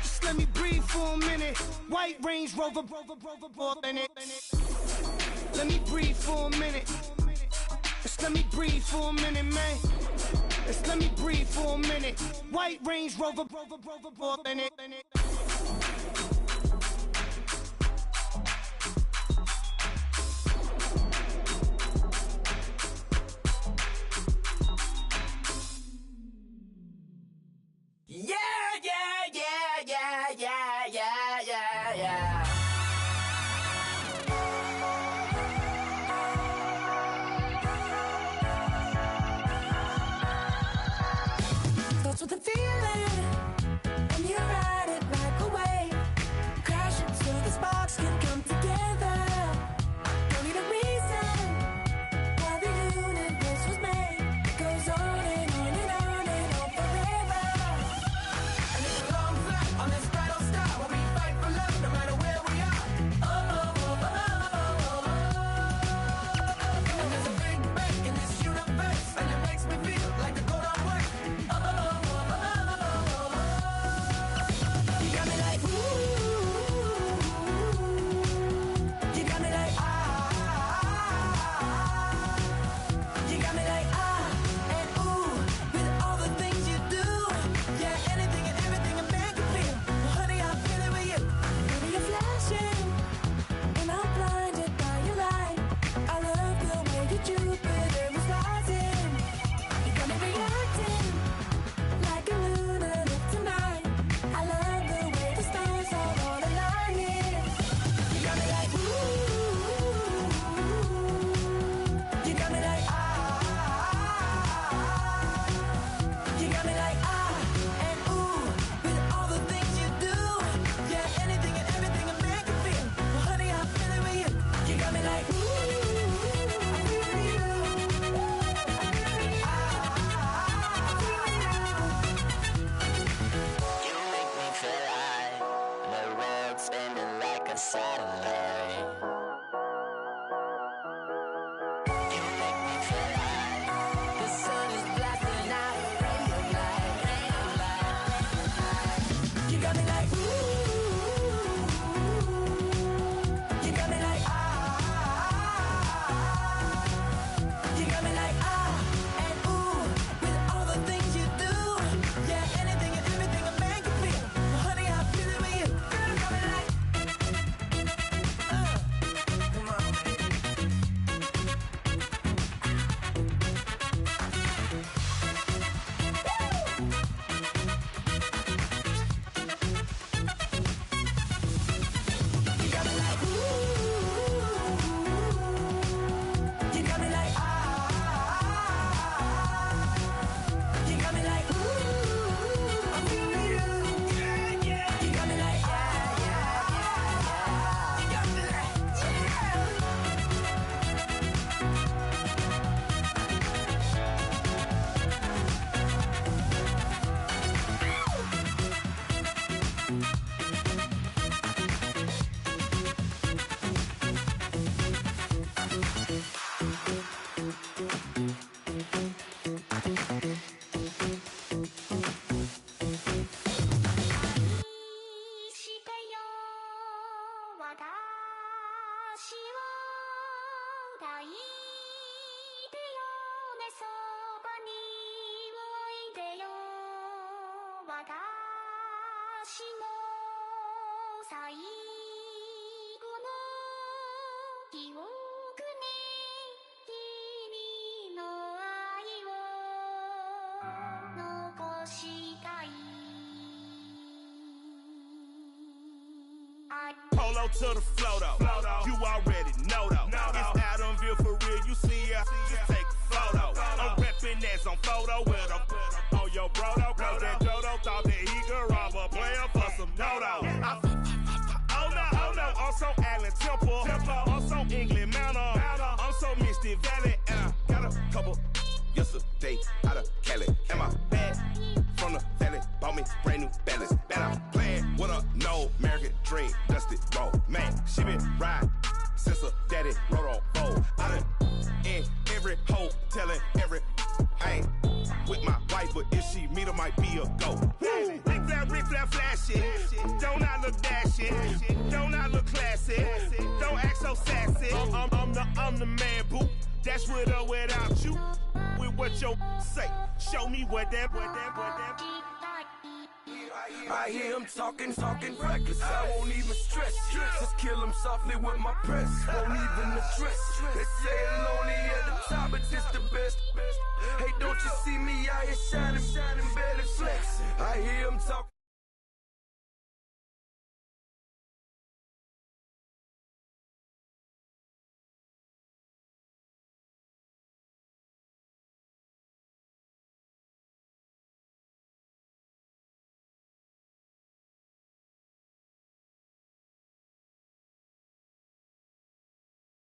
Speaker 6: Just let me breathe for a minute. White Range Rover, in it. Let me breathe for a minute. Just let me breathe for a minute, man. Just let me breathe for a minute. White Range Rover, in it.
Speaker 5: Yeah. Thoughts with the feeling when you ride it like
Speaker 10: Polo to the flow though. You already know though. It's Adamville for real. You see ya, just take a photo. I'm reppin' that's on photo with a on your brodo. Cause that Jodo thought that he could rob a player for some dodo. Oh no, I'm so Allen Temple. I'm so England Mountain. I'm so Misty Valley. And I got a couple yesterday out of Cali. And my bag from the valley bought me brand new balance. Bet I'm playing with a no American dream. Dusty roll. Man, she been riding since her daddy rode on roll. I done in every hole telling every I ain't with my wife, but if she meet her, might be a go. Rick flap flashing. Don't I look dashing? Don't I look classy? Don't act so sassy. I'm the man, boo. Dash with or without you. With what your say. Show me what that.
Speaker 6: I hear him talking reckless. I won't even stress. Just kill him softly with my press. Won't even address. They say lonely at the top, but it's the best. Hey, don't you see me out here shining, barely flex. I hear him talking.